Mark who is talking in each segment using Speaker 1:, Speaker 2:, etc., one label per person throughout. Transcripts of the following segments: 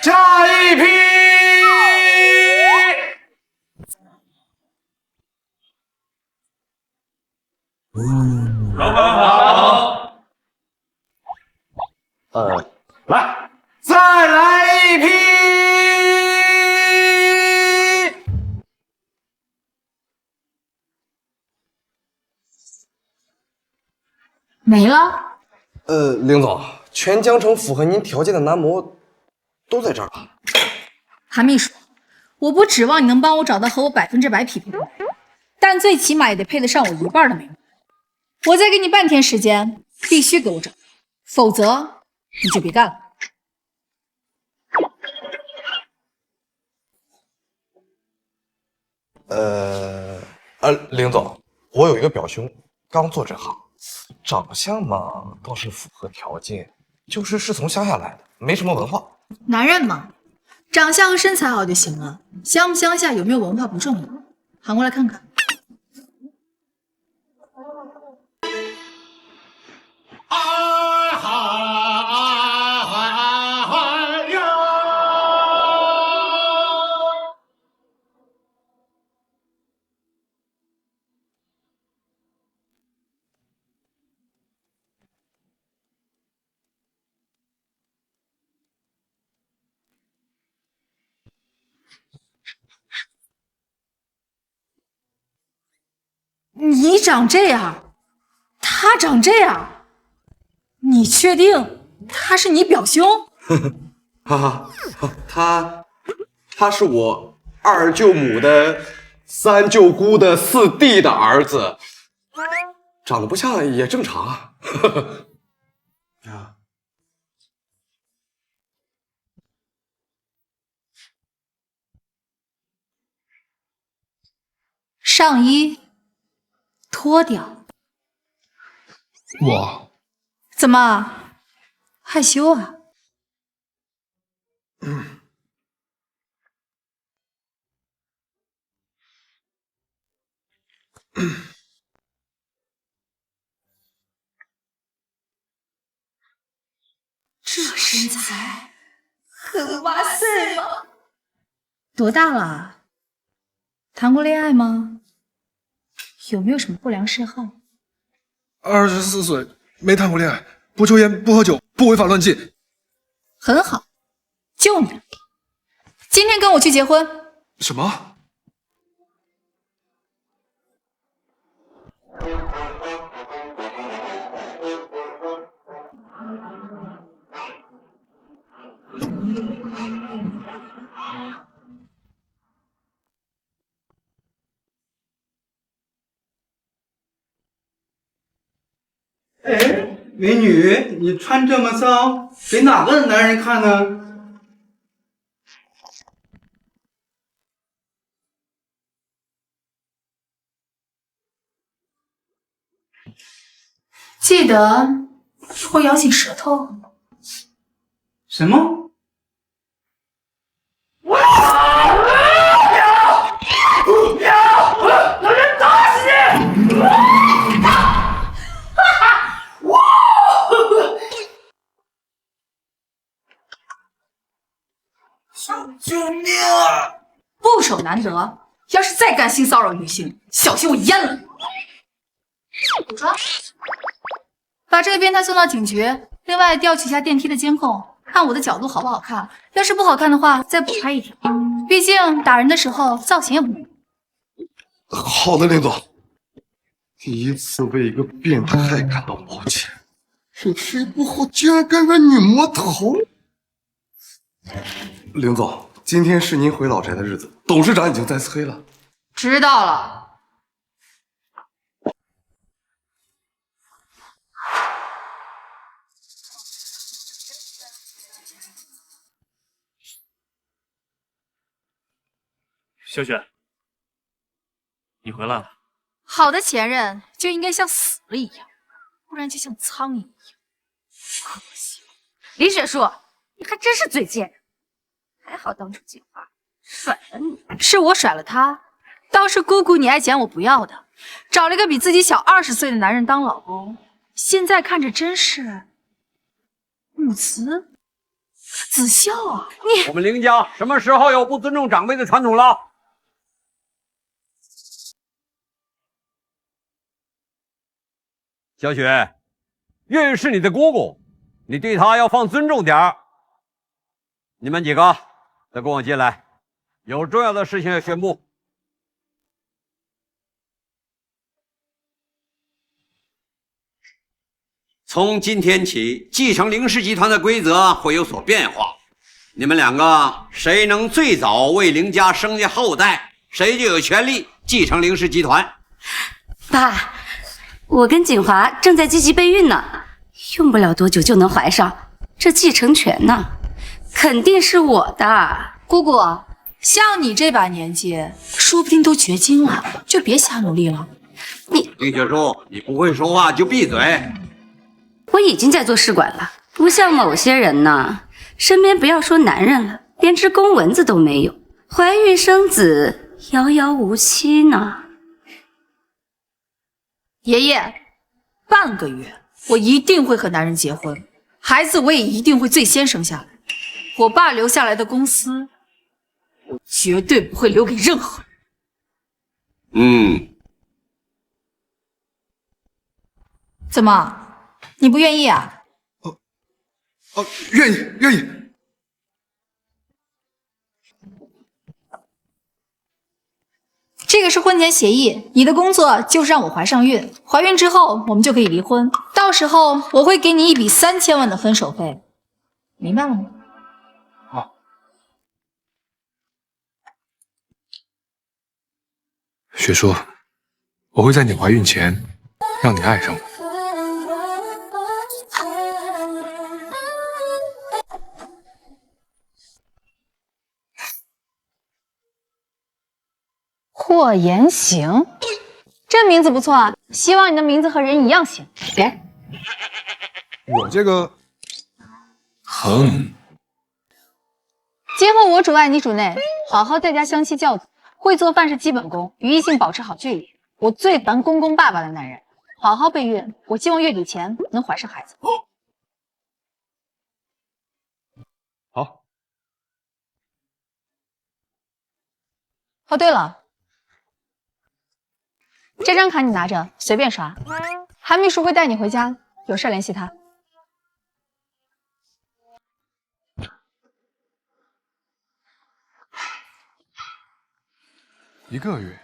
Speaker 1: 下一批。
Speaker 2: 老板好。
Speaker 1: 来，再来一批。
Speaker 3: 没了？
Speaker 1: 凌总，全江城符合您条件的男模都在这儿吧？
Speaker 3: 韩秘书，我不指望你能帮我找到和我100%匹配的美人，但最起码也得配得上我1半的美人。我再给你半天时间，必须给我找到，否则你就别干了。
Speaker 1: 凌总，我有一个表兄，刚做这行，长相嘛倒是符合条件，就是从乡下来的，没什么文化。
Speaker 3: 男人嘛，长相和身材好就行了，乡不乡下有没有文化不重要。喊过来看看。你长这样，他长这样，你确定他是你表兄？
Speaker 1: 哈哈，他是我2舅母的3舅姑的4弟的儿子，长得不像也正常啊。啊，
Speaker 3: 上衣脱掉。
Speaker 4: 我
Speaker 3: 怎么害羞啊？这身材很哇塞吗？多大了？谈过恋爱吗？有没有什么不良嗜好
Speaker 4: 24岁，没谈过恋爱，不抽烟，不喝酒，不违法乱纪。
Speaker 3: 很好，就你了。今天跟我去结婚。
Speaker 4: 什么？
Speaker 5: 哎，美女，你穿这么骚，给哪个男人看呢？
Speaker 3: 记得会咬紧舌头。
Speaker 5: 什么？
Speaker 2: 我能打死你！
Speaker 5: 救命啊！
Speaker 3: 不守难得，要是再敢性骚扰女性，小心我阉了你！补妆，把这个变态送到警局，另外调取一下电梯的监控，看我的角度好不好看。要是不好看的话，再补拍一条。毕竟打人的时候造型也不美。
Speaker 4: 好的，林总。第一次为一个变态感到抱歉，是吃过后竟然敢染女魔头。
Speaker 1: 凌总，今天是您回老宅的日子，董事长已经在催了。
Speaker 3: 知道了。
Speaker 2: 小雪，你回来了。
Speaker 3: 好的前任就应该像死了一样，不然就像苍蝇一样。可惜，
Speaker 6: 李雪树，你还真是嘴贱。还好当初计划甩了你，
Speaker 3: 是我甩了他，倒是姑姑你爱捡我不要的，找了一个比自己小20岁的男人当老公，现在看着真是母慈子孝啊，
Speaker 7: 我们林家什么时候有不尊重长辈的传统了？小雪，月月是你的姑姑，你对她要放尊重点儿。你们几个再跟我进来，有重要的事情要宣布。从今天起，继承林氏集团的规则会有所变化。你们两个谁能最早为林家生下后代，谁就有权利继承林氏集团。
Speaker 6: 爸，我跟锦华正在积极备孕呢，用不了多久就能怀上，这继承权呢，肯定是我的。
Speaker 3: 姑姑，像你这把年纪，说不定都绝经了，就别瞎努力了。
Speaker 7: 林雪书，你不会说话就闭嘴。
Speaker 6: 我已经在做试管了，不像某些人呢，身边不要说男人了，连只公蚊子都没有，怀孕生子遥遥无期呢。
Speaker 3: 爷爷，半个月，我一定会和男人结婚，孩子我也一定会最先生下来。我爸留下来的公司，我绝对不会留给任何人。怎么？你不愿意啊？
Speaker 4: 愿意愿意。
Speaker 3: 这个是婚前协议，你的工作就是让我怀上孕，怀孕之后我们就可以离婚，到时候我会给你一笔3000万的分手费，明白了吗？
Speaker 4: 好。雪叔，我会在你怀孕前让你爱上我。
Speaker 8: 霍言行，这名字不错啊，希望你的名字和人一样行。别，
Speaker 4: 我这个横。
Speaker 8: 今后我主外你主内，好好在家相妻教子，会做饭是基本功，与异性保持好距离。我最烦公公爸爸的男人，好好备孕，我希望月底前能怀上孩子。
Speaker 4: 好。
Speaker 8: 哦，对了。这张卡你拿着，随便刷。韩秘书会带你回家，有事联系他。
Speaker 4: 1个月。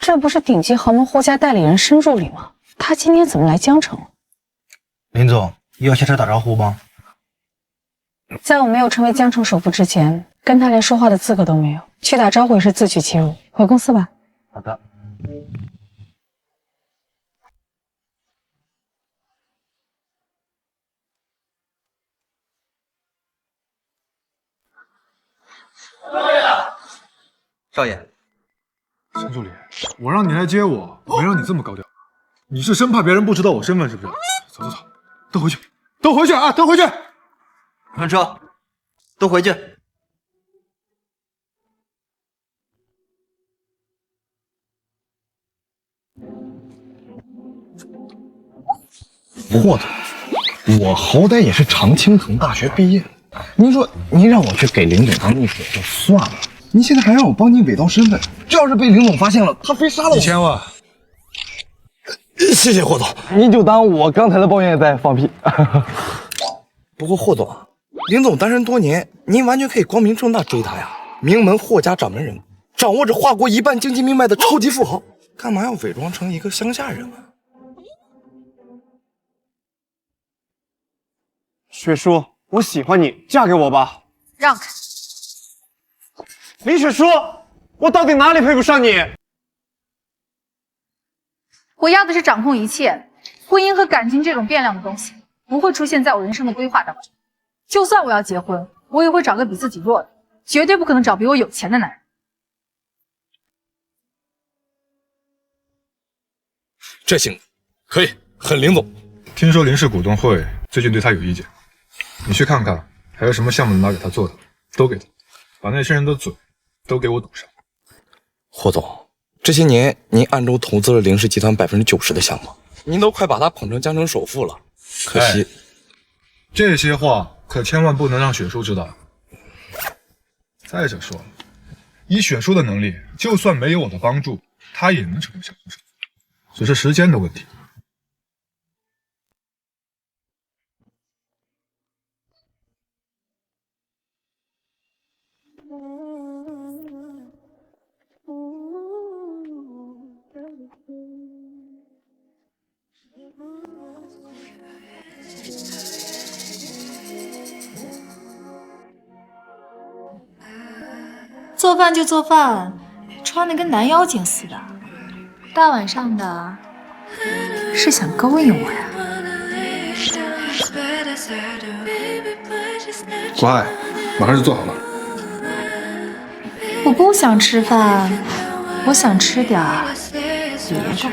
Speaker 8: 这不是顶级豪门霍家代理人申助理吗？他今天怎么来江城了？
Speaker 5: 林总，要下车打招呼吗？
Speaker 8: 在我没有成为江城首富之前，跟他连说话的资格都没有。去打招呼也是自取其辱。回公司吧。
Speaker 5: 好的。
Speaker 1: 少爷，
Speaker 4: 申助理，我让你来接我，没让你这么高调。你是生怕别人不知道我身份是不是？走走走，都回去，都回去啊，都回去！
Speaker 5: 上车，都回去。
Speaker 9: 霍总，我好歹也是常青藤大学毕业，您说您让我去给林总当秘书也就算了，您现在还让我帮您伪造身份，这要是被林总发现了，他非杀了我。
Speaker 4: 1000万。
Speaker 9: 谢谢霍总，您就当我刚才的抱怨也在放屁。不过霍总，林总单身多年，您完全可以光明正大追他呀。名门霍家掌门人，掌握着华国1半经济命脉的超级富豪，干嘛要伪装成一个乡下人啊？
Speaker 1: 雪叔，我喜欢你，嫁给我吧。
Speaker 3: 让开！
Speaker 1: 林雪叔，我到底哪里配不上你？
Speaker 3: 我要的是掌控一切，婚姻和感情这种变量的东西不会出现在我人生的规划当中。就算我要结婚，我也会找个比自己弱的，绝对不可能找比我有钱的男人。
Speaker 9: 这行可以，很林总。
Speaker 10: 听说林氏股东会最近对他有意见，你去看看还有什么项目能拿给他做的，都给他，把那些人的嘴都给我堵上。
Speaker 9: 霍总，这些年您暗中投资了林氏集团90%的项目，您都快把他捧成江城首富了，可惜。
Speaker 10: 这些话可千万不能让雪叔知道。再者说了，以雪叔的能力，就算没有我的帮助，他也能成为江城首富，只是时间的问题。
Speaker 3: 做饭就做饭，穿得跟男妖精似的，大晚上的，是想勾引我呀？
Speaker 10: 国爱，马上就做好了。
Speaker 3: 我不想吃饭，我想吃点别的。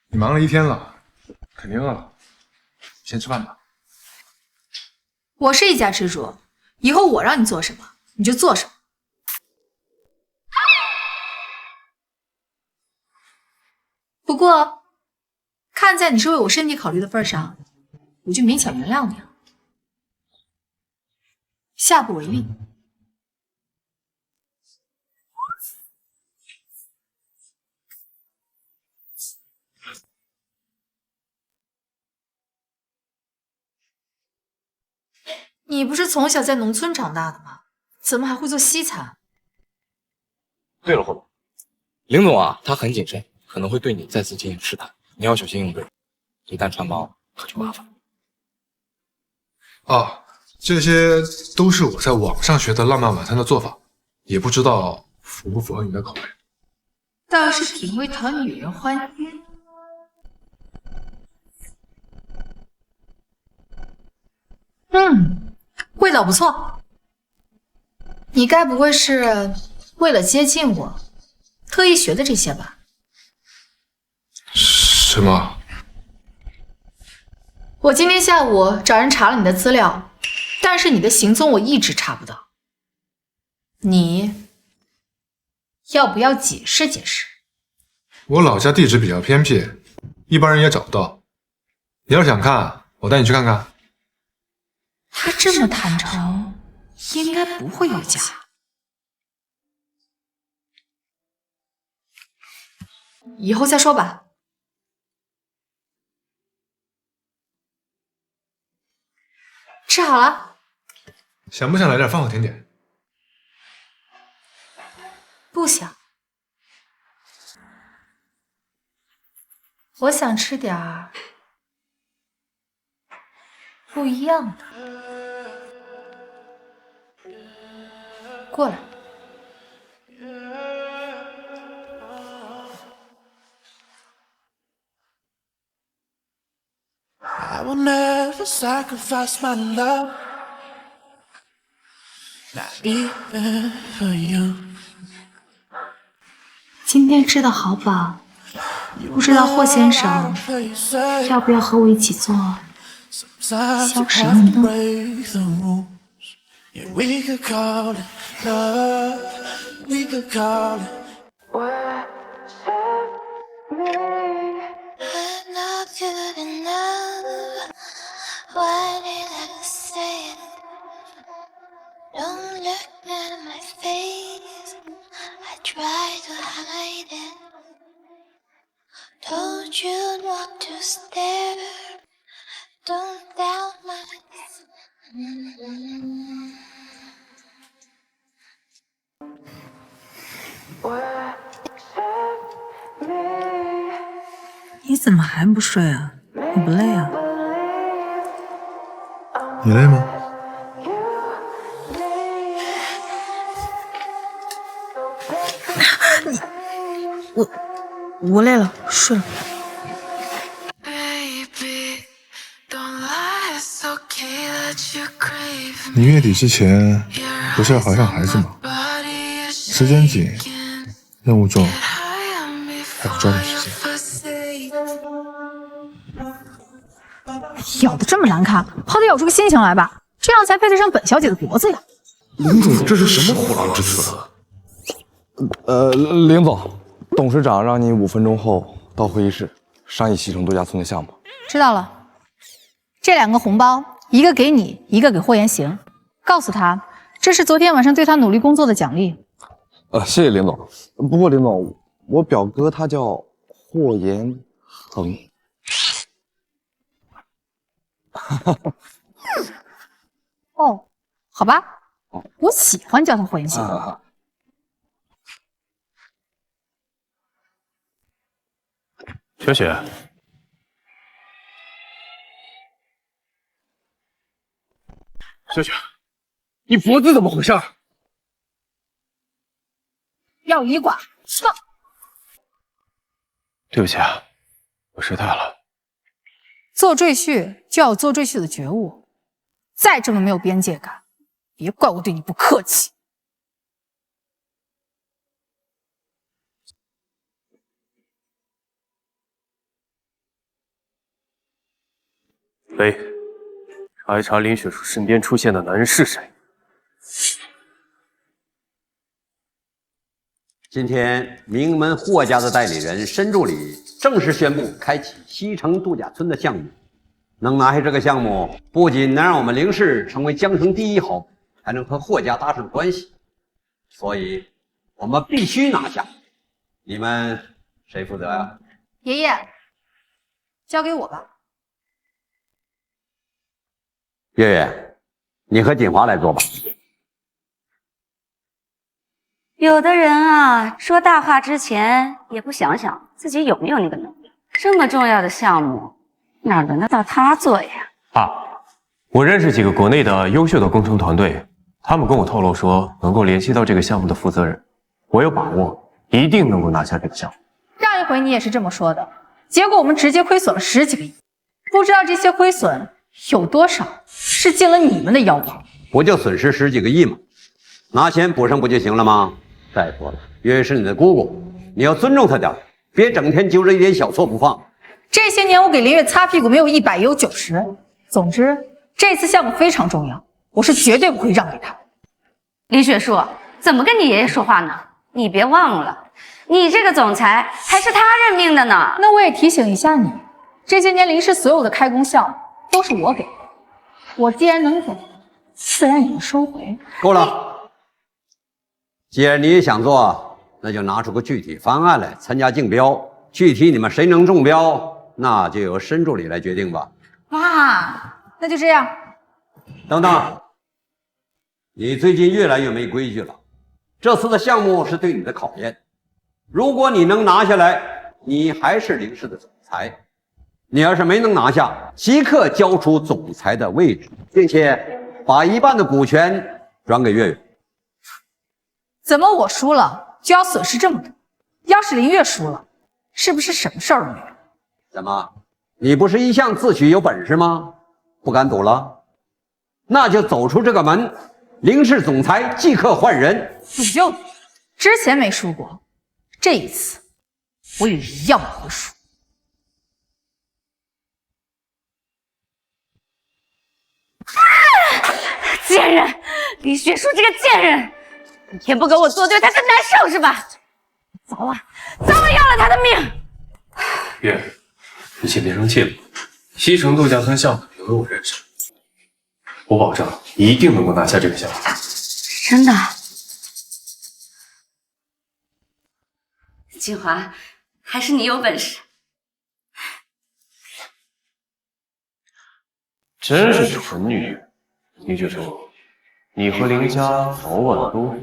Speaker 10: 你忙了一天了，肯定饿了，先吃饭吧。
Speaker 3: 我是一家之主，以后我让你做什么你就做什么。不过，看在你是为我身体考虑的份上，我就勉强原谅你了。下不为例。你不是从小在农村长大的吗？怎么还会做西餐？
Speaker 9: 对了，霍总，林总啊，他很谨慎，可能会对你再次进行试探，你要小心应对，一旦穿帮，可就麻烦了。
Speaker 10: 啊，这些都是我在网上学的浪漫晚餐的做法，也不知道符不符合你的口味。
Speaker 3: 倒是挺会讨女人欢心。味道不错。你该不会是为了接近我，特意学的这些吧？
Speaker 10: 什么？
Speaker 3: 我今天下午找人查了你的资料，但是你的行踪我一直查不到。你要不要解释解释？
Speaker 10: 我老家地址比较偏僻，一般人也找不到。你要是想看，我带你去看看。
Speaker 3: 他这么坦诚，应该不会有假。以后再说吧。吃好了？
Speaker 10: 想不想来点饭后甜点？
Speaker 3: 不想。我想吃点儿不一样的。过来。
Speaker 11: I will never sacrifice my love, not even for you.
Speaker 3: 今天吃的好饱，不知道霍先生要不要和我一起做消食运动
Speaker 11: ？Yeah, we could call it love, we could call it worship me. I'm not good enough. Why did I say it? Don't look at my face. I try to hide it. Told you not to stare. Don't doubt my
Speaker 12: 你怎么还不睡啊？你不累啊？
Speaker 10: 你累吗？
Speaker 12: 我累了，睡了。
Speaker 11: Baby, don't lie, it's okay that you're crazy.
Speaker 10: 你月底之前不是要怀上孩子吗？时间紧，任务重，还得抓紧时间。
Speaker 8: 咬得这么难看，好歹咬出个心情来吧，这样才配得上本小姐的脖子呀。
Speaker 4: 林总，这是什么虎狼之词？
Speaker 9: 林总，董事长让你5分钟后到会议室商议西城度假村的项目。
Speaker 8: 知道了，这2个红包，一个给你，一个给霍言行，告诉他这是昨天晚上对他努力工作的奖励。
Speaker 9: 谢谢林总。不过林总，我表哥他叫霍言恒。
Speaker 8: 哦，好吧，我喜欢叫他霍言行。
Speaker 2: 雪雪，雪雪，你脖子怎么回事？
Speaker 8: 要医馆，放！
Speaker 2: 对不起啊，我失态了。
Speaker 8: 做赘婿就要有做赘婿的觉悟，再这么没有边界感，别怪我对你不客气。
Speaker 2: 喂，查一查林雪树身边出现的男人是谁。
Speaker 7: 今天名门霍家的代理人申助理正式宣布开启西城度假村的项目。能拿下这个项目，不仅能让我们凌氏成为江城第一豪门，还能和霍家搭上关系。所以，我们必须拿下。你们谁负责呀？
Speaker 8: 爷爷，交给我吧。
Speaker 7: 月月，你和锦华来做吧。
Speaker 6: 有的人啊，说大话之前也不想想自己有没有那个能力。这么重要的项目，哪轮得到他做呀？
Speaker 2: 爸，我认识几个国内的优秀的工程团队，他们跟我透露说能够联系到这个项目的负责人，我有把握一定能够拿下这个项目。
Speaker 8: 上一回你也是这么说的，结果我们直接亏损了10几个亿，不知道这些亏损有多少是进了你们的腰包。
Speaker 7: 不就损失10几个亿吗？拿钱补上不就行了吗？再说了，月月是你的姑姑，你要尊重她点，别整天揪着一点小错不放。
Speaker 8: 这些年我给林月擦屁股没有100也有90。总之，这次项目非常重要，我是绝对不会让给他。
Speaker 6: 林雪树，怎么跟你爷爷说话呢？你别忘了，你这个总裁还是他任命的呢。
Speaker 8: 那我也提醒一下你，这些年林氏所有的开工项目都是我给的，我既然能给，自然也能收回。
Speaker 7: 够了。既然你也想做，那就拿出个具体方案来参加竞标。具体你们谁能中标，那就由申助理来决定吧。
Speaker 8: 哇，那就这样。
Speaker 7: 等等，你最近越来越没规矩了。这次的项目是对你的考验，如果你能拿下来，你还是林氏的总裁；你要是没能拿下，即刻交出总裁的位置，并且把1半的股权转给月月。
Speaker 8: 怎么我输了就要损失这么多？要是林月输了，是不是什么事儿都没有？
Speaker 7: 怎么，你不是一向自诩有本事吗？不敢赌了？那就走出这个门，林氏总裁即刻换人。
Speaker 8: 你就之前没输过，这一次我也一样不会输。
Speaker 6: 贱人，林雪树这个贱人，你天不跟我作对，他更难受是吧？早晚要了他的命。
Speaker 2: 月，你先别生气了。西城度假村项目有我认识，我保证一定能够拿下这个项目。
Speaker 6: 真的？锦华，还是你有本事。
Speaker 2: 真是蠢女人。你就说，你和林家早晚都会。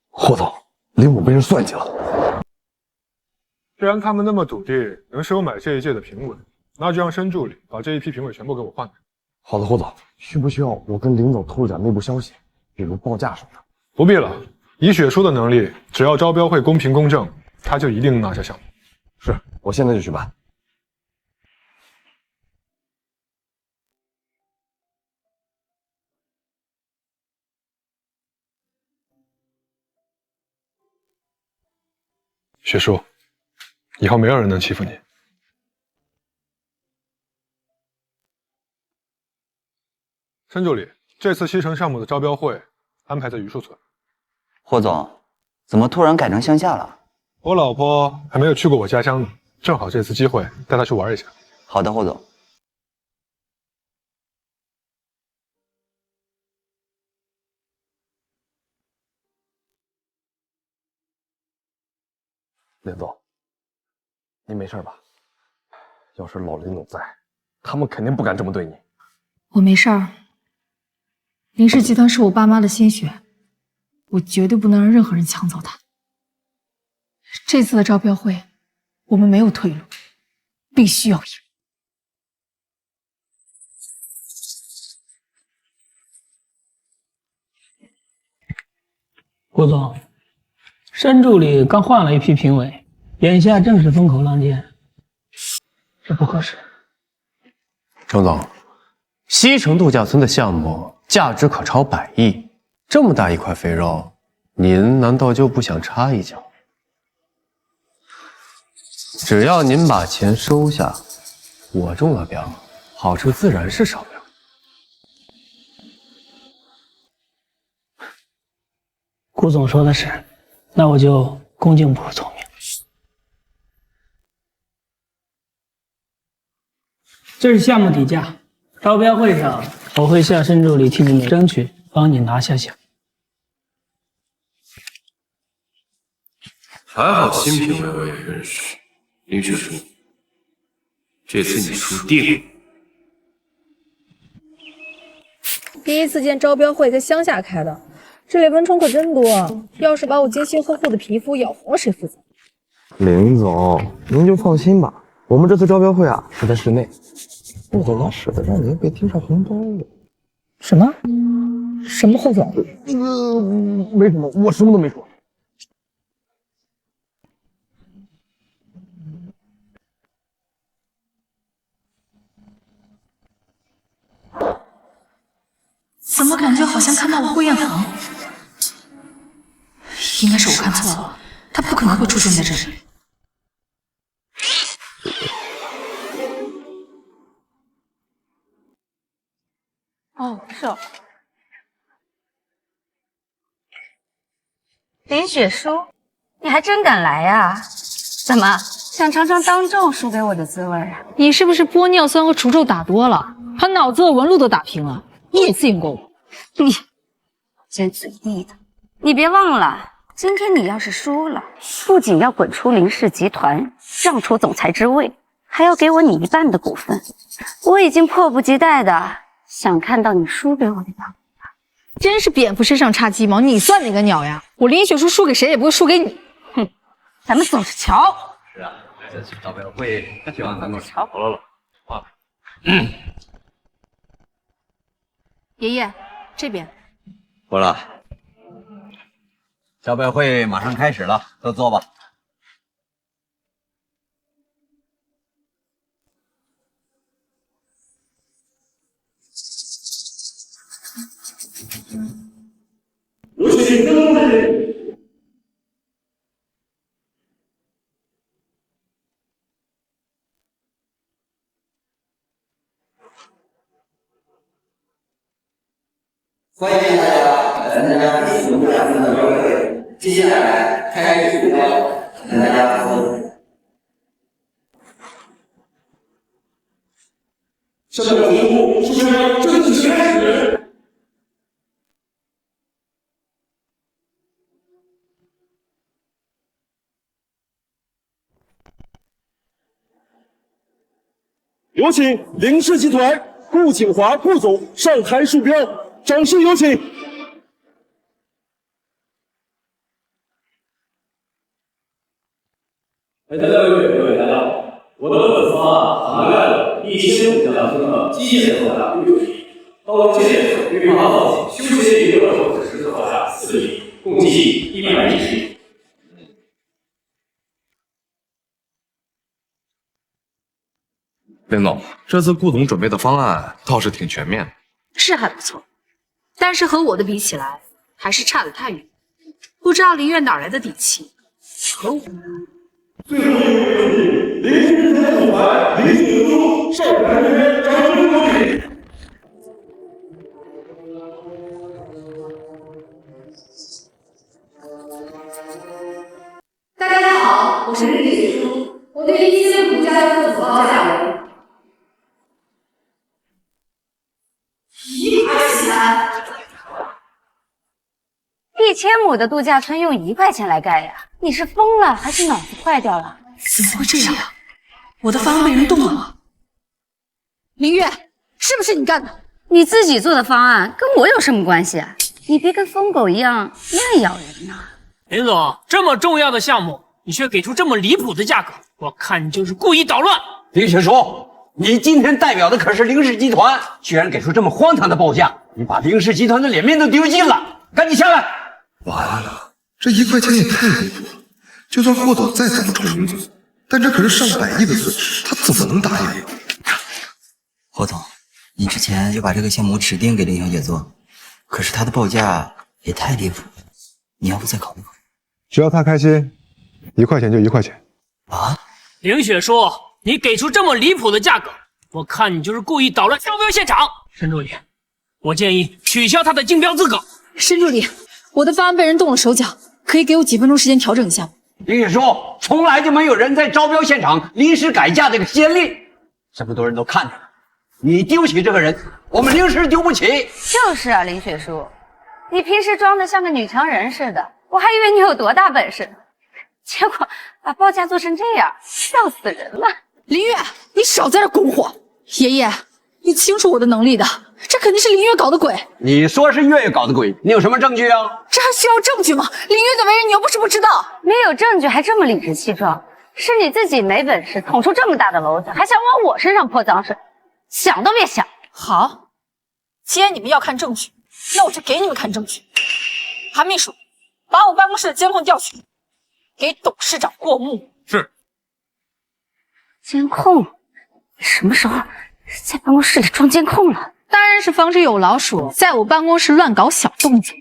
Speaker 9: 霍总，林某被人算计了。
Speaker 10: 既然他们那么笃定能收买这一届的评委，那就让申助理把这一批评委全部给我换来。
Speaker 9: 好的，霍总，需不需要我跟林总透露点内部消息，比如报价什么的？
Speaker 10: 不必了，以雪叔的能力，只要招标会公平公正，他就一定能拿下项目。
Speaker 9: 是，我现在就去办。
Speaker 10: 雪叔，以后没有人能欺负你。申助理，这次西城项目的招标会安排在榆树村。
Speaker 13: 霍总，怎么突然改成乡下了？
Speaker 10: 我老婆还没有去过我家乡呢，正好这次机会带她去玩一下。
Speaker 13: 好的，霍总。
Speaker 9: 林总，您没事吧？要是老林总在，他们肯定不敢这么对你。
Speaker 3: 我没事儿。林氏集团是我爸妈的心血，我绝对不能让任何人抢走它。这次的招标会，我们没有退路，必须要赢。
Speaker 14: 郭总，申助理刚换了一批评委，眼下正是风口浪尖，这不合适。
Speaker 2: 程总，西城度假村的项目价值可超100亿，这么大一块肥肉，您难道就不想插一脚？只要您把钱收下，我中了标，好处自然是少不了。
Speaker 14: 顾总说的是，那我就恭敬不如从命。这是项目底价，招标会上我会向申助理替你们争取，帮你拿下项目。
Speaker 2: 还好新评委我也认识，林雪书，这次你输定了。
Speaker 8: 第一次见招标会在乡下开的，这里蚊虫可真多，要是把我精心呵护的皮肤咬红了，谁负责？
Speaker 9: 林总，您就放心吧，我们这次招标会啊是在室内，霍总哪舍得让您被盯上红包了？
Speaker 8: 什么？什么霍总？
Speaker 9: 没什么，我什么都没说。
Speaker 3: 怎么感觉好像看到了霍彦恒？应该是我看错了，他不可能会出现在这里。
Speaker 6: 哦，是哦。林雪书，你还真敢来呀？怎么想尝尝当众输给我的滋味啊？
Speaker 8: 你是不是玻尿酸和除皱打多了，把脑子的纹路都打平了？你也自赢过我。
Speaker 6: 你真嘴利的！你别忘了，今天你要是输了，不仅要滚出林氏集团，让出总裁之位，还要给我你1半的股份。我已经迫不及待的想看到你输给我的样子。
Speaker 8: 真是蝙蝠身上插鸡毛，你算哪个鸟呀？我林雪书输给谁也不会输给你。
Speaker 6: 哼，咱们走着瞧。
Speaker 7: 是啊，这次招标会希望能够
Speaker 6: 瞧
Speaker 7: 好了。
Speaker 8: 爷爷，这边。
Speaker 7: 不了，招标会马上开始了，都坐吧。
Speaker 11: 有请跟我们。
Speaker 15: 欢迎大家来参加西城度假村的招标会，接下来开始投标，请大家发问。下面节目即将正式开始。有请林氏集团顾景华顾总上台述标。掌声有请！
Speaker 16: 在座各位大家，我的本次方案涵盖了1500家村的机械造价60亿，刀剑绿化造景、休闲娱乐或者石头造价40亿，共计110亿。
Speaker 9: 林总，这次顾总准备的方案倒是挺全面的，
Speaker 3: 是还不错，但是和我的比起来，还是差得太远。不知道林月哪来的底气，和我
Speaker 16: 最后一位游戏，临时集团总裁林雪书，少团人员掌声恭喜。
Speaker 3: 大家好，我是林雪书，我对175家的总报价为1块钱。
Speaker 6: 1000亩的度假村用1块钱来盖呀？你是疯了还是脑子坏掉了？
Speaker 12: 怎么会这样？我的方案被人动了吗？
Speaker 8: 林月，是不是你干的？
Speaker 6: 你自己做的方案跟我有什么关系啊？你别跟疯狗一样乱咬人呐！
Speaker 14: 林总，这么重要的项目，你却给出这么离谱的价格，我看你就是故意捣乱。
Speaker 7: 林雪书，你今天代表的可是凌氏集团，居然给出这么荒唐的报价，你把凌氏集团的脸面都丢尽了！赶紧下来！
Speaker 4: 完了，这1块钱也太离谱了！就算霍总再怎么冲林总，但这可是上百亿的损失，他怎么能答应？
Speaker 13: 霍总，你之前就把这个项目指定给林小姐做，可是她的报价也太离谱了，你要不再考虑考虑？
Speaker 10: 只要他开心，1块钱就1块钱。
Speaker 13: 啊！
Speaker 14: 凌雪书，你给出这么离谱的价格，我看你就是故意捣乱招标现场。申助理，我建议取消他的竞标资格。
Speaker 8: 申助理，我的方案被人动了手脚，可以给我几分钟时间调整一下吗？
Speaker 7: 林雪书，从来就没有人在招标现场临时改价这个先例，这么多人都看着了，你丢起这个人，我们凌氏丢不起。
Speaker 6: 就是啊，林雪书，你平时装的像个女强人似的，我还以为你有多大本事，结果把报价做成这样，笑死人了。
Speaker 8: 林月，你少在这拱火！爷爷，你清楚我的能力的，这肯定是林月搞的鬼。
Speaker 7: 你说是月月搞的鬼，你有什么证据啊？
Speaker 8: 这还需要证据吗？林月的为人你又不是不知道。
Speaker 6: 没有证据还这么理直气壮，是你自己没本事捅出这么大的篓子，还想往我身上泼脏水，想都别想。
Speaker 8: 好，既然你们要看证据，那我就给你们看证据。韩秘书，把我办公室的监控调取，给董事长过目。
Speaker 14: 是。
Speaker 6: 监控？什么时候在办公室里装监控了？
Speaker 8: 当然是防止有老鼠在我办公室乱搞小动作。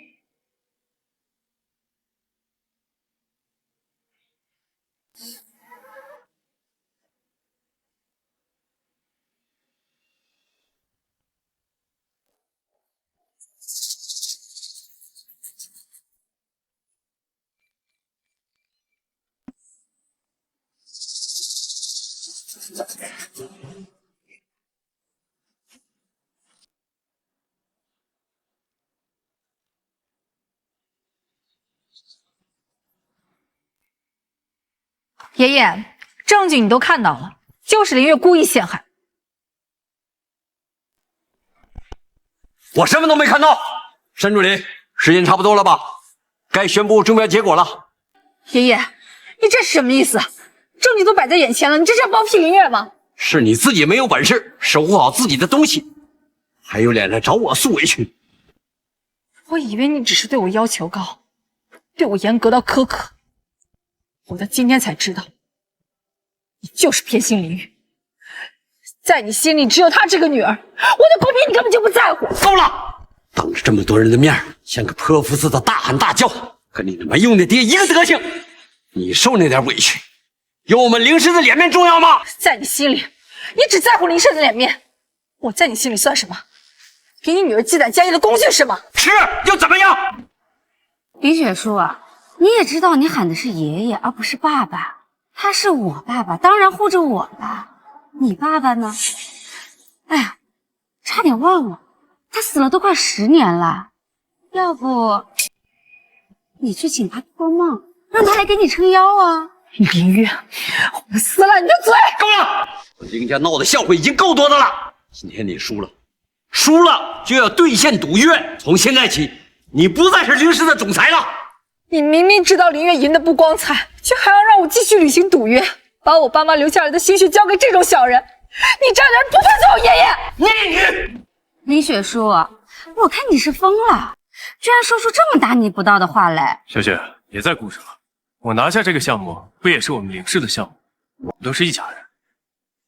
Speaker 8: 爷爷，证据你都看到了，就是林月故意陷害。
Speaker 7: 我什么都没看到。申助理，时间差不多了吧？该宣布中标结果了。
Speaker 8: 爷爷，你这是什么意思？证据都摆在眼前了，你这是要包庇林月吗？
Speaker 7: 是你自己没有本事守护好自己的东西，还有脸来找我诉委屈。
Speaker 8: 我以为你只是对我要求高，对我严格到苛刻。我到今天才知道，你就是偏心林玉，在你心里只有她这个女儿，我的公平你根本就不在乎。
Speaker 7: 够了！当着这么多人的面，像个泼妇似的大喊大叫，和你那没用的爹一个德行。你受那点委屈，有我们凌氏的脸面重要吗？
Speaker 8: 在你心里，你只在乎林氏的脸面，我在你心里算什么？凭你女儿积攒家业的工具是吗？
Speaker 7: 是，又怎么样？
Speaker 6: 林雪书啊，你也知道你喊的是爷爷而不是爸爸，他是我爸爸，当然护着我了。你爸爸呢？哎呀，差点忘了，他死了都快10年了。要不你去请他托梦，让他来给你撑腰啊。
Speaker 8: 林月，我撕烂你的嘴！
Speaker 7: 够了！我凌家闹的笑话已经够多的了，今天你输了，输了就要兑现赌约。从现在起，你不再是凌氏的总裁了。
Speaker 8: 你明明知道林月赢得不光彩，却还要让我继续履行赌约，把我爸妈留下来的心血交给这种小人，你这样的人不配做我爷爷！
Speaker 7: 你
Speaker 6: 林雪书，我看你是疯了，居然说出这么大逆不道的话来。
Speaker 2: 小雪，别再顾着了，我拿下这个项目，不也是我们凌氏的项目？我们都是一家人。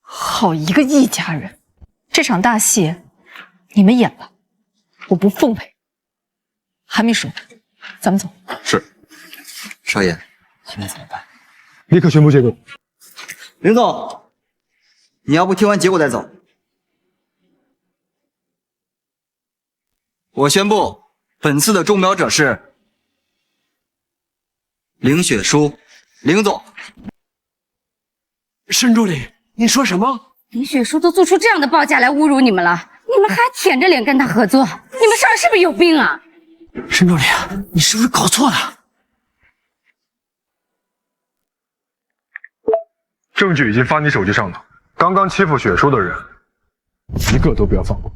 Speaker 8: 好一个一家人！这场大戏你们演吧，我不奉陪。韩秘书，咱们走。
Speaker 7: 是。
Speaker 13: 少爷，现在怎么办？
Speaker 10: 立刻宣布结果。
Speaker 13: 林总，你要不听完结果再走？我宣布，本次的中标者是林雪书，林总。
Speaker 7: 申助理，你说什么？
Speaker 6: 林雪书都做出这样的报价来侮辱你们了，你们还舔着脸跟他合作，你们上是不是有病啊？
Speaker 7: 申助理，你是不是搞错了？
Speaker 10: 证据已经发你手机上了，刚刚欺负雪叔的人，一个都不要放过。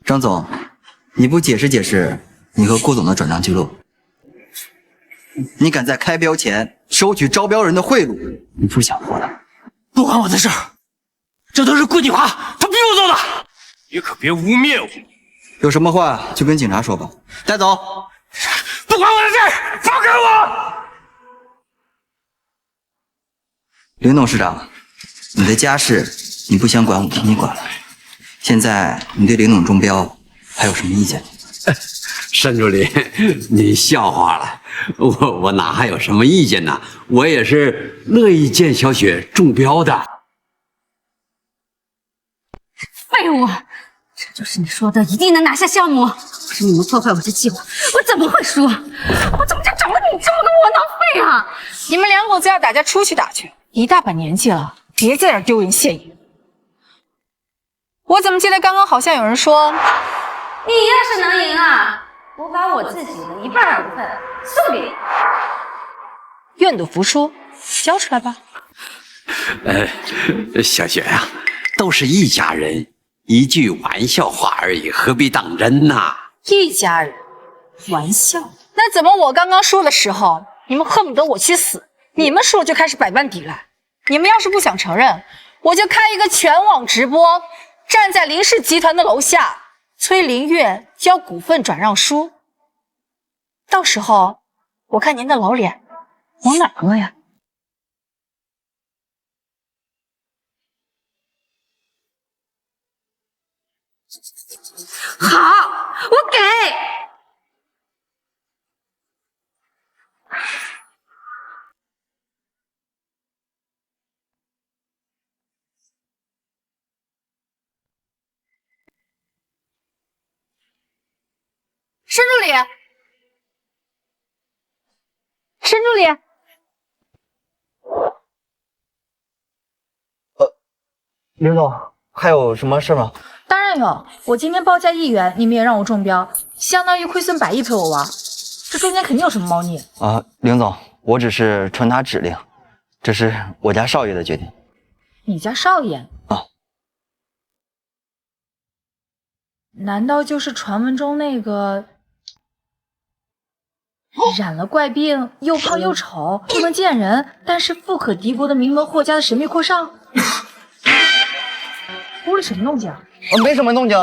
Speaker 13: 张总，你不解释解释你和郭总的转账记录？你敢在开标前收取招标人的贿赂，你不想活了？
Speaker 14: 不关我的事儿，这都是顾锦华他逼我做的，你可别污蔑我。
Speaker 13: 有什么话就跟警察说吧。带走。
Speaker 14: 不关我的事儿，放开我！
Speaker 13: 林董事长，你的家事你不想管，我替你管了。现在你对林总中标还有什么意见？
Speaker 7: 申助理，你笑话了，我哪还有什么意见呢？我也是乐意见小雪中标的。
Speaker 6: 废物！这就是你说的一定能拿下项目？不是你们破坏我的计划，我怎么会输？我怎么就找了你这么个窝囊废啊！
Speaker 8: 你们两口子要打架出去打去，一大把年纪了，别在这儿丢人现眼。我怎么记得刚刚好像有人说，
Speaker 6: 你要是能赢啊，我把我自己的一半股份送给你。
Speaker 8: 愿赌服输，交出来吧。
Speaker 7: 小雪呀，都是一家人，一句玩笑话而已，何必当真呐？
Speaker 8: 一家人，玩笑？那怎么我刚刚输的时候，你们恨不得我去死，你们输了就开始百般抵赖？你们要是不想承认，我就开一个全网直播，站在林氏集团的楼下，催林月交股份转让书。到时候我看您的老脸往哪搁呀？
Speaker 6: 好，我给。
Speaker 8: 申助理，申助理，
Speaker 9: 林总，还有什么事吗？
Speaker 8: 当然有，我今天报价1元，你们也让我中标，相当于亏损100亿陪我玩，这中间肯定有什么猫腻。
Speaker 13: 林总，我只是传达指令，这是我家少爷的决定。
Speaker 8: 你家少爷？难道就是传闻中那个染了怪病、又胖又丑、不能见人，但是富可敌国的名门霍家的神秘阔少？屋里什么动静？
Speaker 13: 没什么动静。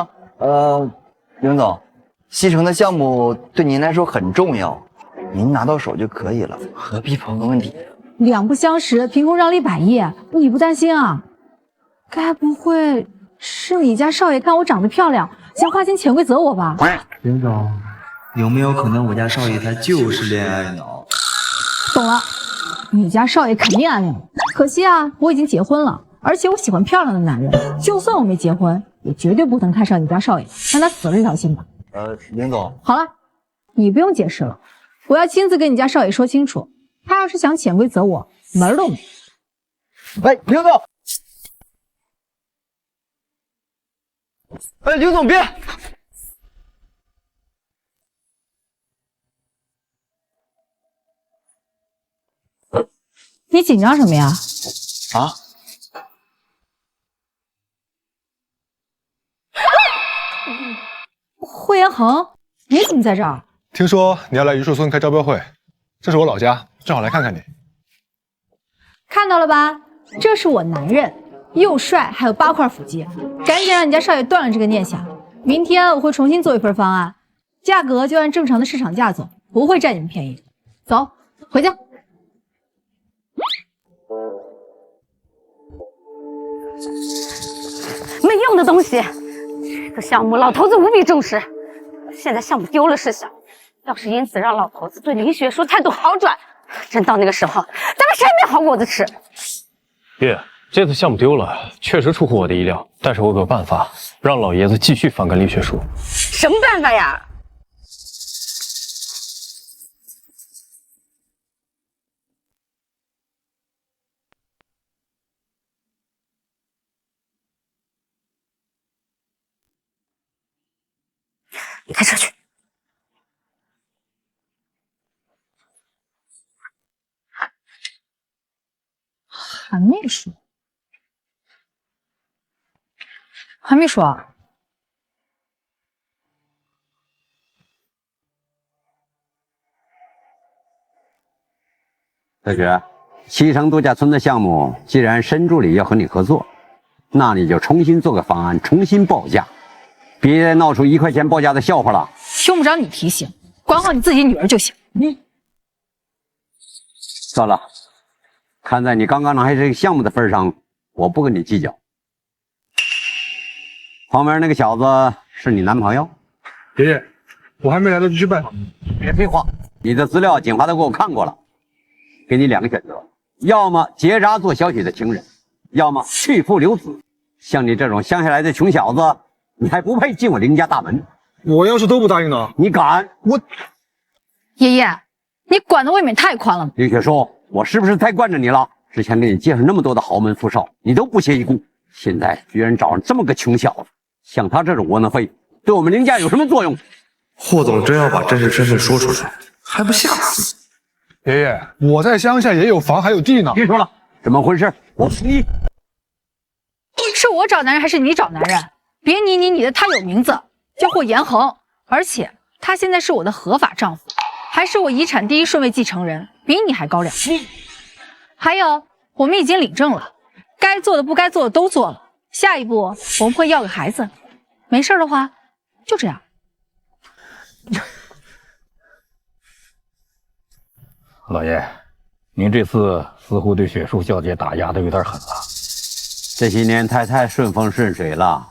Speaker 13: 林总，西城的项目对您来说很重要，您拿到手就可以了，何必刨根问底？
Speaker 8: 两不相识，凭空让利100亿，你不担心啊？该不会是你家少爷看我长得漂亮，想花钱潜规则我吧？
Speaker 13: 林总，有没有可能我家少爷他就是恋爱脑？
Speaker 8: 懂了，你家少爷肯定暗恋我，可惜啊，我已经结婚了，而且我喜欢漂亮的男人，就算我没结婚，也绝对不能看上你家少爷，让他死了这条心吧。
Speaker 13: 林总，
Speaker 8: 好了，你不用解释了，我要亲自跟你家少爷说清楚，他要是想潜规则我，门儿都没。
Speaker 9: 喂，林总，林总别！
Speaker 8: 你紧张什么呀？霍元恒，你怎么在这儿？
Speaker 10: 听说你要来榆树村开招标会，这是我老家，正好来看看你。
Speaker 8: 看到了吧？这是我男人，又帅还有8块腹肌，赶紧让你家少爷断了这个念想。明天我会重新做一份方案，价格就按正常的市场价走，不会占你们便宜。走，回家。
Speaker 6: 没用的东西，这个项目老头子无比重视，现在项目丢了是小，要是因此让老头子对林学书态度好转，真到那个时候，咱们谁也没好果子吃。
Speaker 2: 爷，这次项目丢了，确实出乎我的意料，但是我有个办法，让老爷子继续反跟林学书。
Speaker 6: 什么办法呀？你开车去。
Speaker 8: 韩秘书，韩秘书啊，
Speaker 7: 小雪，西城度假村的项目，既然申助理要和你合作，那你就重新做个方案，重新报价，别再闹出1块钱报价的笑话了。
Speaker 8: 用不着你提醒，管好你自己女儿就行。
Speaker 7: 算了，看在你刚刚拿下这个项目的份上，我不跟你计较。旁边那个小子是你男朋友？
Speaker 10: 爷爷，我还没来得及去拜访。
Speaker 7: 别废话，你的资料警察都给我看过了，给你2个选择，要么结扎做小雪的情人，要么去父留子。像你这种乡下来的穷小子，你还不配进我林家大门。
Speaker 10: 我要是都不答应呢？
Speaker 7: 你敢？我
Speaker 8: 爷爷，你管的未免太宽了。
Speaker 7: 林雪书，我是不是太惯着你了？之前给你介绍那么多的豪门富少，你都不屑一顾，现在居然找上这么个穷小子，像他这种窝囊废，对我们林家有什么作用？
Speaker 9: 霍总真要把真实身份说出来，还不吓死？
Speaker 10: 爷爷，我在乡下也有房还有地呢。
Speaker 7: 别说了，怎么回事？
Speaker 8: 是我找男人还是你找男人？别你的，他有名字，叫霍延恒，而且他现在是我的合法丈夫，还是我遗产第1顺位继承人，比你还高2级。还有，我们已经领证了，该做的不该做的都做了，下一步我们会要个孩子，没事的话就这样。
Speaker 16: 老爷，您这次似乎对雪树小姐打压的有点狠了。
Speaker 7: 这些年太太顺风顺水了，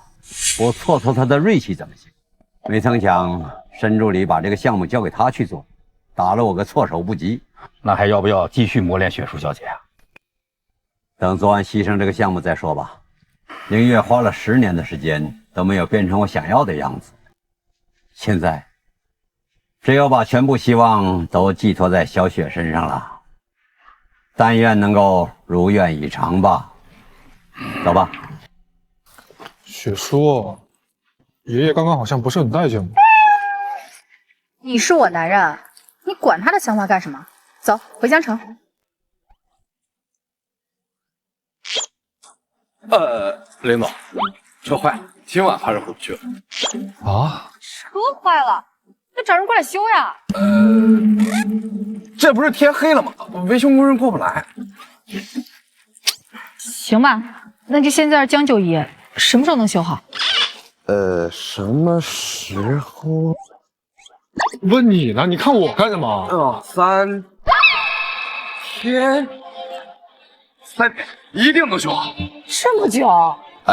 Speaker 7: 我挫挫她的锐气怎么行？没曾想申助理把这个项目交给他去做，打了我个措手不及。
Speaker 16: 那还要不要继续磨练雪树小姐啊？
Speaker 7: 等做完西城这个项目再说吧。凌月花了10年的时间都没有变成我想要的样子，现在只有把全部希望都寄托在小雪身上了。但愿能够如愿以偿吧。走吧。
Speaker 10: 雪叔，爷爷刚刚好像不是很待见我。
Speaker 8: 你是我男人，你管他的想法干什么？走，回江城。
Speaker 2: 林总，车坏，今晚还是回不去了。
Speaker 10: 啊？
Speaker 8: 车坏了，就找人过来修呀。
Speaker 2: 这不是天黑了吗？维修工人过不来。
Speaker 8: 行吧，那就先在这将就一夜，什么时候能修好？
Speaker 9: 什么时候？
Speaker 10: 问你呢？你看我干什么
Speaker 2: ？3天，3天一定能修好。
Speaker 8: 这么久？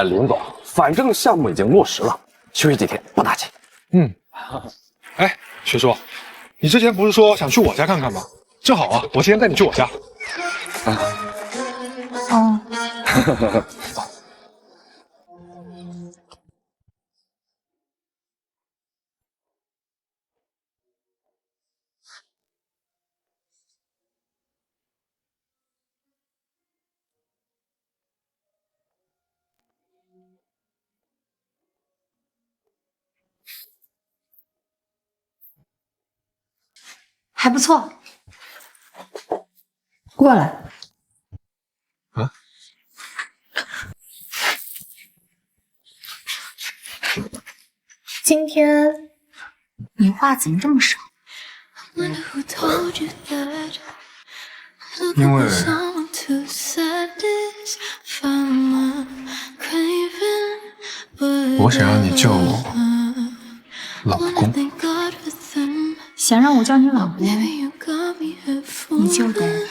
Speaker 2: 林总，反正项目已经落实了，休息几天不打紧。
Speaker 10: 哎，雪叔，你之前不是说想去我家看看吗？正好啊，我今天带你去我家。
Speaker 8: 哦。还不错，过来。
Speaker 10: 啊？
Speaker 8: 今天你话怎么这么少？
Speaker 10: 因为我想让你叫我老公。
Speaker 8: 想让我叫你老公，你就得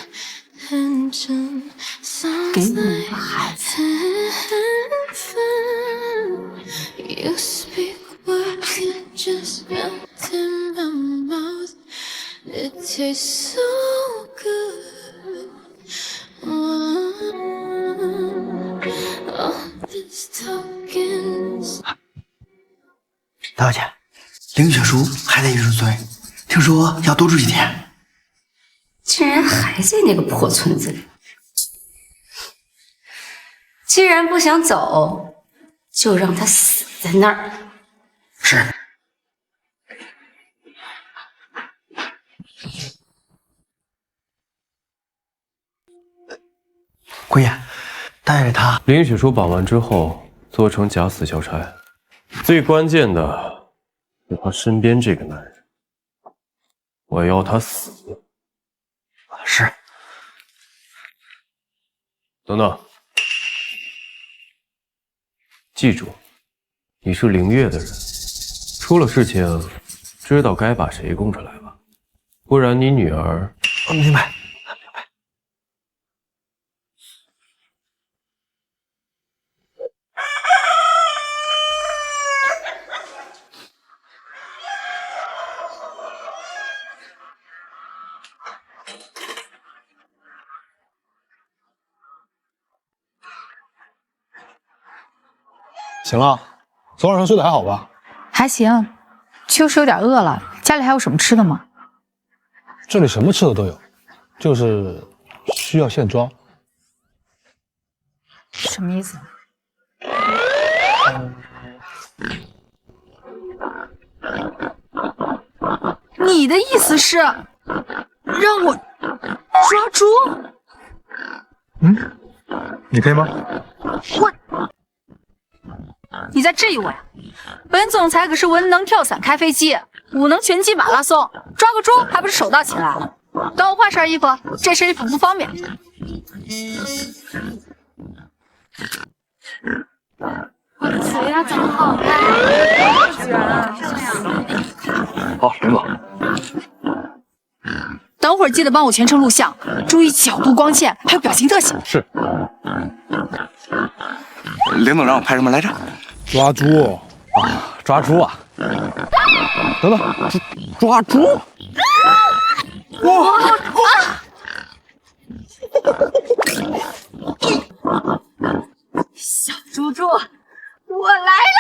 Speaker 8: 给我一个孩子。
Speaker 11: You speak words that just melt in my mouth. tastes so good. All this talking.
Speaker 13: 大姐，林雪书还在玉树村，听说要多住几天。
Speaker 6: 竟然还在那个破村子里。既然不想走，就让他死在那儿。
Speaker 13: 是。姑爷，带着他。
Speaker 2: 林雪书绑完之后，做成假死交差。最关键的是他身边这个男人，我要他死。
Speaker 13: 是。
Speaker 2: 等等，记住，你是凌月的人，出了事情，知道该把谁供出来吧，不然你女儿……
Speaker 13: 明白。
Speaker 10: 行了，昨晚上睡得还好吧？
Speaker 8: 还行，就是有点饿了。家里还有什么吃的吗？
Speaker 10: 这里什么吃的都有，就是需要现装。
Speaker 8: 什么意思？你的意思是让我抓猪？
Speaker 10: 你可以吗？
Speaker 8: 你在质疑我呀？本总裁可是文能跳伞开飞机，武能拳击马拉松，抓个猪还不是手到擒来？等我换身衣服，这身衣服不方便。我的嘴呀，怎么好看？
Speaker 10: 好，林总。
Speaker 8: 等会儿记得帮我全程录像，注意角度、光线，还有表情特写。
Speaker 10: 是。
Speaker 9: 林总让我拍什么来着？
Speaker 10: 抓猪
Speaker 9: 啊，抓猪啊！等等，抓猪！
Speaker 8: 哇！小猪猪，我来了！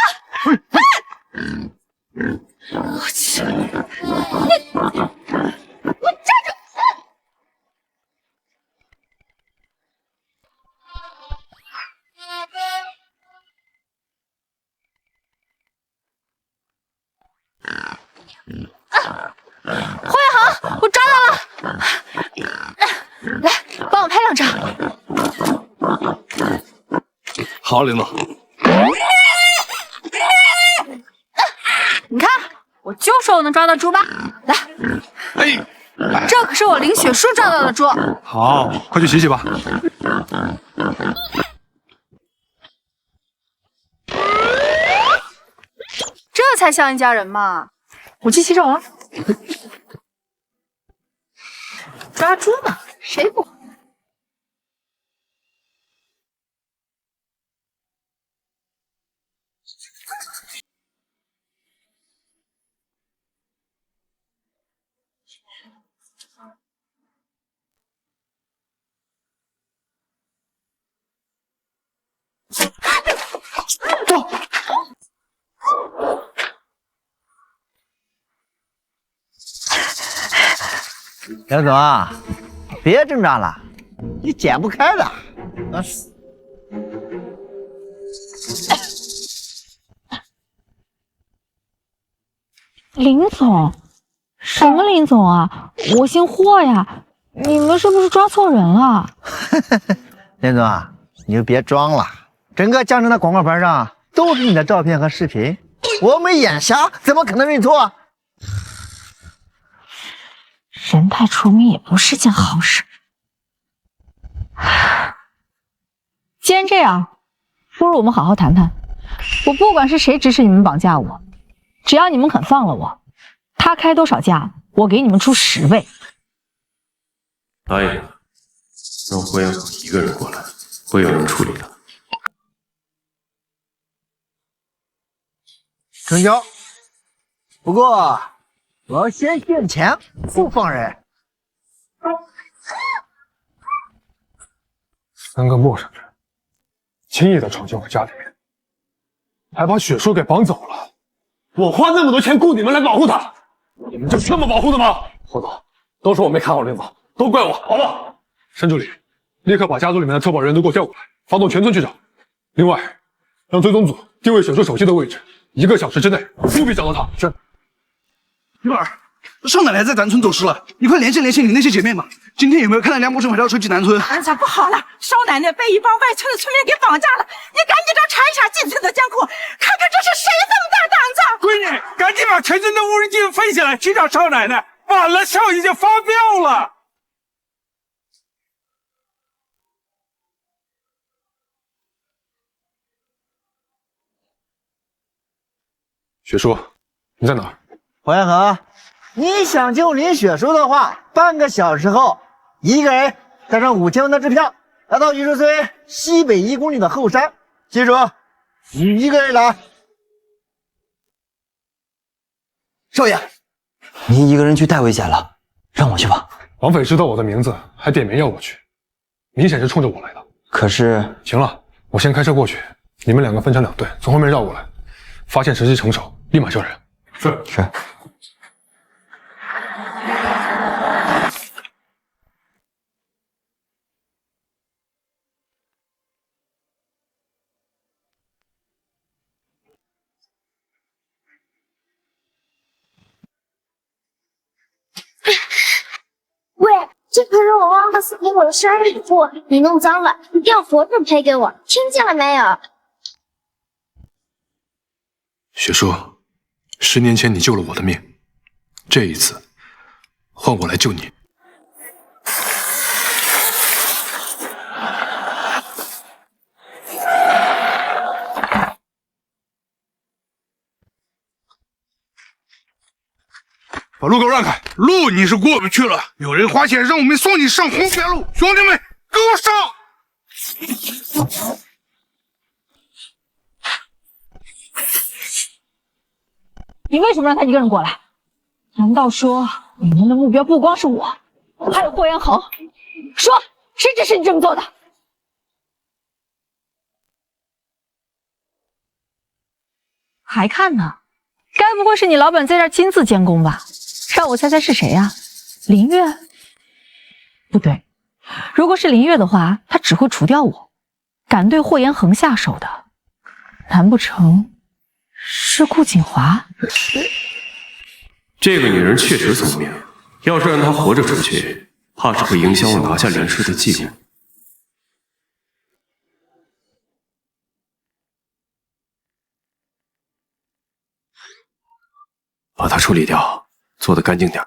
Speaker 8: 我去，你站着！侯远航，我抓到了！来，帮我拍两张。
Speaker 10: 好，林总。
Speaker 8: 你看，我就说我能抓到猪吧。来，这可是我林雪书抓到的猪。
Speaker 10: 好，快去洗洗吧。
Speaker 8: 这才像一家人嘛！我去洗手了。抓猪嘛，谁不会？
Speaker 9: 走。
Speaker 13: 梁总啊，别挣扎了，你剪不开的。
Speaker 8: 林总，什么林总啊？我姓霍呀！你们是不是抓错人了？
Speaker 13: 林总啊，你就别装了，整个江城的广告牌上都是你的照片和视频，我没眼瞎，怎么可能认错？
Speaker 8: 人太出名也不是件好事。既然这样，不如我们好好谈谈。我不管是谁指使你们绑架我，只要你们肯放了我，他开多少价，我给你们出10倍。
Speaker 2: 答应了，让霍元好一个人过来，会有人处理的。
Speaker 13: 成交。不过我要先现钱，后放人。
Speaker 10: 3个陌生人轻易的闯进我家里面，还把雪叔给绑走了。我花那么多钱雇你们来保护他，你们就这么保护的吗？霍总，都是我没看好林总，都怪我。好了，申助理，立刻把家族里面的特保人都给我调过来，发动全村去找。另外，让追踪组定位雪叔手机的位置，1个小时之内务必找到他。是。
Speaker 17: 玉儿，少奶奶在咱村走失了，你快联系联系你那些姐妹嘛。今天有没有看到梁国成买到车去南村？
Speaker 12: 俺咋不好了？少奶奶被一帮外村的村民给绑架了，你赶紧找查一查进村的监控，看看这是谁这么大胆子！
Speaker 18: 闺女，赶紧把全村的无人机飞起来，去找少奶奶，晚了少爷就发飙了。
Speaker 10: 雪叔，你在哪儿？
Speaker 19: 黄彦恒，你想救林雪叔的话，半个小时后，1个人带上5000万的支票，来到榆树村西北1公里的后山。记住，你1个人来。
Speaker 13: 少爷，您1个人去太危险了，让我去吧。
Speaker 10: 绑匪知道我的名字，还点名要我去，明显是冲着我来的。
Speaker 13: 可是，
Speaker 10: 行了，我先开车过去，你们2个分成2队，从后面绕过来，发现时机成熟，立马救人。
Speaker 13: 是。
Speaker 20: 喂，这可是我妈妈送给我的生日礼物，你弄脏了，一定要活着赔给我，听见了没有？
Speaker 10: 雪叔，10年前你救了我的命，这一次换我来救你。
Speaker 17: 把路给我让开，路你是过不去了。有人花钱让我们送你上红泉路，兄弟们，给我上！
Speaker 8: 你为什么让他一个人过来？难道说你们的目标不光是我，还有霍元恒？说，谁指使你这么做的？还看呢？该不会是你老板在这儿亲自监工吧？让我猜猜是谁呀？林月？不对，如果是林月的话，他只会除掉我。敢对霍元恒下手的，难不成是顾锦华？
Speaker 2: 这个女人确实聪明，要是让她活着出去，怕是会影响我拿下林氏的计划。把她处理掉，做得干净点。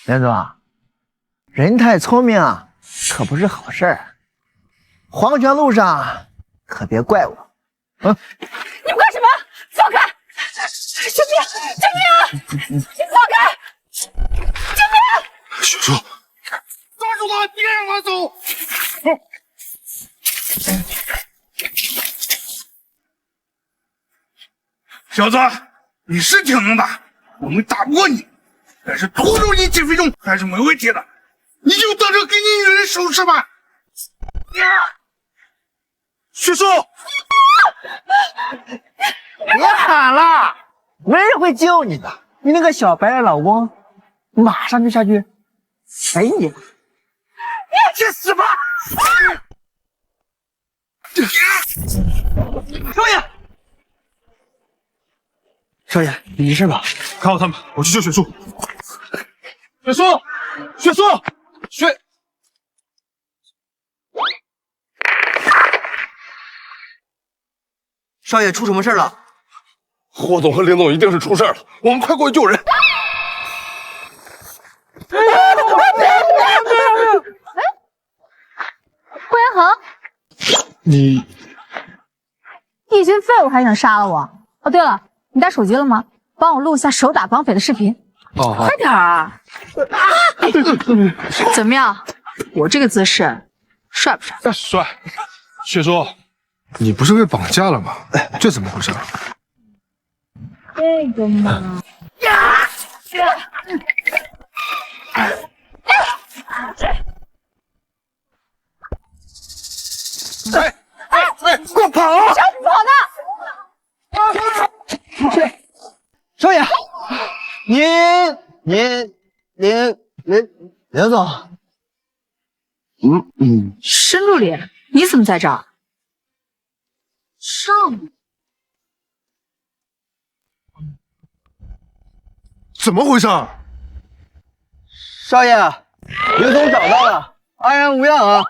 Speaker 19: 连总，人太聪明啊，可不是好事儿。黄泉路上可别怪我。
Speaker 8: 你们干什么？放开！救命！救命！放开！救命！
Speaker 17: 雪叔，抓住他，别让他走！小子，你是挺能打，我们打不过你。但是拖住你几分钟还是没问题的，你就等着给你女人收拾吧。雪叔，
Speaker 19: 别喊了，没人会救你的。你那个小白脸老公，马上就下去陪你。你去死吧！
Speaker 17: 少爷，
Speaker 9: 少爷，你没事吧？
Speaker 10: 看好他们，我去救雪叔。
Speaker 17: 雪叔，雪叔，雪。
Speaker 9: 少爷，出什么事了？
Speaker 4: 霍总和林总一定是出事了，我们快过去救人。
Speaker 8: 霍元恒，
Speaker 10: 你
Speaker 8: 一群废物还想杀了我？哦，对了，你带手机了吗？帮我录下手打绑匪的视频。
Speaker 10: 哦，好
Speaker 3: 快点啊！怎么样？我这个姿势帅不帅？
Speaker 10: 帅。雪叔，你不是被绑架了吗？这怎么回事？
Speaker 3: 这个嘛。
Speaker 9: 给我跑啊！
Speaker 3: 小子跑呢！
Speaker 19: 少爷，林总，
Speaker 3: 申助理，你怎么在这儿？上午
Speaker 10: 怎么回事？
Speaker 19: 少爷，林总找到了，安然无恙啊！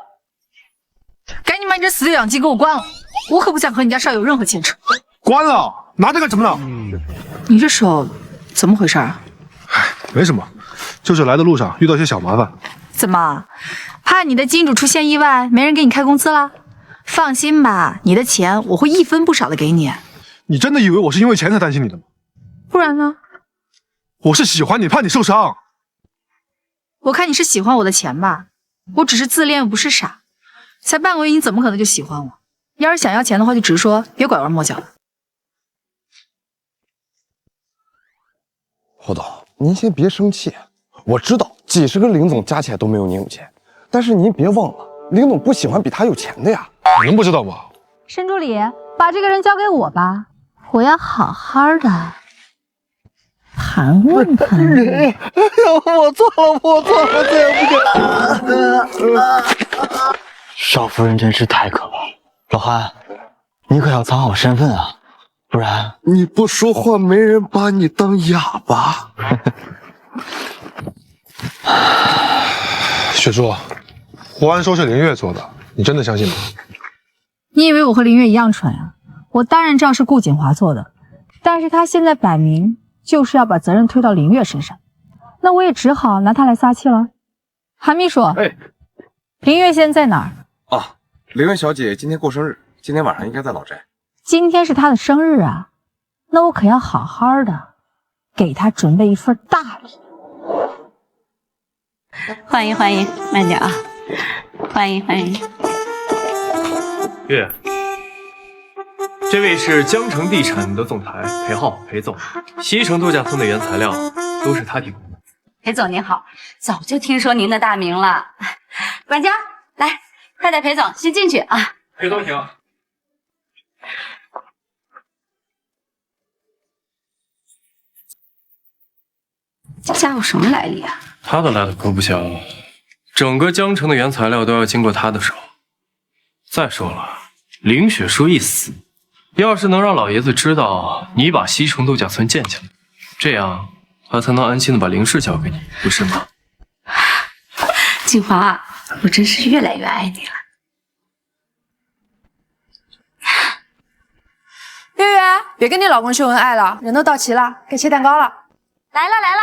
Speaker 3: 赶紧把你这死对讲机给我关了，我可不想和你家少爷有任何牵扯。
Speaker 10: 关了，拿着干什么呢？
Speaker 3: 你这手怎么回事啊？
Speaker 10: 没什么，就是来的路上遇到些小麻烦。
Speaker 3: 怎么，怕你的金主出现意外，没人给你开工资了？放心吧，你的钱我会一分不少的给你。
Speaker 10: 你真的以为我是因为钱才担心你的吗？
Speaker 3: 不然呢？
Speaker 10: 我是喜欢你，怕你受伤。
Speaker 3: 我看你是喜欢我的钱吧？我只是自恋，又不是傻。才半个月，你怎么可能就喜欢我？要是想要钱的话，就直说，别拐弯抹角的。
Speaker 9: 侯总，您先别生气，我知道几十个林总加起来都没有您有钱，但是您别忘了，林总不喜欢比他有钱的呀。
Speaker 10: 你能不知道吗？
Speaker 8: 申助理，把这个人交给我吧，我要好好的盘问盘问。
Speaker 9: 哎呀，我错了，对不起。
Speaker 13: 少夫人真是太可怕了，老韩，你可要藏好身份啊，不然
Speaker 4: 你不说话，没人把你当哑巴。
Speaker 10: 雪珠，胡安说是林月做的，你真的相信吗？
Speaker 8: 你以为我和林月一样蠢啊？我当然知道是顾锦华做的，但是他现在摆明就是要把责任推到林月身上，那我也只好拿他来撒气了。韩秘书，林月现在在哪儿？
Speaker 1: 啊，林月小姐今天过生日，今天晚上应该在老宅。
Speaker 8: 今天是她的生日啊，那我可要好好的给她准备一份大礼。
Speaker 6: 欢迎欢迎，慢点啊！欢迎欢迎。
Speaker 2: 月，这位是江城地产的总裁裴浩，裴总。西城度假村的原材料都是他提供的。
Speaker 6: 裴总您好，早就听说您的大名了。管家，来，快带裴总先进去啊。
Speaker 2: 裴总请。
Speaker 6: 这家伙什么来历啊？
Speaker 2: 他的来头可不小，整个江城的原材料都要经过他的手。再说了，林雪书一死，要是能让老爷子知道你把西城度假村建起来，这样他才能安心的把林氏交给你，不是吗？
Speaker 6: 锦华，我真是越来越爱你了。
Speaker 3: 月月，别跟你老公秀恩爱了，人都到齐了，该切蛋糕了。
Speaker 6: 来了来了。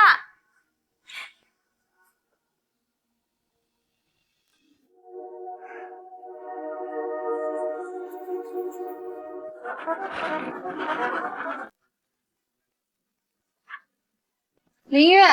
Speaker 3: 林月，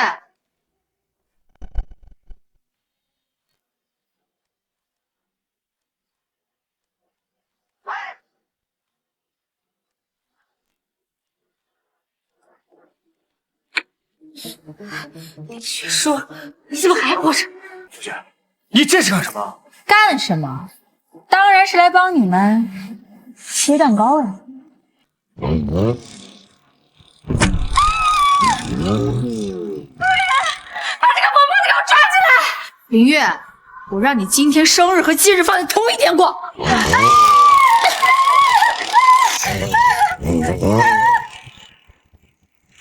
Speaker 6: 雪叔，你怎么还活着？
Speaker 2: 雪，你这是干什么？
Speaker 8: 干什么？当然是来帮你们切蛋糕呀。
Speaker 3: 把这个疯婆子给我抓起来！林月，我让你今天生日和忌日放在同一天过。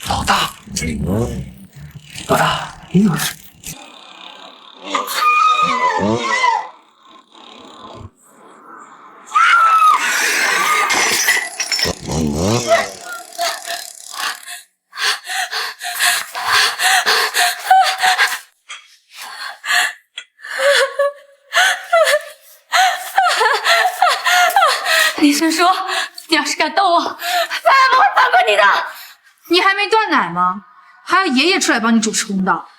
Speaker 2: 老大，老大，你有事？
Speaker 6: 林深说：“你要是敢动我，再也不会放过你的。”
Speaker 3: 你还没断奶吗？还要爷爷出来帮你主持公道。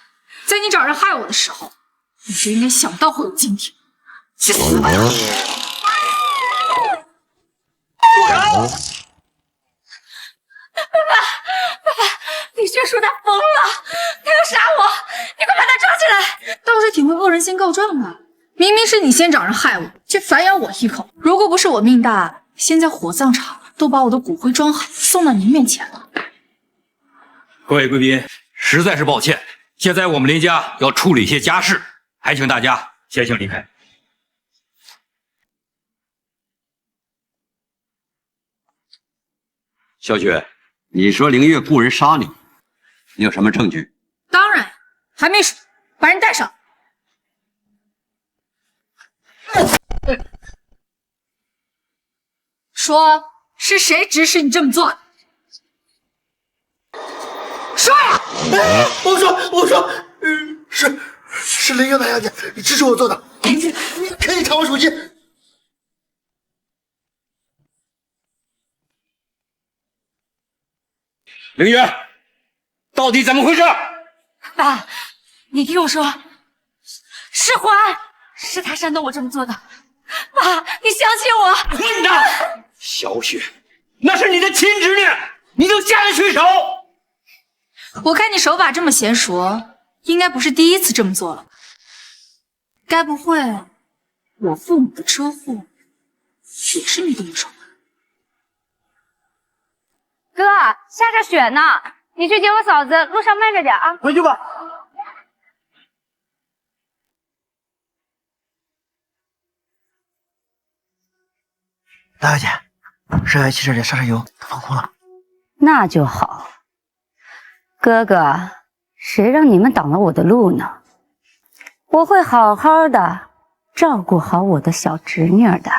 Speaker 3: 在你找人害我的时候，你就应该想到会有今天。去死吧！
Speaker 8: 李学书他疯了，他要杀我，你快把他抓起来！
Speaker 3: 倒是挺会恶人先告状的，明明是你先找人害我，却反咬我一口。如果不是我命大，现在火葬场都把我的骨灰装好送到您面前了。
Speaker 21: 各位贵宾，实在是抱歉，现在我们林家要处理一些家事，还请大家先行离开。
Speaker 7: 小雪，你说凌月雇人杀你，你有什么证据？
Speaker 3: 当然，还没数，把人带上。说是谁指使你这么做？说呀！
Speaker 4: 我说，是林月白小姐指使我做的。你可以查我手机。
Speaker 21: 凌月，到底怎么回事？
Speaker 6: 爸，你听我说，是华安，是他煽动我这么做的。爸，你相信我！
Speaker 21: 混蛋！小雪，那是你的亲侄女，你就下得去手？
Speaker 3: 我看你手法这么娴熟，应该不是第一次这么做了。该不会我父母的车祸也是你动手的？
Speaker 6: 哥，下着雪呢，你去接我嫂子，路上慢着点啊。
Speaker 19: 回去吧。大小姐，少爷汽车里刹车油都放空了。
Speaker 6: 那就好。哥哥，谁让你们挡了我的路呢？我会好好的照顾好我的小侄女儿的。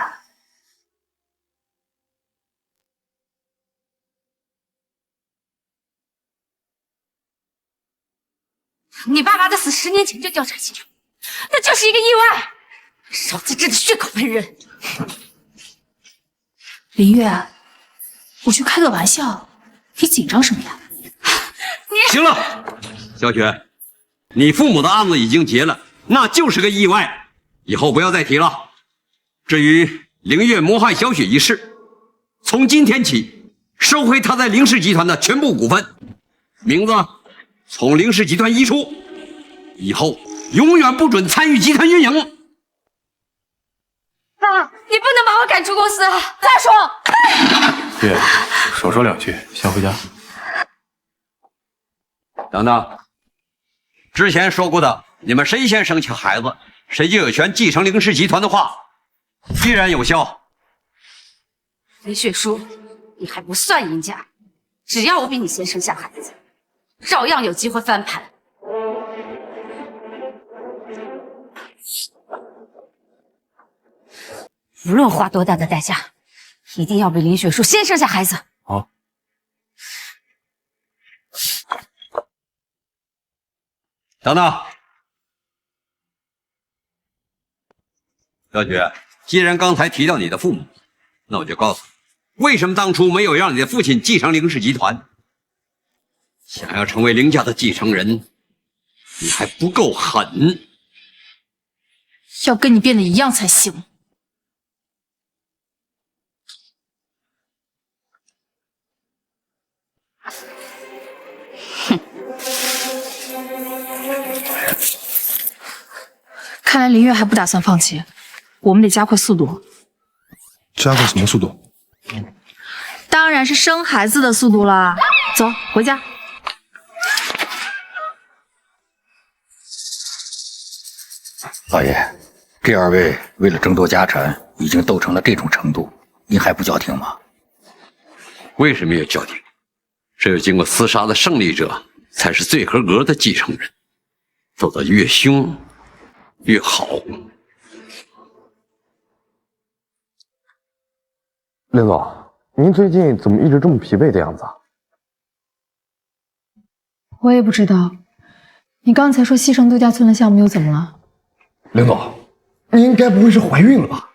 Speaker 6: 你爸爸的死10年前就调查清楚，那就是一个意外。少在这里血口喷人。
Speaker 3: 林月，我去开个玩笑，你紧张什么呀？
Speaker 7: 行了，小雪，你父母的案子已经结了，那就是个意外，以后不要再提了。至于凌月谋害小雪一事，从今天起收回他在凌氏集团的全部股份，名字从凌氏集团移出，以后永远不准参与集团运营。
Speaker 6: 爸，你不能把我赶出公司！再说，
Speaker 2: 月，少说2句，先回家。
Speaker 7: 等等，之前说过的，你们谁先生下孩子，谁就有权继承凌氏集团的话，依然有效。
Speaker 6: 林雪书，你还不算赢家，只要我比你先生下孩子，照样有机会翻盘。无论花多大的代价，一定要比林雪书先生下孩子。
Speaker 2: 好。
Speaker 7: 等等，小雪，既然刚才提到你的父母，那我就告诉你，为什么当初没有让你的父亲继承凌氏集团？想要成为凌家的继承人，你还不够狠，
Speaker 3: 要跟你变得一样才行。看来林月还不打算放弃，我们得加快速度。
Speaker 10: 加快什么速度？
Speaker 3: 当然是生孩子的速度啦！走，回家。
Speaker 21: 老爷，这2位为了争夺家产，已经斗成了这种程度，您还不叫停吗？
Speaker 7: 为什么要叫停？只有经过厮杀的胜利者，才是最合格的继承人。斗得越凶越好。
Speaker 1: 林总，您最近怎么一直这么疲惫的样子啊？
Speaker 8: 我也不知道，你刚才说西城度假村的项目又怎么了？
Speaker 1: 林总，您该不会是怀孕了吧？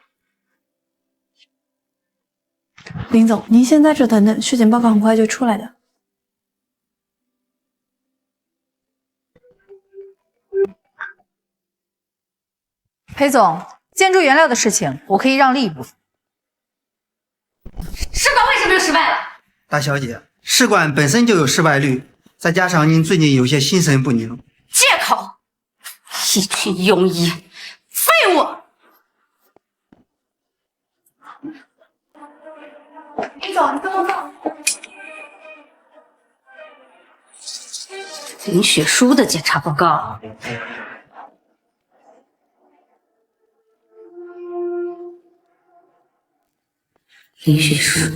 Speaker 8: 林总，您先在这等等，尸检报告很快就出来的。
Speaker 3: 裴总，建筑原料的事情我可以让利一部分。
Speaker 6: 试管为什么又失败了？
Speaker 5: 大小姐，试管本身就有失败率，再加上您最近有些心神不宁，
Speaker 6: 借口！一群庸医，废物！
Speaker 3: 裴总，你跟我走。
Speaker 6: 林雪书的检查报告。林雪书，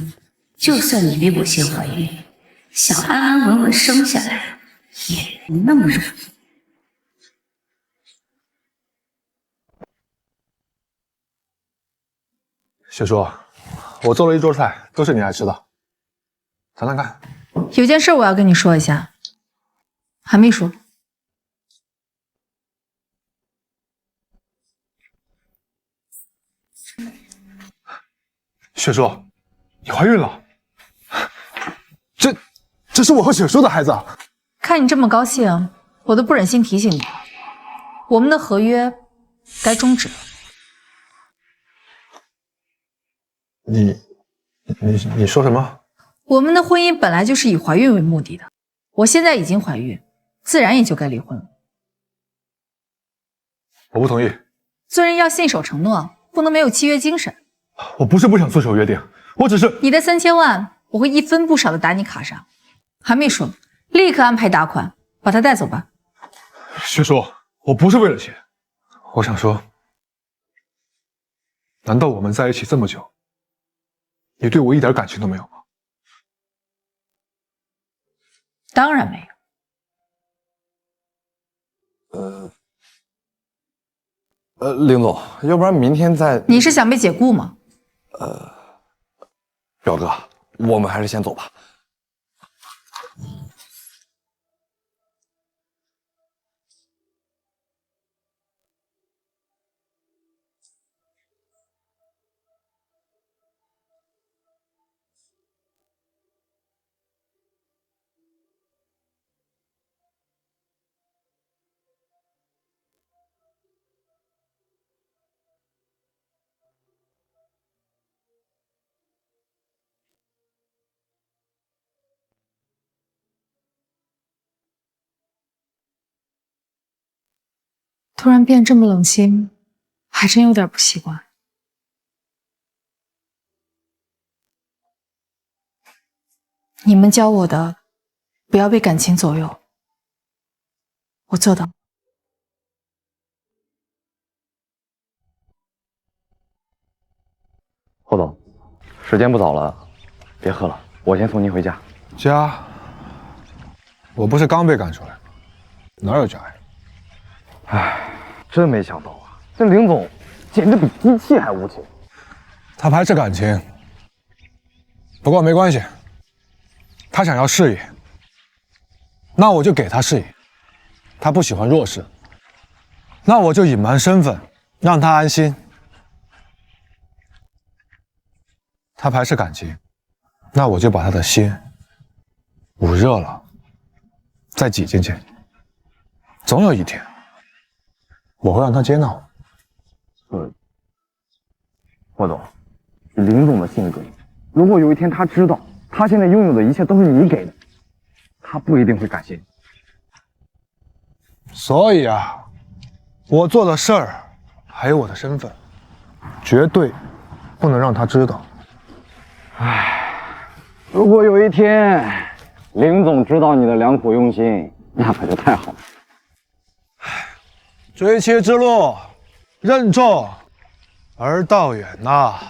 Speaker 6: 就算你比我先怀孕，想安安稳稳生下来，也不那么容易。
Speaker 10: 雪叔，我做了一桌菜，都是你爱吃的，尝尝看。
Speaker 3: 有件事我要跟你说一下，韩秘书。
Speaker 10: 雪叔，你怀孕了？这是我和雪叔的孩子。
Speaker 3: 看你这么高兴，我都不忍心提醒你，我们的合约该终止了。
Speaker 10: 你说什么？
Speaker 3: 我们的婚姻本来就是以怀孕为目的的，我现在已经怀孕，自然也就该离婚了。
Speaker 10: 我不同意。
Speaker 3: 做人要信守承诺，不能没有契约精神。
Speaker 10: 我不是不想遵守约定，我只是……
Speaker 3: 你的3000万，我会一分不少的打你卡上。韩秘书，立刻安排打款，把他带走吧。
Speaker 10: 雪叔，我不是为了钱，我想说，难道我们在一起这么久，你对我一点感情都没有吗？
Speaker 3: 当然没有。
Speaker 9: 林总，要不然明天再……
Speaker 3: 你是想被解雇吗？
Speaker 9: 表哥，我们还是先走吧。
Speaker 3: 突然变这么冷清，还真有点不习惯。你们教我的，不要被感情左右，我做到。
Speaker 9: 霍总，时间不早了，别喝了，我先送您回家。
Speaker 10: 家？我不是刚被赶出来吗？哪有家呀？
Speaker 9: 唉，真没想到啊，这林总简直比机器还无情。
Speaker 10: 他排斥感情，不过没关系，他想要事业，那我就给他事业；他不喜欢弱势，那我就隐瞒身份，让他安心。他排斥感情，那我就把他的心捂热了，再挤进去。总有一天，我会让他接纳我。
Speaker 9: 霍总，以林总的性格，如果有一天他知道他现在拥有的一切都是你给的，他不一定会感谢你。
Speaker 10: 所以啊，我做的事儿，还有我的身份，绝对不能让他知道。
Speaker 9: 唉，如果有一天林总知道你的良苦用心，那可就太好了。
Speaker 10: 追妻之路，任重而道远呐。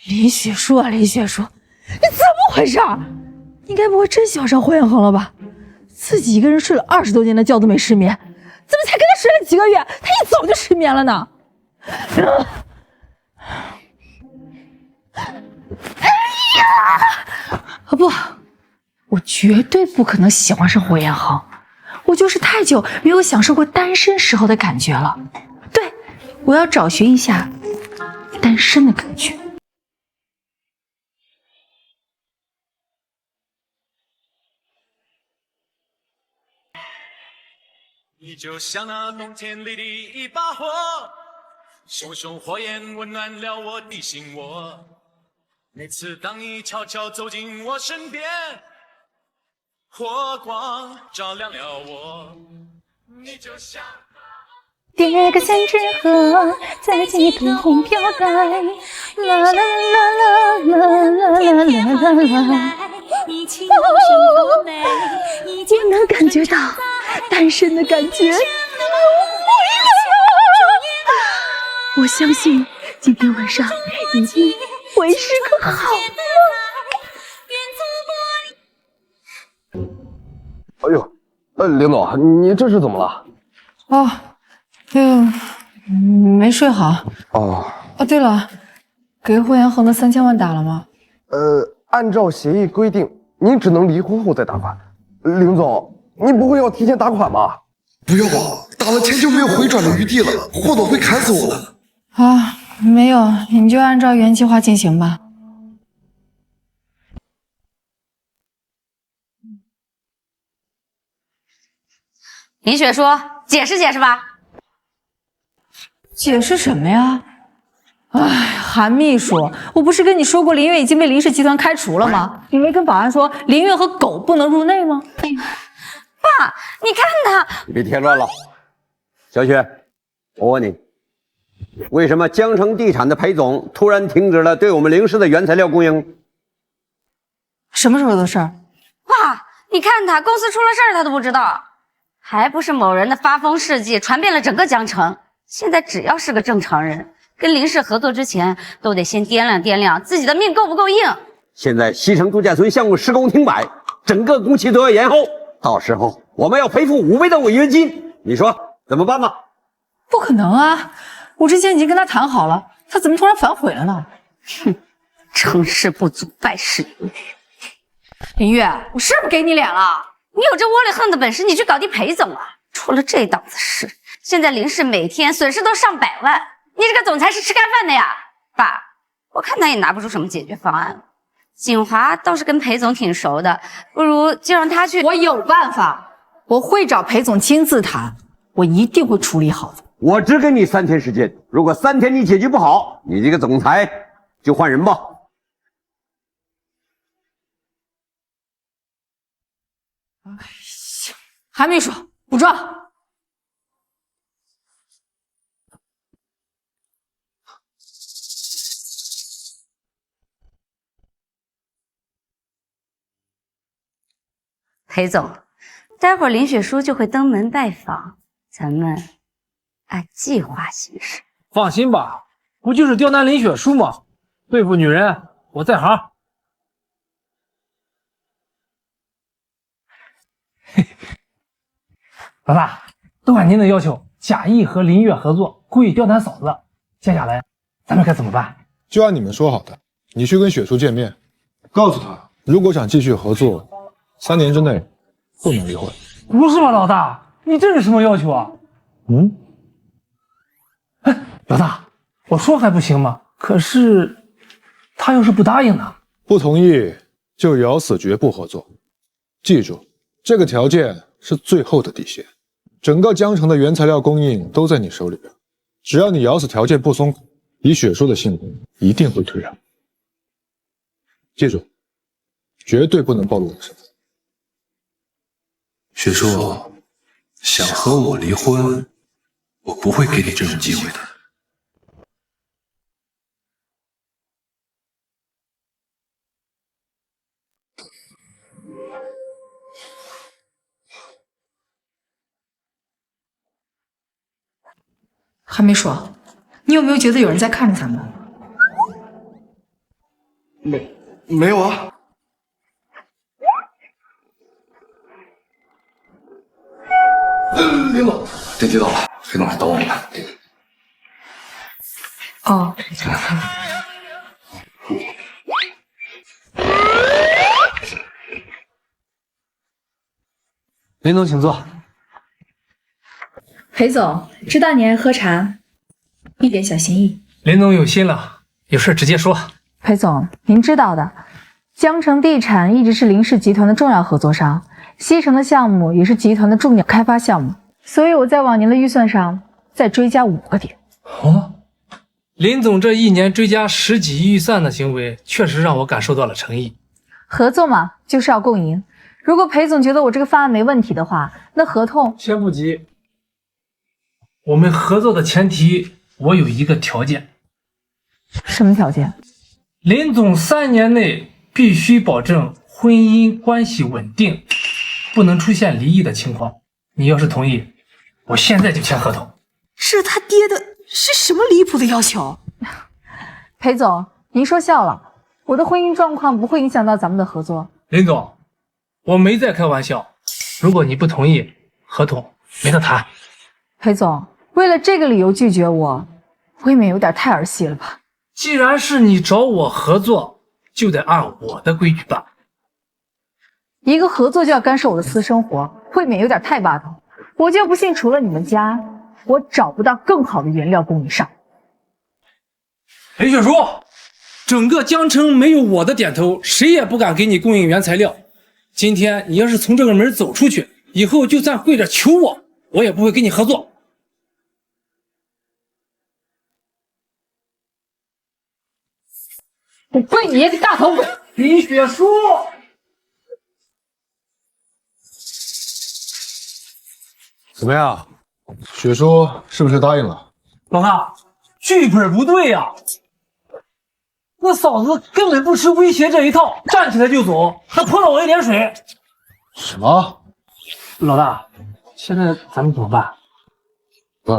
Speaker 12: 林雪书啊，林雪书，你怎么回事？你该不会真喜欢上霍元衡了吧？自己一个人睡了20多年的觉都没失眠，怎么才跟他睡了几个月，他一走就失眠了呢？哎呀！不，我绝对不可能喜欢上霍元衡，我就是太久没有享受过单身时候的感觉了。对，我要找寻一下单身的感觉。
Speaker 11: 你就像那冬天里的一把火，熊熊火焰温暖了我的心窝。每次当你悄悄走进我身边，火光照亮了我，你就像
Speaker 6: 叠个三只鹤，在几朵红飘带，啦啦啦啦啦啦啦啦啦。我能感觉到单身的感觉，我相信今天晚上一定会是个好
Speaker 9: 梦。哎呦，林总，你这是怎么了？
Speaker 12: 哦，没睡好。
Speaker 9: 哦，
Speaker 12: 对了，给霍元衡的3000万打了吗？
Speaker 9: 按照协议规定，你只能离婚后再打款。林总，你不会要提前打款吧？
Speaker 4: 不要啊，打了钱就没有回转的余地了，霍总会砍死我的。
Speaker 12: 啊，没有，你就按照原计划进行吧。
Speaker 6: 林雪说：“解释解释吧。”
Speaker 12: 解释什么呀？哎，韩秘书，我不是跟你说过林月已经被林氏集团开除了吗？你没跟保安说林月和狗不能入内吗？
Speaker 6: 爸，你看他，
Speaker 7: 你别添乱了。小雪，我问你，为什么江城地产的裴总突然停止了对我们林氏的原材料供应？
Speaker 12: 什么时候的事儿？
Speaker 6: 爸，你看他，公司出了事儿他都不知道，还不是某人的发疯事迹传遍了整个江城。现在只要是个正常人，跟林氏合作之前，都得先掂量掂量自己的命够不够硬。
Speaker 7: 现在西城度假村项目施工停摆，整个工期都要延后，到时候我们要赔付5倍的违约金，你说怎么办吧？
Speaker 12: 不可能啊！我之前已经跟他谈好了，他怎么突然反悔了呢？
Speaker 6: 哼，成事不足败事有余。
Speaker 12: 林月，我是不是给你脸了？
Speaker 6: 你有这窝里横的本事，你去搞定裴总啊！出了这档子事，现在林氏每天损失都上百万，你这个总裁是吃干饭的呀？爸，我看他也拿不出什么解决方案。锦华倒是跟裴总挺熟的，不如就让他去。
Speaker 12: 我有办法，我会找裴总亲自谈，我一定会处理好的。
Speaker 7: 我只给你3天时间，如果3天你解决不好，你这个总裁就换人吧。
Speaker 12: 韩秘书，补妆。
Speaker 6: 裴总，待会儿林雪书就会登门拜访，咱们按计划行事。
Speaker 14: 放心吧，不就是刁难林雪书吗？对付女人，我在行。老大，都按您的要求，假意和林月合作，故意刁难嫂子。接下来咱们该怎么办？
Speaker 10: 就按你们说好的，你去跟雪书见面，告诉他，如果想继续合作，3年之内不能离婚。
Speaker 14: 不是吧，老大，你这是什么要求啊？哎，老大，我说还不行吗？可是他要是不答应呢？
Speaker 10: 不同意就咬死绝不合作。记住，这个条件是最后的底线。整个江城的原材料供应都在你手里边，只要你咬死条件不松口，以雪叔的性格，一定会退让。记住，绝对不能暴露我的身份。
Speaker 15: 雪叔，想和我离婚，我不会给你这种机会的。
Speaker 12: 韩秘书，你有没有觉得有人在看着咱们？
Speaker 4: 没有啊。
Speaker 9: 林总，电梯到了，裴总等我们呢。
Speaker 12: 哦。
Speaker 2: 林总，请坐。
Speaker 12: 裴总，知道你爱喝茶，一点小心意。
Speaker 14: 林总有心了，有事直接说。
Speaker 12: 裴总，您知道的，江城地产一直是林氏集团的重要合作商，西城的项目也是集团的重点开发项目。
Speaker 8: 所以我在往年的预算上再追加5个点。
Speaker 16: 哦，林总这1年追加10几亿预算的行为，确实让我感受到了诚意。
Speaker 8: 合作嘛，就是要共赢。如果裴总觉得我这个方案没问题的话，那合同
Speaker 16: 先不急。我们合作的前提，我有一个条件。
Speaker 8: 什么条件？
Speaker 16: 林总3年内必须保证婚姻关系稳定，不能出现离异的情况。你要是同意，我现在就签合同。
Speaker 12: 这他爹的是什么离谱的要求？
Speaker 8: 裴总，您说笑了，我的婚姻状况不会影响到咱们的合作。
Speaker 16: 林总，我没在开玩笑。如果你不同意，合同没得谈。
Speaker 8: 裴总，为了这个理由拒绝我，未免有点太儿戏了吧？
Speaker 16: 既然是你找我合作，就得按我的规矩办。
Speaker 8: 一个合作就要干涉我的私生活，未免有点太霸道。我就不信除了你们家，我找不到更好的原料供应商。
Speaker 16: 林雪茹，整个江城没有我的点头，谁也不敢给你供应原材料。今天你要是从这个门走出去，以后就算跪着求我，我也不会跟你合作。
Speaker 14: 我跪你个大头鬼！
Speaker 16: 林雪茹，
Speaker 10: 怎么样？雪叔是不是答应了？
Speaker 14: 老大，剧本不对呀！那嫂子根本不吃威胁这一套，站起来就走，还泼了我一脸水。
Speaker 10: 什么？
Speaker 14: 老大，现在咱们怎么办？
Speaker 10: 不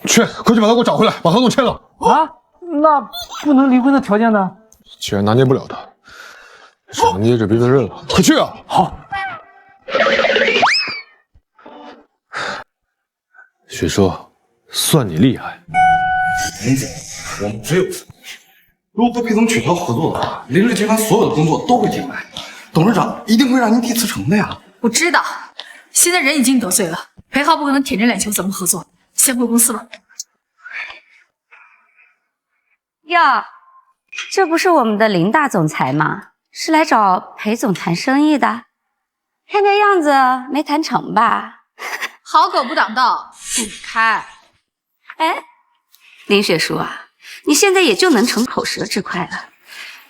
Speaker 10: 是，快去把他给我找回来，把合同签了。
Speaker 14: 啊？那不能离婚的条件呢？
Speaker 10: 既然拿捏不了他，只能捏着鼻子认了。快去啊！
Speaker 14: 好。
Speaker 10: 雪叔，算你厉害。
Speaker 9: 林总，我们只有3天，如果和裴总取消合作的话，林氏集团所有的工作都会停摆，董事长一定会让您提辞呈的呀。
Speaker 3: 我知道，现在人已经得罪了，裴浩不可能舔着脸求咱们合作，先回公司吧。
Speaker 6: 哟，这不是我们的林大总裁吗？是来找裴总谈生意的？看这样子没谈成吧？
Speaker 3: 好狗不挡道，滚开！
Speaker 6: 哎，林雪茹啊，你现在也就能逞口舌之快了。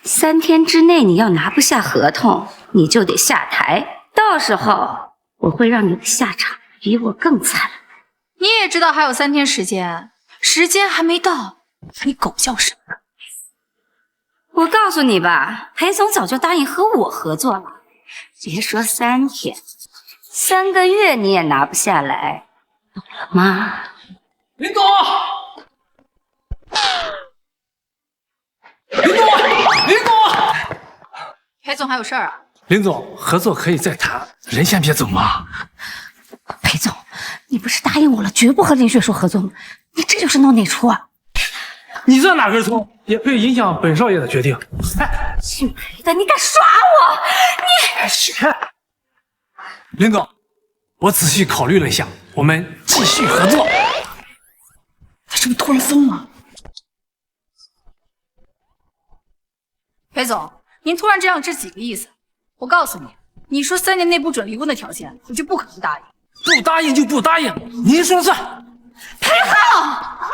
Speaker 6: 3天之内你要拿不下合同，你就得下台，到时候我会让你的下场比我更惨。
Speaker 3: 你也知道还有3天时间，时间还没到，你狗叫什么？
Speaker 6: 我告诉你吧，裴总早就答应和我合作了，别说3天，3个月你也拿不下来，懂了吗？
Speaker 14: 林总，林总，
Speaker 3: 裴总还有事儿啊？
Speaker 16: 林总，合作可以再谈，人先别走嘛。
Speaker 6: 裴总，你不是答应我了，绝不和林雪茹合作吗？你这就是闹内出啊！
Speaker 16: 你这哪根葱，也可以影响本少爷的决定。
Speaker 6: 哎，姓裴的，你敢耍我？你
Speaker 16: 去！林总，我仔细考虑了一下，我们继续合作。
Speaker 3: 他是不是突然疯了？裴总，您突然这样，这几个意思？我告诉你，你说3年内不准离婚的条件，我就不可能答应。
Speaker 16: 不答应就不答应，您说了算。
Speaker 3: 裴浩，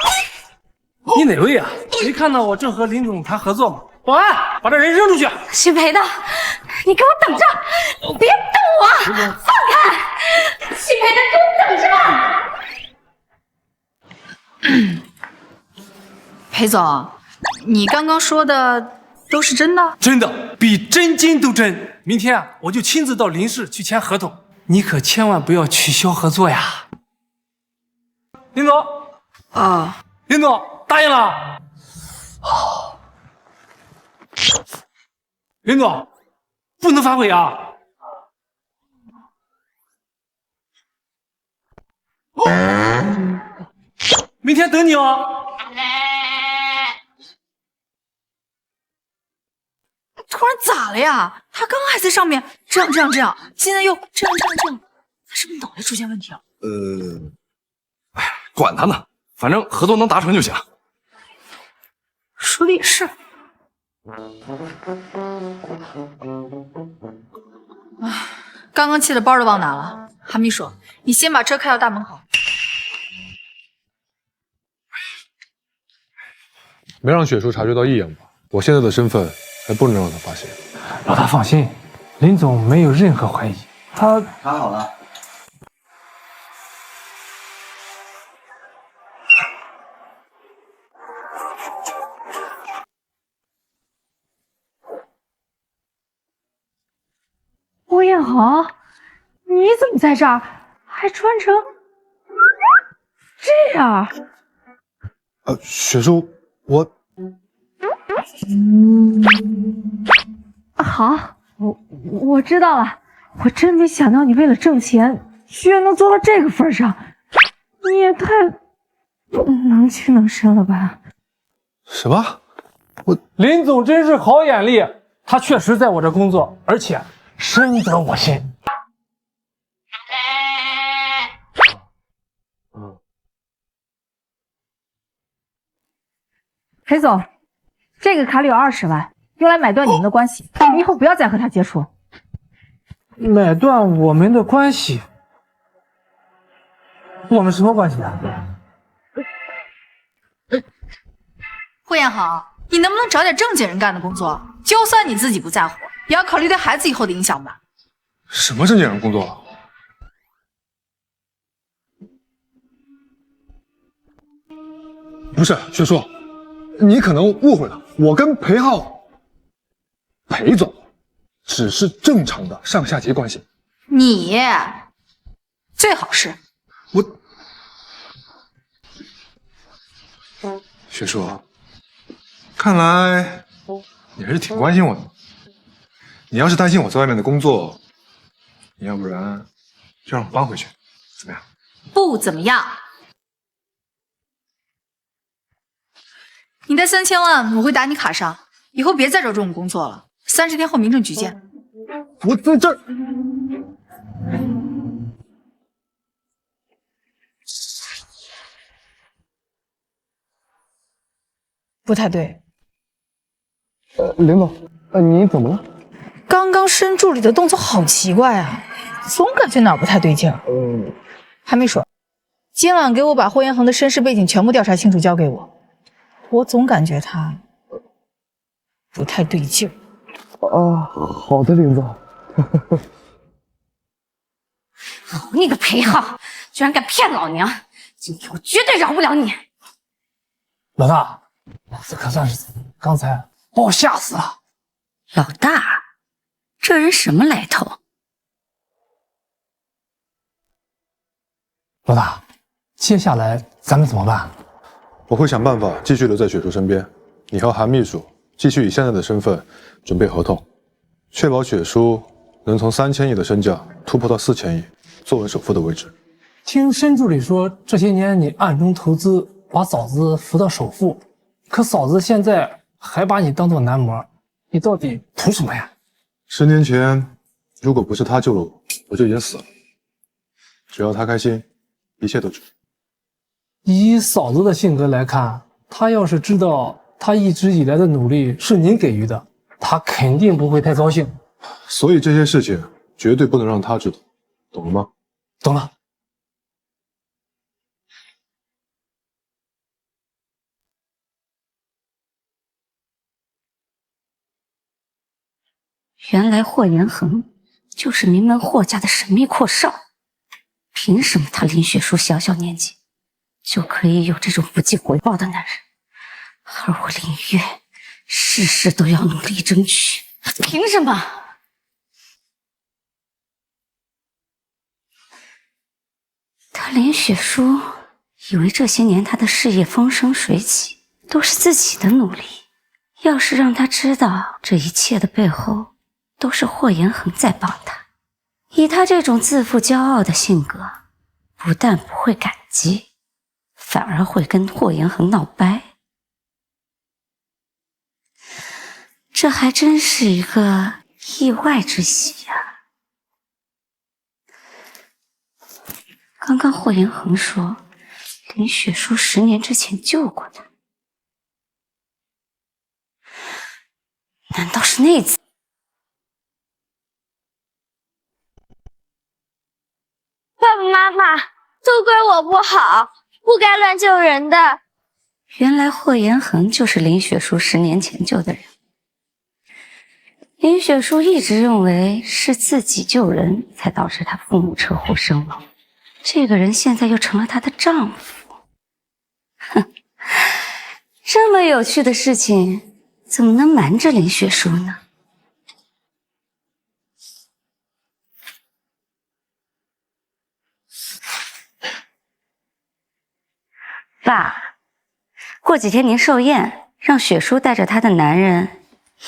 Speaker 16: 你哪位啊？没看到我正和林总谈合作吗？保安，把这人扔出去！
Speaker 6: 姓裴的，你给我等着，别动我！放开！姓裴的，给我等着！
Speaker 3: 裴总，你刚刚说的都是真的？
Speaker 16: 真的，比真金都真。明天啊，我就亲自到林氏去签合同，你可千万不要取消合作呀。林总，
Speaker 3: 啊，
Speaker 16: 林总答应了。好，林总，不能反悔啊！明天等你哦。
Speaker 3: 突然咋了呀？他刚刚还在上面这样，现在又这样，他是不是脑袋出现问题了？
Speaker 9: 管他呢，反正合作能达成就行。
Speaker 3: 说的也是。唉，刚刚寄的包都忘拿了，韩秘书，你先把车开到大门口。
Speaker 10: 没让雪叔察觉到异样吧？我现在的身份还不能让他发现。
Speaker 16: 老大放心，林总没有任何怀疑。他
Speaker 13: 查好了。
Speaker 12: 欧彦恒，你怎么在这儿？还穿成这样？
Speaker 10: 雪叔，我
Speaker 12: 好，我知道了。我真没想到你为了挣钱，居然能做到这个份上。你也太能屈能伸了吧？
Speaker 10: 什么？
Speaker 16: 林总真是好眼力，他确实在我这工作，而且深得我心。
Speaker 12: 裴总，这个卡里有20万，用来买断你们的关系，你以后不要再和他接触。
Speaker 16: 买断我们的关系？我们什么关系啊？
Speaker 3: 霍彦恒，你能不能找点正经人干的工作？就算你自己不在乎，也要考虑对孩子以后的影响吧。
Speaker 10: 什么正经人工作？不是，雪叔，你可能误会了，我跟裴总只是正常的上下级关系。
Speaker 3: 你最好是
Speaker 10: 雪叔，看来你还是挺关心我的。你要是担心我在外面的工作，你要不然就让我搬回去，怎么样？
Speaker 3: 不怎么样。你的3000万我会打你卡上，以后别再找这种工作了。30天后民政局见。
Speaker 10: 我在这儿。
Speaker 12: 不太对。
Speaker 9: 林总，你怎么了？
Speaker 12: 刚刚申助理的动作好奇怪啊，总感觉哪儿不太对劲。还没说，今晚给我把霍彦恒的身世背景全部调查清楚，交给我。我总感觉他不太对劲。
Speaker 9: 好的，林总。
Speaker 6: 你个裴浩，居然敢骗老娘！今天我绝对饶不了你！
Speaker 16: 老大，这可算是刚才把我吓死了。
Speaker 6: 老大，这人什么来头？
Speaker 16: 老大，接下来咱们怎么办？
Speaker 10: 我会想办法继续留在雪叔身边，你和韩秘书继续以现在的身份准备合同，确保雪叔能从3000亿的身价突破到4000亿，坐稳首富的位置。
Speaker 16: 听申助理说，这些年你暗中投资，把嫂子扶到首富，可嫂子现在还把你当做男模，你到底图什么呀
Speaker 10: 10年前，如果不是他救了我，我就已经死了。只要他开心，一切都值。
Speaker 16: 以嫂子的性格来看，她要是知道她一直以来的努力是您给予的，她肯定不会太高兴。
Speaker 10: 所以这些事情绝对不能让他知道，懂了吗？
Speaker 16: 懂了。
Speaker 6: 原来霍元衡就是名门霍家的神秘阔少，凭什么他林雪书小小年纪就可以有这种不计回报的男人，而我林月事事都要努力争取，凭什么？他林雪书以为这些年他的事业风生水起都是自己的努力，要是让他知道这一切的背后都是霍元衡在帮他，以他这种自负骄傲的性格，不但不会感激，反而会跟霍元衡闹掰。这还真是一个意外之喜呀！刚刚霍元衡说林雪书10年之前救过他，难道是那次？
Speaker 20: 妈妈，都怪我不好，不该乱救人的。
Speaker 6: 原来霍延恒就是林雪书10年前救的人。林雪书一直认为是自己救人才导致他父母车祸身亡，这个人现在又成了她的丈夫。哼，这么有趣的事情，怎么能瞒着林雪书呢？爸，过几天您寿宴，让雪书带着她的男人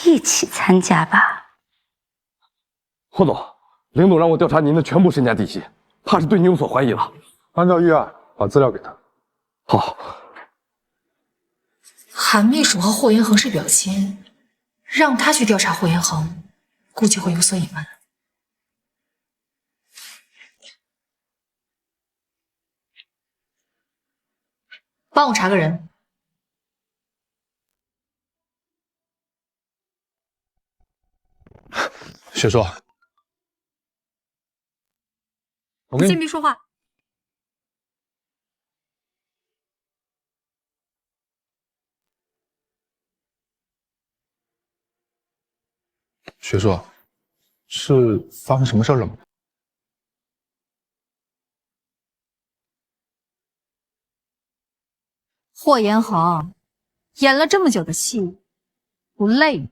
Speaker 6: 一起参加吧。
Speaker 9: 霍总，林总让我调查您的全部身家底细，怕是对您有所怀疑了。
Speaker 10: 按照预案，把资料给他。
Speaker 9: 好。
Speaker 3: 韩秘书和霍延恒是表亲，让他去调查霍延恒，估计会有所隐瞒。帮我查个人。
Speaker 10: 雪叔，我跟你
Speaker 3: 先别说话。
Speaker 10: 雪叔，是发生什么事了吗？
Speaker 3: 霍延恒演了这么久的戏，不累吗？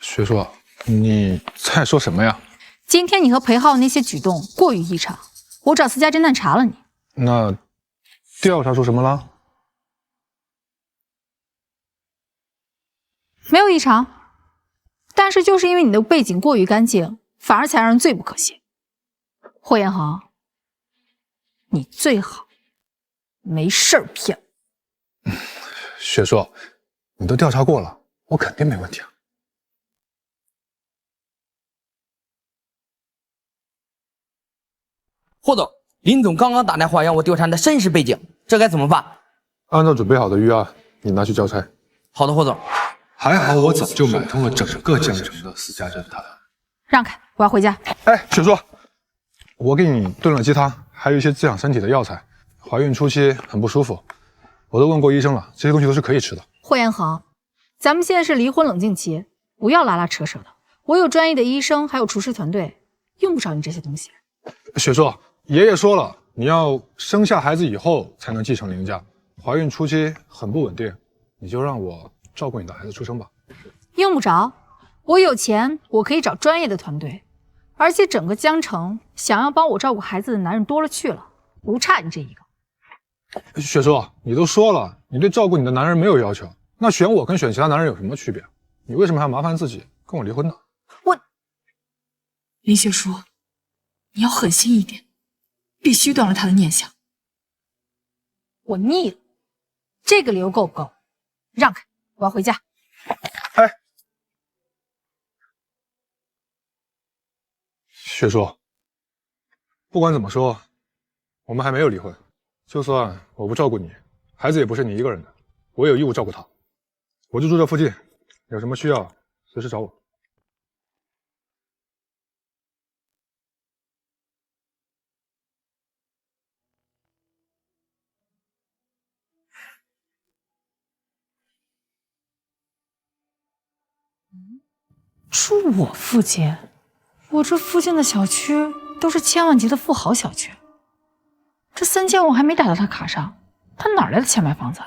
Speaker 10: 雪叔，你在说什么呀？
Speaker 3: 今天你和裴浩那些举动过于异常，我找私家侦探查了你。
Speaker 10: 那调查出什么了？
Speaker 3: 没有异常，但是就是因为你的背景过于干净，反而才让人罪不可泄。霍延恒，你最好没事儿骗我。
Speaker 10: 雪叔，你都调查过了，我肯定没问题啊。
Speaker 9: 霍总，林总刚刚打电话让我调查你的身世背景，这该怎么办？
Speaker 10: 按照准备好的预案，你拿去交差。
Speaker 9: 好的，霍总。
Speaker 15: 还好我早就买通了整个江城的私家侦探。
Speaker 3: 让开，我要回家。
Speaker 10: 哎，雪叔，我给你炖了鸡汤，还有一些滋养身体的药材。怀孕初期很不舒服，我都问过医生了，这些东西都是可以吃的。
Speaker 3: 霍延恒，咱们现在是离婚冷静期，不要拉拉扯扯的。我有专业的医生，还有厨师团队，用不着你这些东西。
Speaker 10: 雪叔，爷爷说了，你要生下孩子以后才能继承林家，怀孕初期很不稳定，你就让我照顾你的孩子出生吧。
Speaker 3: 用不着，我有钱，我可以找专业的团队，而且整个江城想要帮我照顾孩子的男人多了去了，不差你这一个。
Speaker 10: 雪叔，你都说了，你对照顾你的男人没有要求，那选我跟选其他男人有什么区别？你为什么还要麻烦自己跟我离婚呢？
Speaker 3: 林雪书，你要狠心一点，必须断了他的念想。我腻了，这个理由够不够？让开，我要回家。
Speaker 10: 哎，雪叔，不管怎么说，我们还没有离婚。就算我不照顾你，孩子也不是你一个人的，我有义务照顾他。我就住这附近，有什么需要随时找我。
Speaker 3: 住我附近？我这附近的小区都是千万级的富豪小区，这3000万还没打到他卡上，他哪来的钱买房子？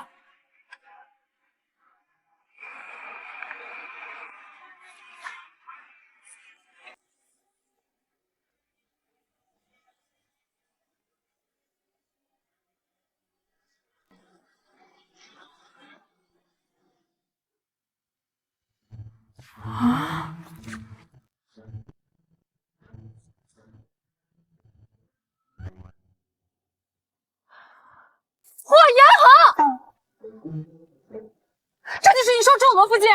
Speaker 3: 啊！霍延恒，这就是你说住我们附近？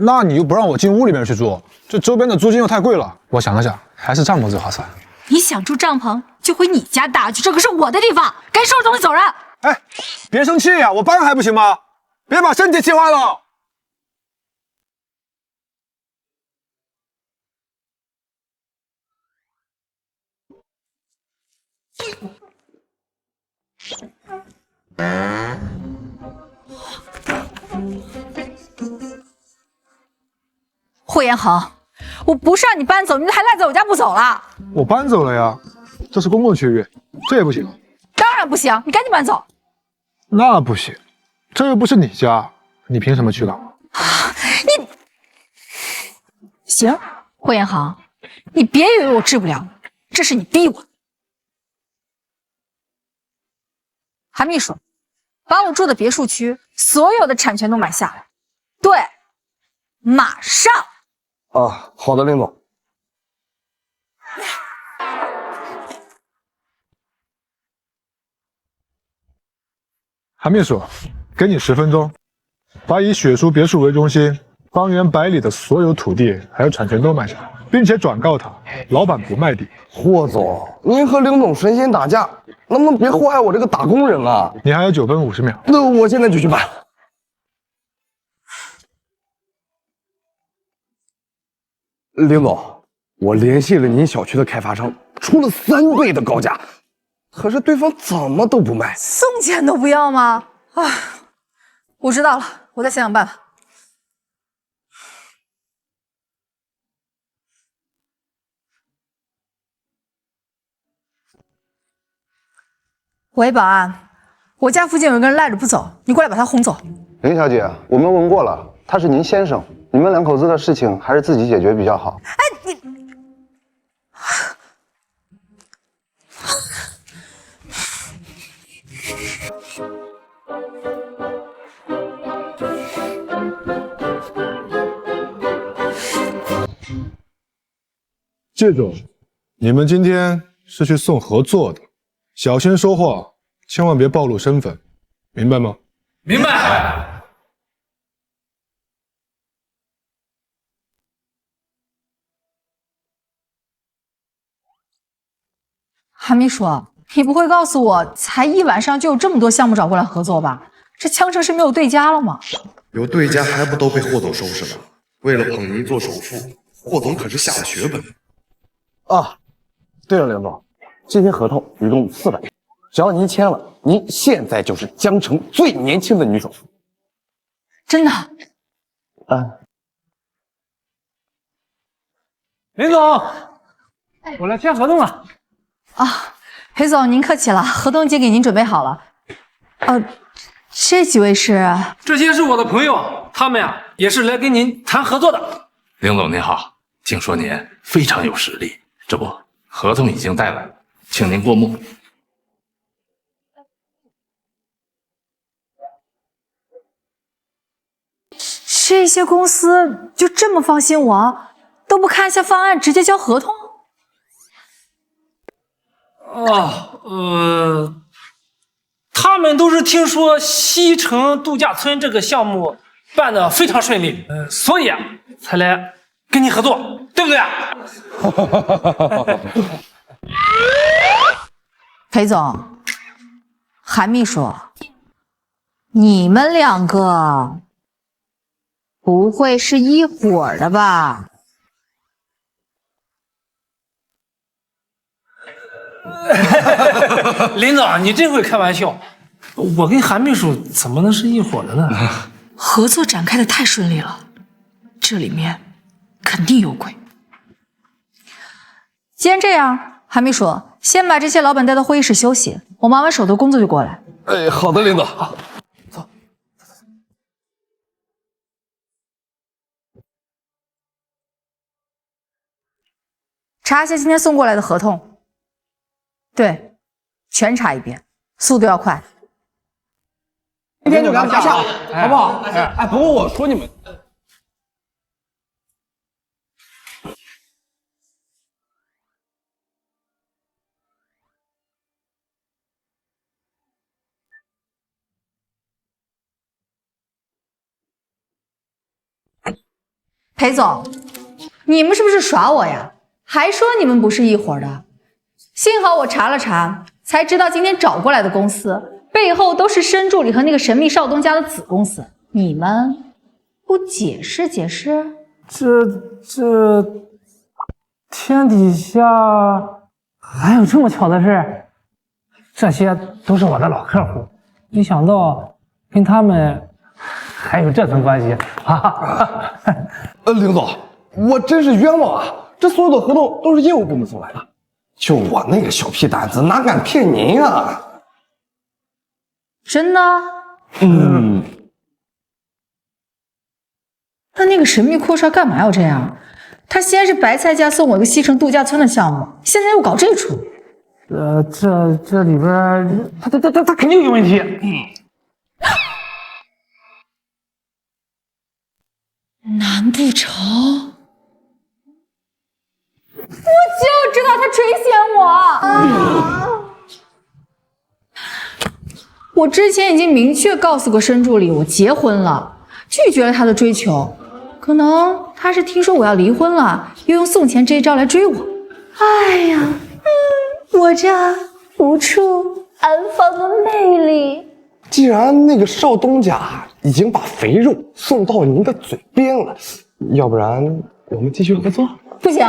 Speaker 10: 那你又不让我进屋里面去住，这周边的租金又太贵了。我想了想，还是帐篷最划算。
Speaker 3: 你想住帐篷就回你家大去，这可是我的地方，该收拾东西走人。
Speaker 10: 哎，别生气呀，我帮还不行吗？别把身体气坏了。
Speaker 12: 霍延恒，我不是让你搬走，你还赖在我家不走了？
Speaker 10: 我搬走了呀，这是公共区域，这也不行。
Speaker 12: 当然不行，你赶紧搬走。
Speaker 10: 那不行，这又不是你家，你凭什么去了？
Speaker 12: 你行，霍延恒，你别以为我治不了，这是你逼我的。韩秘书，把我住的别墅区所有的产权都买下来。对，马上。
Speaker 9: 啊，好的，林总。
Speaker 10: 韩秘书，给你10分钟，把以雪叔别墅为中心，方圆100里的所有土地还有产权都买下来，并且转告他，老板不卖地。
Speaker 9: 霍总，您和林总神仙打架，能不能别祸害我这个打工人啊？
Speaker 10: 你还有9分50秒。
Speaker 9: 那我现在就去办。林总，我联系了您小区的开发商，出了3倍的高价，可是对方怎么都不卖，
Speaker 12: 送钱都不要吗？唉，我知道了，我再想想办法。喂，保安，我家附近有一个人赖着不走，你过来把他轰走。
Speaker 18: 林小姐，我们问过了，他是您先生，你们2口子的事情还是自己解决比较好。
Speaker 12: 哎，你。
Speaker 10: 谢总，你们今天是去送合作的，小心说话，千万别暴露身份，明白吗？
Speaker 16: 明白。
Speaker 12: 韩秘书，你不会告诉我，才1晚上就有这么多项目找过来合作吧？这江城是没有对家了吗？
Speaker 4: 有对家还不都被霍总收拾了？为了捧您做首富，霍总可是下了血本。
Speaker 9: 啊，对了，林总，这些合同一共400元，只要您签了，您现在就是江城最年轻的女首富。
Speaker 12: 真的？
Speaker 14: 林总，我来签合同了。
Speaker 12: 啊，裴总，您客气了，合同已经给您准备好了。这几位是？
Speaker 16: 这些是我的朋友，他们呀也是来跟您谈合作的。
Speaker 15: 林总您好，听说您非常有实力，这不，合同已经带来了，请您过目。
Speaker 12: 这些公司就这么放心我，都不看一下方案直接交合同？
Speaker 16: 他们都是听说西城度假村这个项目办得非常顺利，所以啊才来跟你合作，对不对啊？
Speaker 12: 裴总，韩秘书，你们2个不会是一伙儿的吧？
Speaker 16: 林总，你真会开玩笑，我跟韩秘书怎么能是一伙的呢？
Speaker 12: 合作展开的太顺利了，这里面肯定有鬼。既然这样，韩秘书先把这些老板带到会议室休息，我忙完手头工作就过来。
Speaker 9: 哎，好的，林总。
Speaker 12: 走。查一下今天送过来的合同。对，全查一遍，速度要快。
Speaker 9: 今天就给他拿下，好不好？哎，不过我说你们，
Speaker 12: 裴总，你们是不是耍我呀？还说你们不是一伙的？幸好我查了查，才知道今天找过来的公司背后都是申助理和那个神秘少东家的子公司。你们不解释解释？
Speaker 14: 这天底下还有这么巧的事？这些都是我的老客户，
Speaker 16: 没想到跟他们还有这层关系，哈哈。
Speaker 9: 林总，我真是冤枉啊！这所有的合同都是业务部门送来的，就我那个小屁胆子，哪敢骗您啊？
Speaker 12: 真的？那个神秘阔少干嘛要这样？他先是白菜价送我一个西城度假村的项目，现在又搞这出。
Speaker 16: 这里边他肯定有问题。
Speaker 12: 难不成？我就知道他垂涎我。我之前已经明确告诉过申助理，我结婚了，拒绝了他的追求。可能他是听说我要离婚了，又用送钱这一招来追我。哎呀，我这无处安放的魅力。
Speaker 9: 既然那个少东家已经把肥肉送到您的嘴边了，要不然我们继续合作？
Speaker 12: 不行，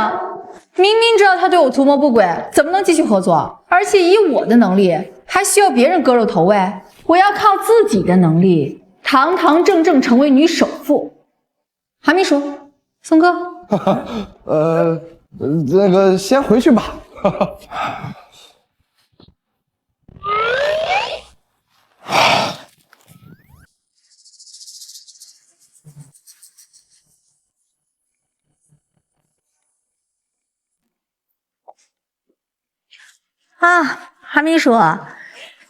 Speaker 12: 明明知道他对我图谋不轨，怎么能继续合作？而且以我的能力，还需要别人割肉投喂？我要靠自己的能力，堂堂正正成为女首富。韩秘书，宋哥，
Speaker 9: 那个先回去吧。
Speaker 12: 韩秘书，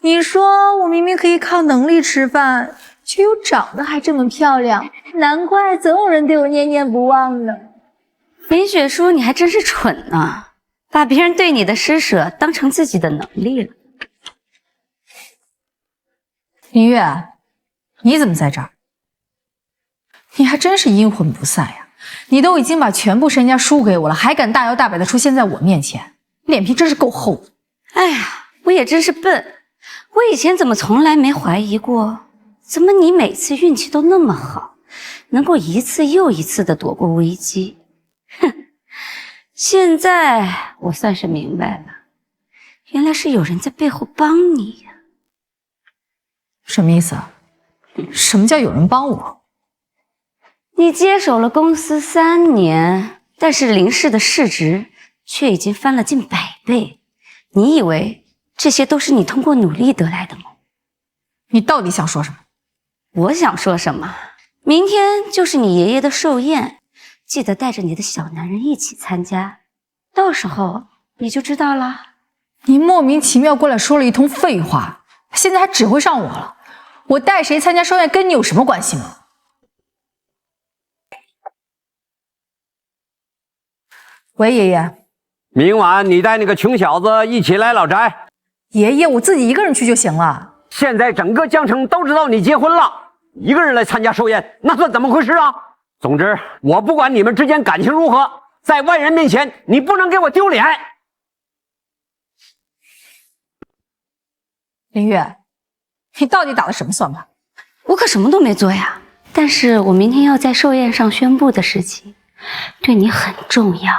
Speaker 12: 你说我明明可以靠能力吃饭，却又长得还这么漂亮，难怪总有人对我念念不忘呢。
Speaker 6: 林雪书，你还真是蠢呢，把别人对你的施舍当成自己的能力了。
Speaker 12: 林月，你怎么在这儿？你还真是阴魂不散呀！你都已经把全部身家输给我了，还敢大摇大摆的出现在我面前，脸皮真是够厚的。
Speaker 6: 哎呀，我也真是笨，我以前怎么从来没怀疑过，怎么你每次运气都那么好，能够一次又一次的躲过危机。哼，现在我算是明白了，原来是有人在背后帮你呀。
Speaker 12: 什么意思啊？什么叫有人帮我？
Speaker 6: 你接手了公司3年，但是林氏的市值却已经翻了近100倍。你以为这些都是你通过努力得来的吗？
Speaker 12: 你到底想说什么？
Speaker 6: 我想说什么？明天就是你爷爷的寿宴，记得带着你的小男人一起参加，到时候你就知道了。
Speaker 12: 你莫名其妙过来说了一通废话，现在还指挥上我了。我带谁参加寿宴跟你有什么关系吗？喂，爷爷。
Speaker 7: 明晚你带那个穷小子一起来老宅。
Speaker 12: 爷爷，我自己一个人去就行了。
Speaker 7: 现在整个江城都知道你结婚了，一个人来参加寿宴，那算怎么回事啊？总之，我不管你们之间感情如何，在外人面前你不能给我丢脸。
Speaker 12: 林月，你到底打的什么算盘？
Speaker 6: 我可什么都没做呀，但是我明天要在寿宴上宣布的事情，对你很重要。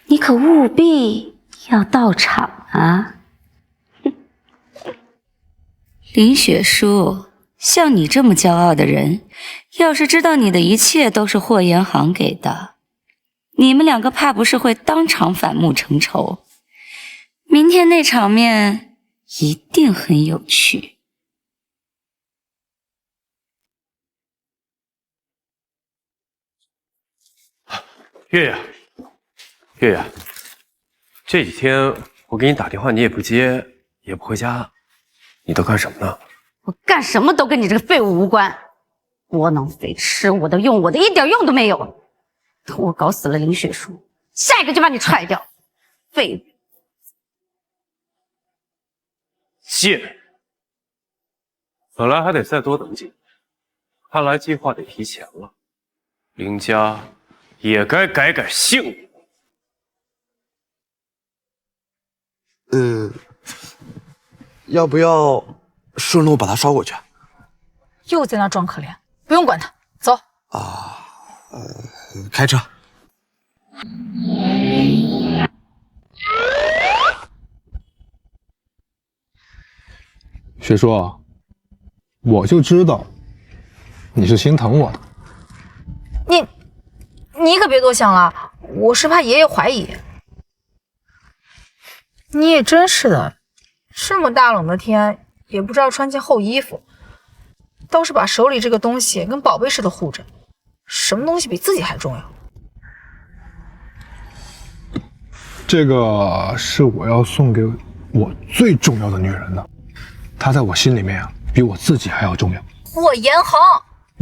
Speaker 6: 你可务必要到场啊！林雪书，像你这么骄傲的人，要是知道你的一切都是霍延行给的，你们两个怕不是会当场反目成仇。明天那场面一定很有趣。
Speaker 2: 月月，月月，这几天我给你打电话，你也不接，也不回家，你都干什么呢？
Speaker 6: 我干什么都跟你这个废物无关，窝囊废，吃我的用我的，一点用都没有。等我搞死了林雪书，下一个就把你踹掉，废物！
Speaker 2: 贱！本来还得再多等几年，看来计划得提前了。林家也该改改性
Speaker 9: 子。要不要顺路把他捎过去？
Speaker 12: 又在那装可怜，不用管他，走。
Speaker 9: 开车。
Speaker 10: 雪叔，我就知道你是心疼我的。
Speaker 12: 你可别多想了，我是怕爷爷怀疑。你也真是的，这么大冷的天，也不知道穿件厚衣服，倒是把手里这个东西跟宝贝似的护着。什么东西比自己还重要？
Speaker 10: 这个是我要送给我最重要的女人的，她在我心里面啊，比我自己还要重要。
Speaker 12: 我严恒，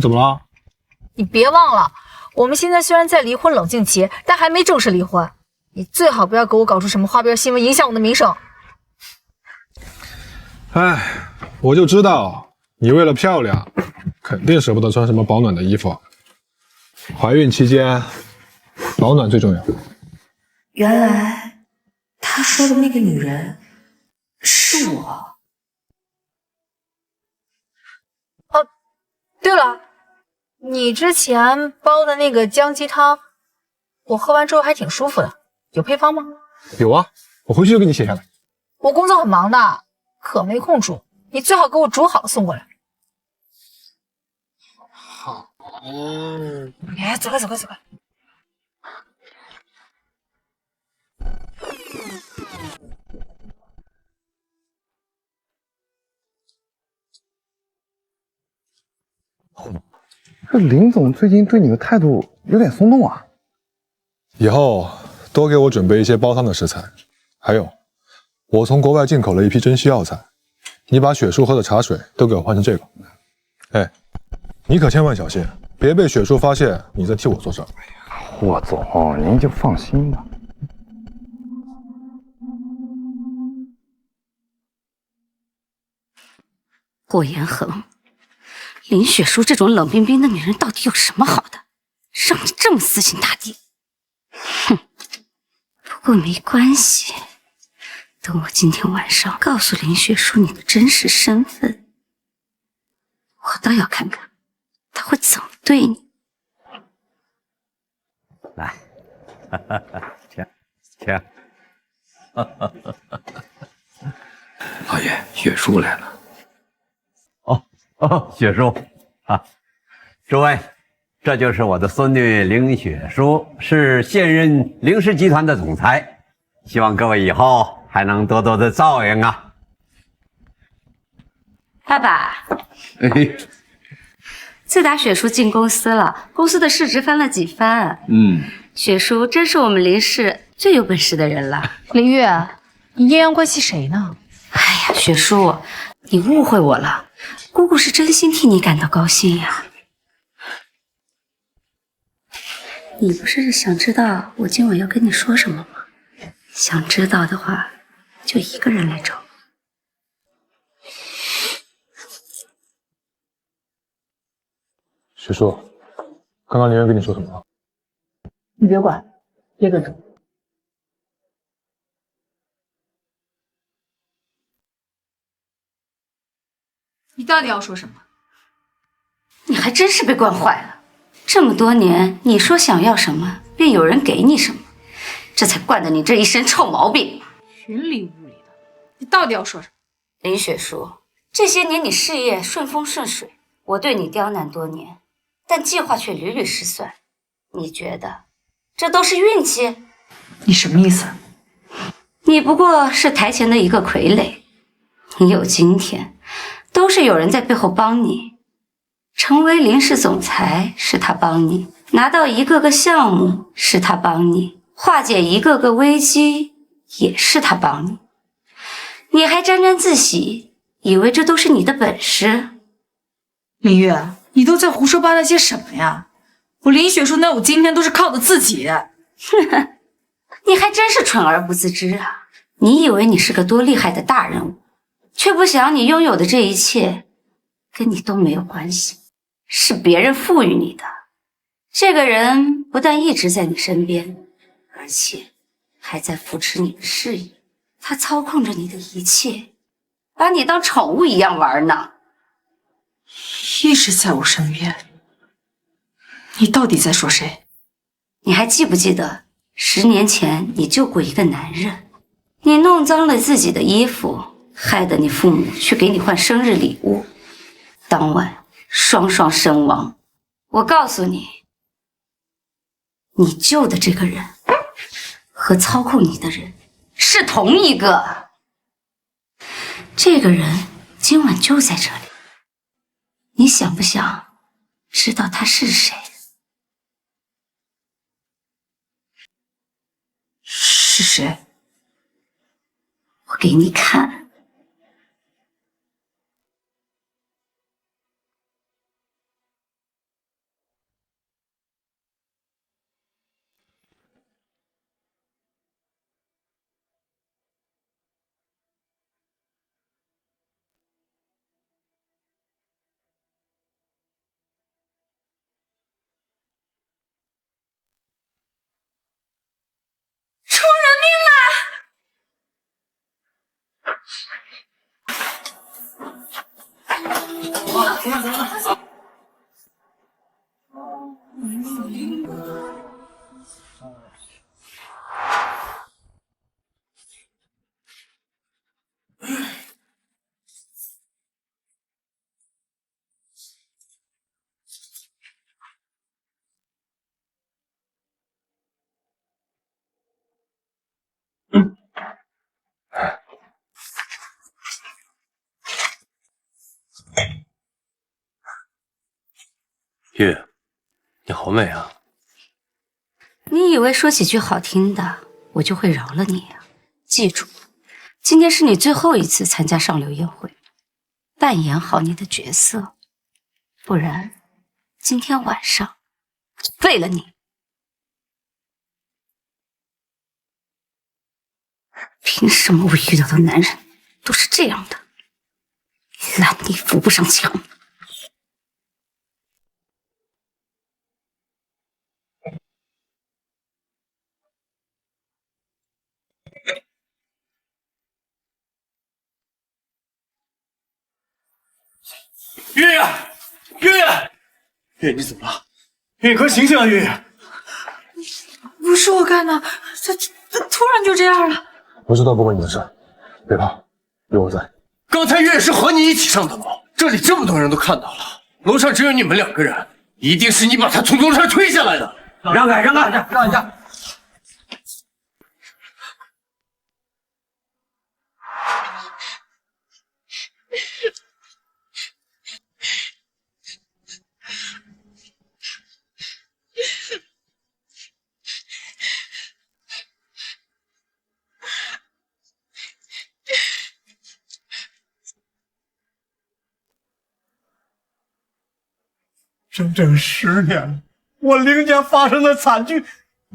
Speaker 10: 怎么了？
Speaker 12: 你别忘了，我们现在虽然在离婚冷静期，但还没正式离婚。你最好不要给我搞出什么花边新闻，影响我的名声。
Speaker 10: 哎，我就知道你为了漂亮，肯定舍不得穿什么保暖的衣服。怀孕期间，保暖最重要。
Speaker 6: 原来他说的那个女人是我。
Speaker 12: 哦，对了，你之前煲的那个姜鸡汤，我喝完之后还挺舒服的，有配方吗？
Speaker 10: 有啊，我回去就给你写下来。
Speaker 12: 我工作很忙的，可没空煮，你最好给我煮好了送过来。
Speaker 10: 好。
Speaker 12: 哎，走开走开走开。
Speaker 9: 这林总最近对你的态度有点松动啊。
Speaker 10: 以后多给我准备一些煲汤的食材，还有，我从国外进口了一批珍稀药材，你把雪叔喝的茶水都给我换成这个。哎，你可千万小心，别被雪叔发现你在替我做事。
Speaker 9: 霍总，您就放心吧。
Speaker 6: 霍延恒，林雪书这种冷冰冰的女人到底有什么好的，让你这么死心塌地？哼，不过没关系，等我今天晚上告诉林雪书你的真实身份，我倒要看看他会怎么对你。
Speaker 7: 来，请。
Speaker 21: 老爷，雪叔来了。
Speaker 7: 雪叔啊，诸位，这就是我的孙女凌雪书，是现任凌氏集团的总裁，希望各位以后还能多多的照应啊。
Speaker 6: 爸爸，自打雪叔进公司了，公司的市值翻了几番。雪叔真是我们林氏最有本事的人了。
Speaker 12: 林月，你阴阳怪气谁呢？
Speaker 6: 哎呀，雪叔，你误会我了，姑姑是真心替你感到高兴呀。你不是想知道我今晚要跟你说什么吗？想知道的话，就一个人来找我。
Speaker 10: 雪叔，刚刚林渊跟你说什么了？
Speaker 12: 你别管，别跟着。你到底要说什么？
Speaker 6: 你还真是被惯坏了。这么多年，你说想要什么，便有人给你什么，这才惯得你这一身臭毛病。
Speaker 12: 云里雾里的，你到底要说什么？
Speaker 6: 林雪书，这些年你事业顺风顺水，我对你刁难多年，但计划却屡屡失算。你觉得这都是运气？
Speaker 12: 你什么意思？
Speaker 6: 你不过是台前的一个傀儡，你有今天，都是有人在背后帮你。成为林氏总裁是他帮你，拿到一个个项目是他帮你，化解一个个危机也是他帮你。你还沾沾自喜，以为这都是你的本事？
Speaker 12: 林月，你都在胡说八道些什么呀？我林雪书能有今天都是靠的自己。
Speaker 6: 你还真是蠢而不自知啊！你以为你是个多厉害的大人物，却不想你拥有的这一切跟你都没有关系，是别人赋予你的。这个人不但一直在你身边，而且还在扶持你的事业，他操控着你的一切，把你当宠物一样玩呢。
Speaker 12: 一直在我身边，你到底在说谁？
Speaker 6: 你还记不记得10年前你救过一个男人？你弄脏了自己的衣服，害得你父母去给你换生日礼物。当晚双双身亡。我告诉你，你救的这个人和操控你的人是同一个。这个人今晚就在这里，你想不想知道他是谁？
Speaker 3: 是谁？
Speaker 6: 我给你看。
Speaker 3: 出人命了！
Speaker 2: 月，你好美啊！
Speaker 6: 你以为说几句好听的，我就会饶了你啊？记住，今天是你最后一次参加上流宴会，扮演好你的角色，不然今天晚上废了你。凭什么我遇到的男人都是这样的？烂泥扶不上墙。
Speaker 2: 月月，月月，月你怎么了？月你快醒醒啊！月月，
Speaker 12: 不是我干的，他突然就这样了。
Speaker 10: 我知道不关你的事，别怕，有我在。
Speaker 2: 刚才月是和你一起上的楼，这里这么多人都看到了，楼上只有你们2个人，一定是你把他从楼上推下来的。
Speaker 7: 让开，让开，让一下。
Speaker 9: 整整10年了，我林家发生的惨剧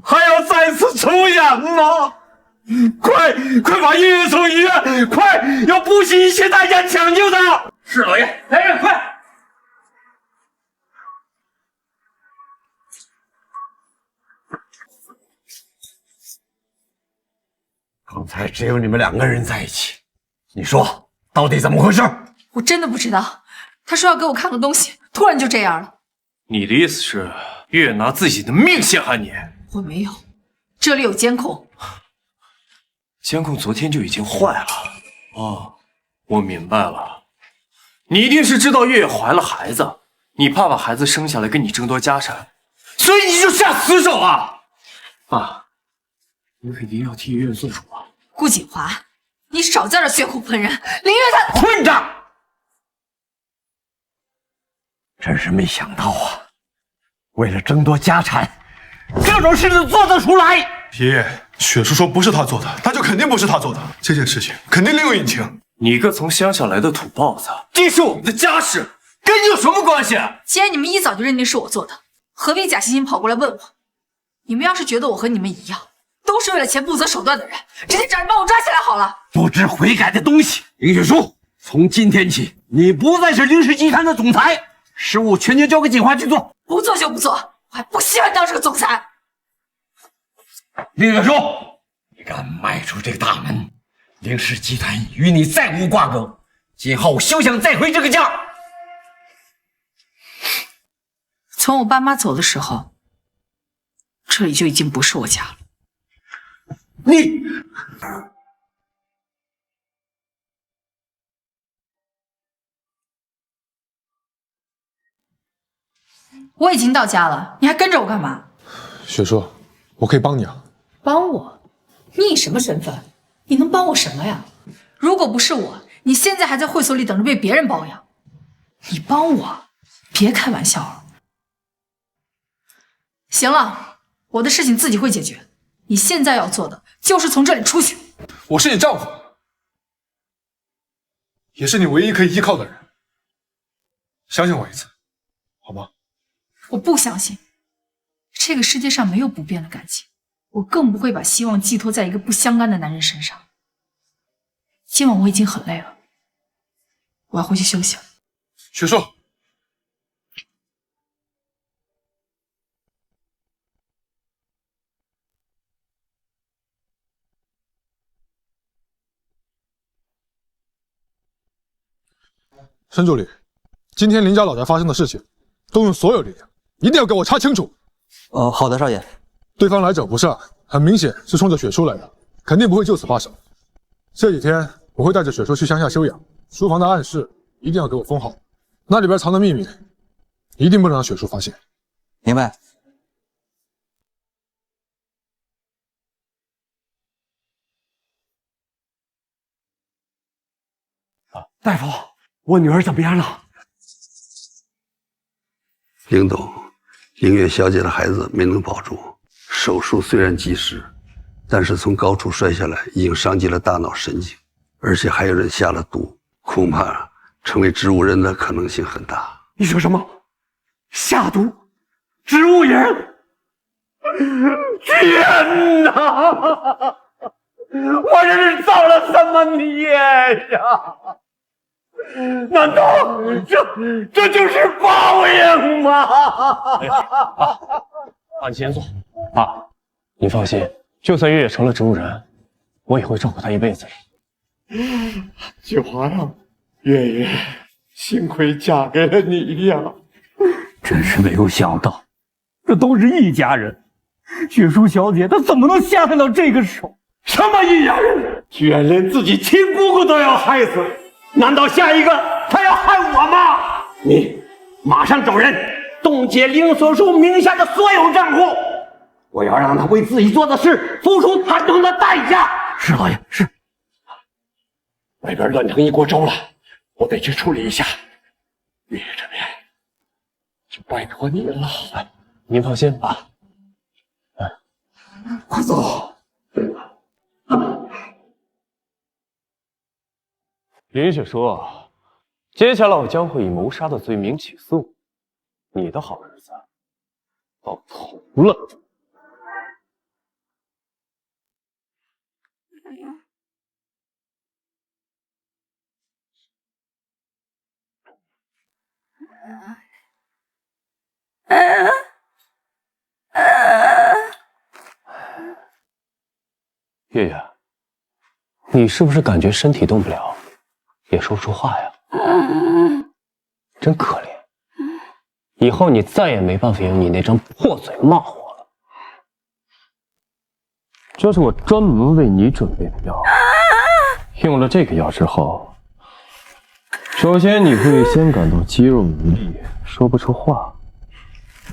Speaker 9: 还要再次重演吗？快把月月送医院！快，要不惜一切代价抢救他！
Speaker 14: 是老爷，来人，快！
Speaker 1: 刚才只有你们2个人在一起，你说到底怎么回事？
Speaker 3: 我真的不知道，他说要给我看个东西，突然就这样了。
Speaker 2: 你的意思是月月拿自己的命陷害你？
Speaker 3: 我没有，这里有监控。
Speaker 2: 监控昨天就已经坏了。哦，我明白了，你一定是知道月月怀了孩子，你怕把孩子生下来跟你争夺家产，所以你就下死手啊！爸，你可一定要替月月做主啊！
Speaker 3: 顾锦华，你少在这血口喷人！林月她
Speaker 1: 混账！真是没想到啊！为了争夺家产，这种事都做得出来。
Speaker 10: 爷爷，雪叔说不是他做的，那就肯定不是他做的。这件事情肯定另有隐情。
Speaker 2: 你一个从乡下来的土包子，这是我们的家事，跟你有什么关系？
Speaker 3: 既然你们一早就认定是我做的，何必假惺惺跑过来问我？你们要是觉得我和你们一样，都是为了钱不择手段的人，直接找人把我抓起来好了。
Speaker 1: 不知悔改的东西！林雪书，从今天起，你不再是凌氏集团的总裁，事务全权交给锦华去做。
Speaker 3: 不做就不做，我还不稀罕当这个总裁。
Speaker 1: 林雪书，你敢迈出这个大门，凌氏集团与你再无瓜葛，今后休想再回这个家。
Speaker 3: 从我爸妈走的时候，这里就已经不是我家了。
Speaker 1: 你。
Speaker 3: 我已经到家了，你还跟着我干嘛？
Speaker 10: 雪叔，我可以帮你啊。
Speaker 3: 帮我？你以什么身份？你能帮我什么呀？如果不是我，你现在还在会所里等着被别人包养。你帮我？别开玩笑了。行了，我的事情自己会解决。你现在要做的就是从这里出去。
Speaker 10: 我是你丈夫，也是你唯一可以依靠的人。相信我一次，好吗？
Speaker 3: 我不相信，这个世界上没有不变的感情，我更不会把希望寄托在一个不相干的男人身上。今晚我已经很累了，我要回去休息了。
Speaker 10: 雪叔，申助理，今天林家老宅发生的事情，动用所有力量，一定要给我查清楚。
Speaker 13: 好的，少爷。
Speaker 10: 对方来者不善，很明显是冲着雪叔来的，肯定不会就此罢手。这几天我会带着雪叔去乡下休养，书房的暗室一定要给我封好，那里边藏的秘密，一定不能让雪叔发现。
Speaker 13: 明白。
Speaker 17: 大夫，我女儿怎么样了？
Speaker 22: 林总，凌月小姐的孩子没能保住，手术虽然及时，但是从高处摔下来已经伤及了大脑神经，而且还有人下了毒，恐怕成为植物人的可能性很大。
Speaker 17: 你说什么？下毒？植物人？天哪！我这是造了什么孽呀？难道这就是报应吗？
Speaker 2: 你先坐。爸，你放心，就算月月成了植物人，我也会照顾她一辈子的。
Speaker 17: 菊花呀，月月，幸亏嫁给了你呀！真是没有想到，这都是一家人，雪叔小姐她怎么能下得了这个手？什么一家人，居然连自己亲姑姑都要害死！难道下一个他要害我吗？你马上找人冻结林所书名下的所有账户，我要让他为自己做的事付出惨痛的代价。是老爷，是。外边乱成一锅粥了，我得去处理一下。月月这边就拜托你了。
Speaker 2: 您放心啊。
Speaker 17: 快走。
Speaker 2: 林雪叔，接下来我将会以谋杀的罪名起诉你的好日子，到头了。月月，你是不是感觉身体动不了，也说不出话呀？真可怜，以后你再也没办法用你那张破嘴骂我了。这是我专门为你准备的药，用了这个药之后，首先你会先感到肌肉无力，说不出话，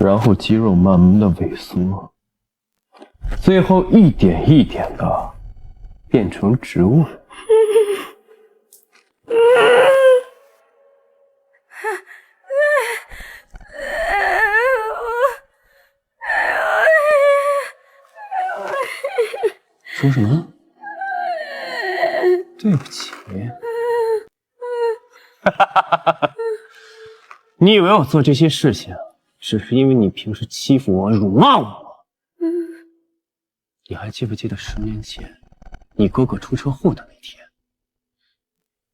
Speaker 2: 然后肌肉慢慢的萎缩，最后一点一点的变成植物人。说什么？对不起。你以为我做这些事情只是因为你平时欺负我、辱骂我吗？你还记不记得10年前你哥哥出车祸的那天？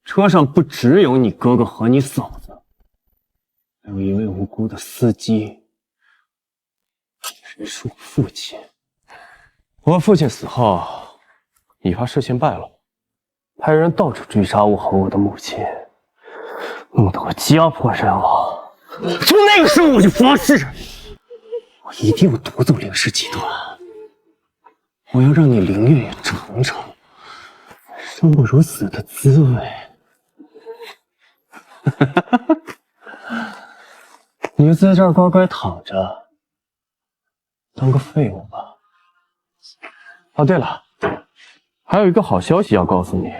Speaker 2: 车上不只有你哥哥和你嫂子，还有一位无辜的司机，是我父亲。我父亲死后，你怕事情败露，派人到处追杀我和我的母亲，弄得我家破人亡。从那个时候我就发誓，我一定要夺走凌氏集团，我要让你凌月也尝尝生不如死的滋味。你就在这儿乖乖躺着，当个废物吧。哦，对了，还有一个好消息要告诉你，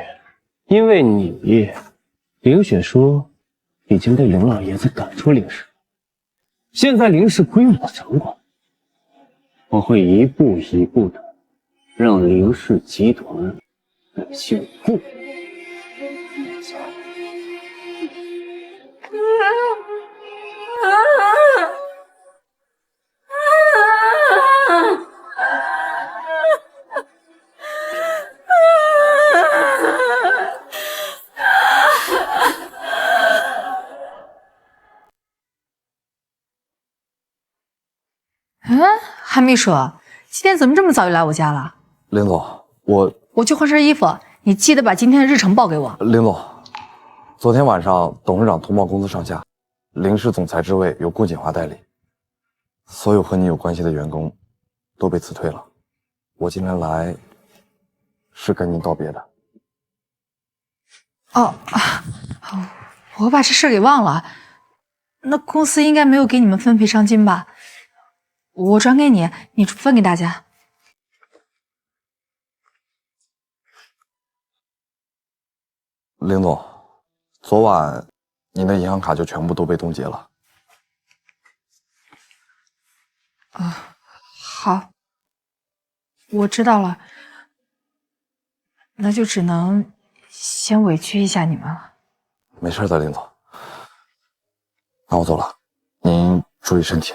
Speaker 2: 因为你，凌雪书已经被凌老爷子赶出凌氏，现在凌氏归我掌管，我会一步一步的让凌氏集团醒悟。
Speaker 8: 韩秘书，今天怎么这么早就来我家了？
Speaker 9: 林总，我
Speaker 8: 去换身衣服，你记得把今天的日程报给我。
Speaker 9: 林总，昨天晚上董事长通报公司上下，凌氏总裁之位由顾锦华代理，所有和你有关系的员工都被辞退了。我今天来是跟您道别的。
Speaker 8: 我把这事给忘了。那公司应该没有给你们分赔偿金吧？我转给你，你分给大家。
Speaker 9: 林总，昨晚您的银行卡就全部都被冻结了。
Speaker 8: 好，我知道了。那就只能先委屈一下你们了。
Speaker 9: 没事的，林总。那我走了，您注意身体。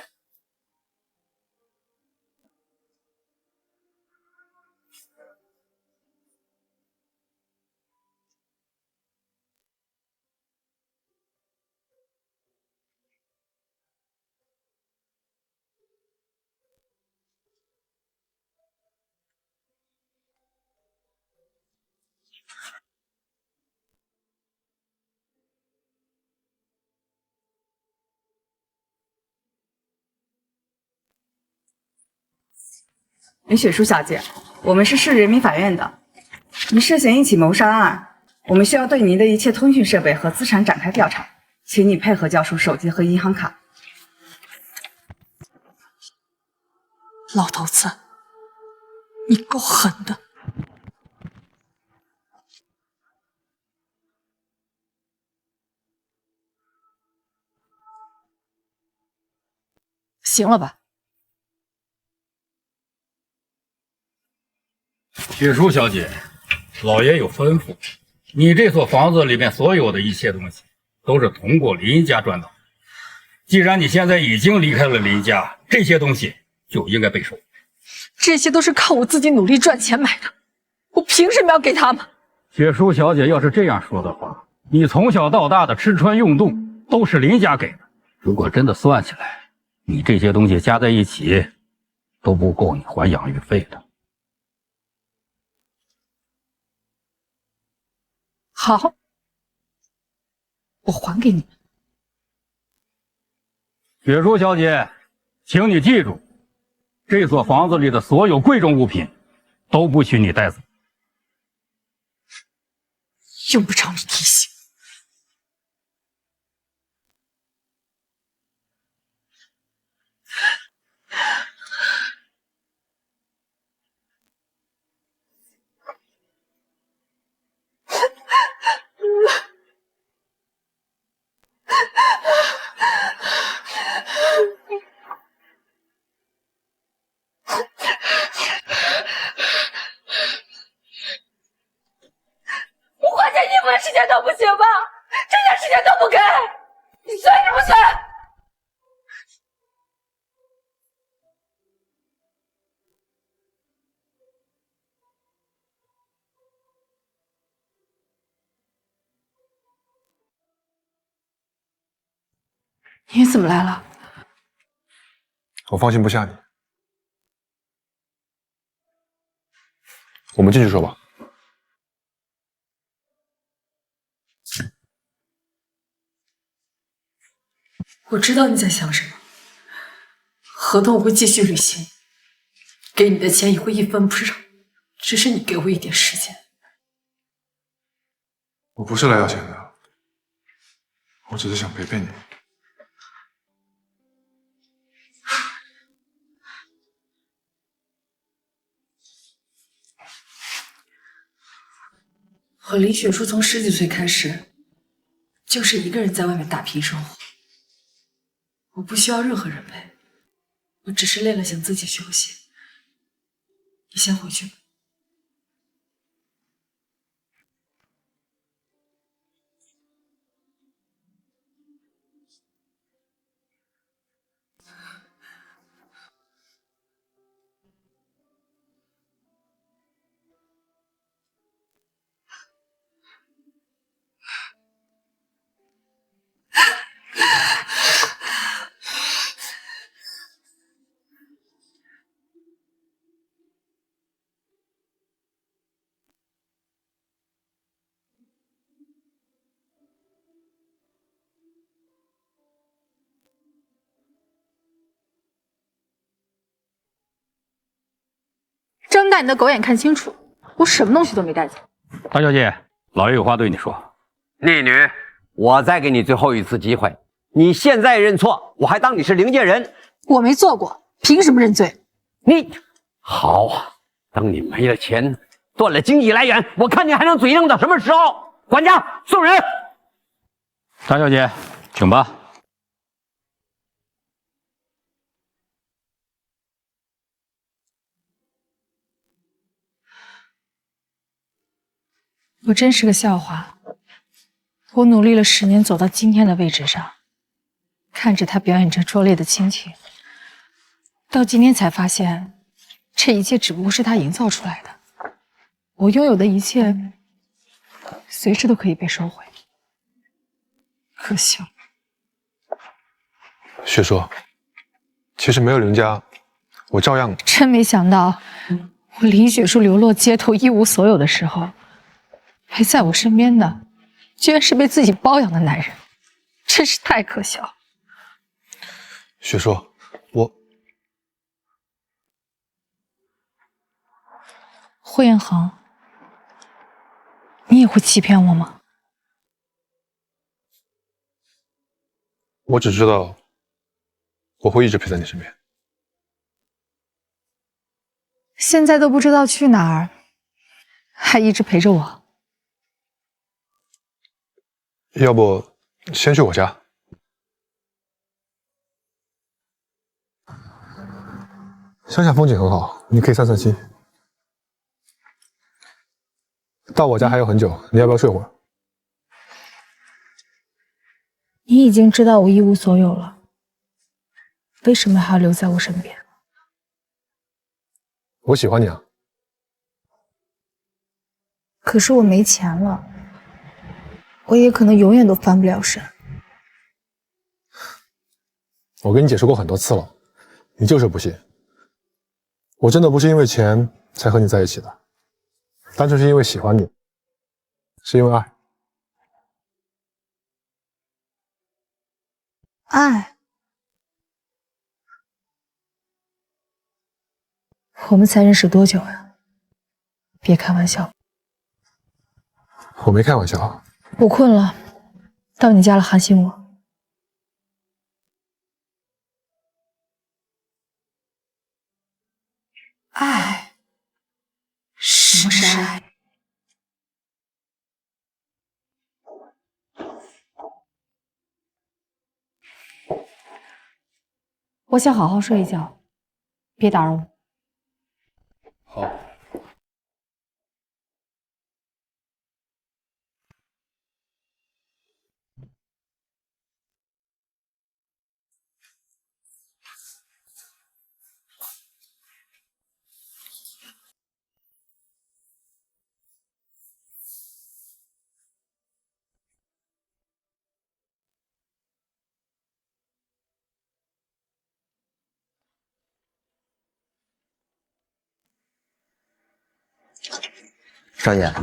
Speaker 5: 林雪书小姐，我们是市人民法院的，您涉嫌一起谋杀案，我们需要对您的一切通讯设备和资产展开调查，请你配合交出手机和银行卡。
Speaker 12: 老头子，你够狠的！
Speaker 8: 行了吧？
Speaker 21: 雪书小姐，老爷有吩咐，你这所房子里面所有的一切东西都是通过林家赚到的。既然你现在已经离开了林家，这些东西就应该被收。
Speaker 12: 这些都是靠我自己努力赚钱买的，我凭什么要给他们？
Speaker 21: 雪书小姐要是这样说的话，你从小到大的吃穿用度都是林家给的。如果真的算起来，你这些东西加在一起都不够你还养育费的。
Speaker 12: 好，我还给你们。
Speaker 21: 雪书小姐，请你记住，这所房子里的所有贵重物品都不许你带走。
Speaker 12: 用不着你提醒。
Speaker 11: 我花钱衣服的时间都不行吗？这点时间都不给，你算是不算？
Speaker 8: 你怎么来了？
Speaker 10: 我放心不下你。我们进去说吧。
Speaker 12: 我知道你在想什么。合同我会继续履行，给你的钱也会一分不少，只是你给我一点时间。
Speaker 10: 我不是来要钱的，我只是想陪陪你。
Speaker 5: 我李雪书从10几岁开始，就是一个人在外面打拼生活。我不需要任何人陪，我只是累了想自己休息。你先回去吧。
Speaker 8: 睁大你的狗眼看清楚，我什么东西都没带走。
Speaker 21: 大小姐，老爷有话对你说。
Speaker 7: 逆女，我再给你最后一次机会，你现在认错，我还当你是灵界人。
Speaker 8: 我没做过，凭什么认罪？
Speaker 7: 你好啊，等你没了钱，断了经济来源，我看你还能嘴硬到什么时候？管家，送人。
Speaker 21: 大小姐，请吧。
Speaker 8: 我真是个笑话。我努力了10年，走到今天的位置上，看着他表演着拙劣的亲情，到今天才发现，这一切只不过是他营造出来的。我拥有的一切，随时都可以被收回。可惜了。
Speaker 10: 雪叔，其实没有林家，我照样……
Speaker 8: 真没想到，我林雪树流落街头一无所有的时候，陪在我身边的，居然是被自己包养的男人，真是太可笑。
Speaker 10: 雪叔，
Speaker 8: 霍彦恒，你也会欺骗我吗？
Speaker 10: 我只知道我会一直陪在你身边。
Speaker 8: 现在都不知道去哪儿，还一直陪着我。
Speaker 10: 要不先去我家？乡下风景很好，你可以散散心。到我家还有很久，你要不要睡会儿？
Speaker 8: 你已经知道我一无所有了，为什么还要留在我身边？
Speaker 10: 我喜欢你啊。
Speaker 8: 可是我没钱了，我也可能永远都翻不了身。
Speaker 10: 我跟你解释过很多次了，你就是不信。我真的不是因为钱才和你在一起的，单纯是因为喜欢你，是因为爱。
Speaker 8: 爱？我们才认识多久呀？别开玩笑。
Speaker 10: 我没开玩笑。
Speaker 8: 我困了，到你家了喊醒我。爱？什么是爱？我想好好睡一觉，别打扰我。
Speaker 10: 好。
Speaker 13: 少爷，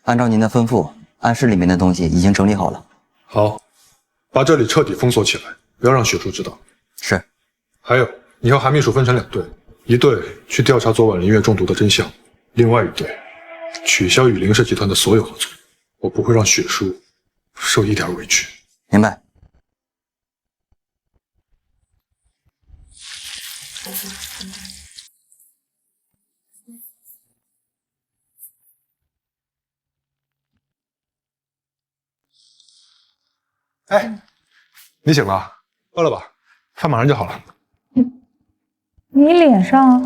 Speaker 13: 按照您的吩咐，暗室里面的东西已经整理好了。
Speaker 10: 好，把这里彻底封锁起来，不要让雪叔知道。
Speaker 13: 是。
Speaker 10: 还有，你和韩秘书分成2队，一队去调查昨晚林月中毒的真相，另外一队取消与林氏集团的所有合作。我不会让雪叔受一点委屈。
Speaker 13: 明白。
Speaker 10: 哎，你醒了？饿了吧？饭马上就好了。
Speaker 12: 你脸上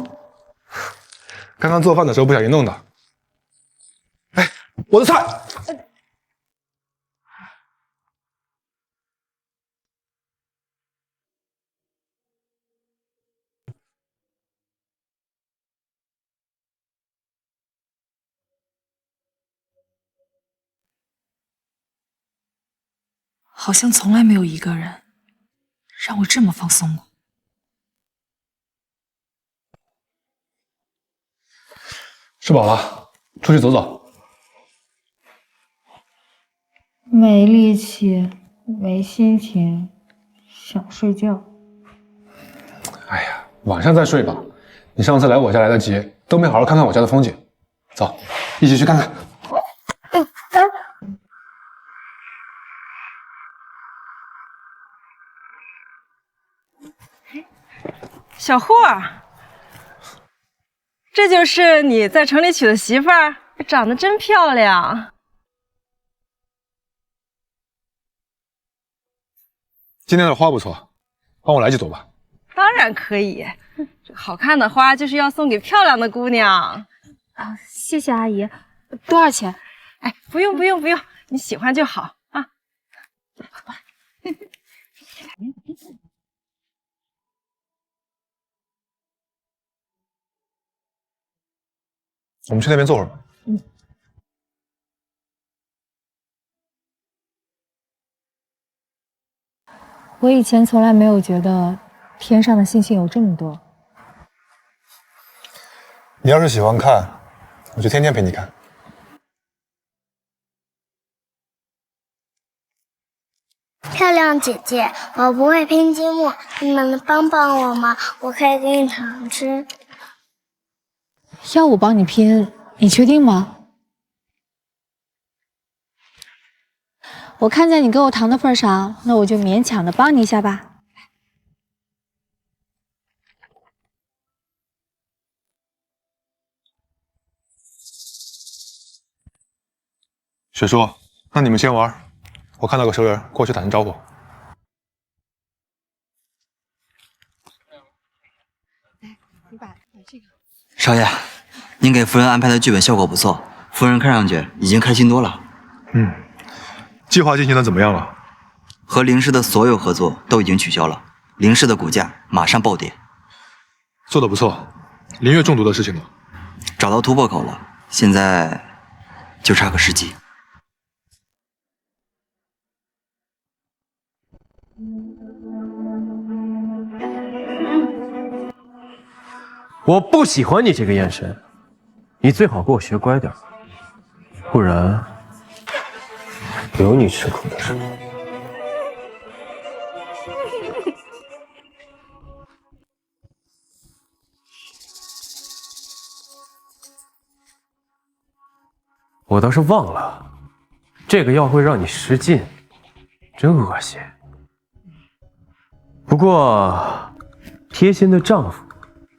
Speaker 10: 刚刚做饭的时候不小心弄的。哎，我的菜！
Speaker 3: 好像从来没有一个人让我这么放松过。
Speaker 10: 吃饱了，出去走走。
Speaker 12: 没力气，没心情，想睡觉。
Speaker 10: 哎呀，晚上再睡吧。你上次来我家来得及，都没好好看看我家的风景。走，一起去看看。
Speaker 19: 小霍儿，这就是你在城里娶的媳妇儿，长得真漂亮。
Speaker 10: 今天的花不错，帮我来几朵吧。
Speaker 19: 当然可以，这好看的花就是要送给漂亮的姑娘。
Speaker 8: 啊，谢谢阿姨。多少钱？
Speaker 19: 哎，不用不用不用，你喜欢就好啊。
Speaker 10: 我们去那边坐会儿吧。
Speaker 12: 我以前从来没有觉得天上的星星有这么多。
Speaker 10: 你要是喜欢看，我就天天陪你看。
Speaker 20: 漂亮姐姐，我不会拼积木，你们能帮帮我吗？我可以给你糖吃。
Speaker 12: 要我帮你拼，你确定吗？我看在你给我糖的份上，那我就勉强的帮你一下吧。
Speaker 10: 雪叔，那你们先玩，我看到个熟人，过去打声招呼。
Speaker 12: 你把这个。
Speaker 13: 少爷，您给夫人安排的剧本效果不错，夫人看上去已经开心多了。
Speaker 10: 计划进行的怎么样了？
Speaker 13: 和凌氏的所有合作都已经取消了，凌氏的股价马上暴跌。
Speaker 10: 做的不错，林月中毒的事情呢？
Speaker 13: 找到突破口了，现在就差个时机。
Speaker 2: 我不喜欢你这个眼神，你最好给我学乖点，不然有你吃苦的时候。我倒是忘了，这个药会让你失禁，真恶心。不过，贴心的丈夫，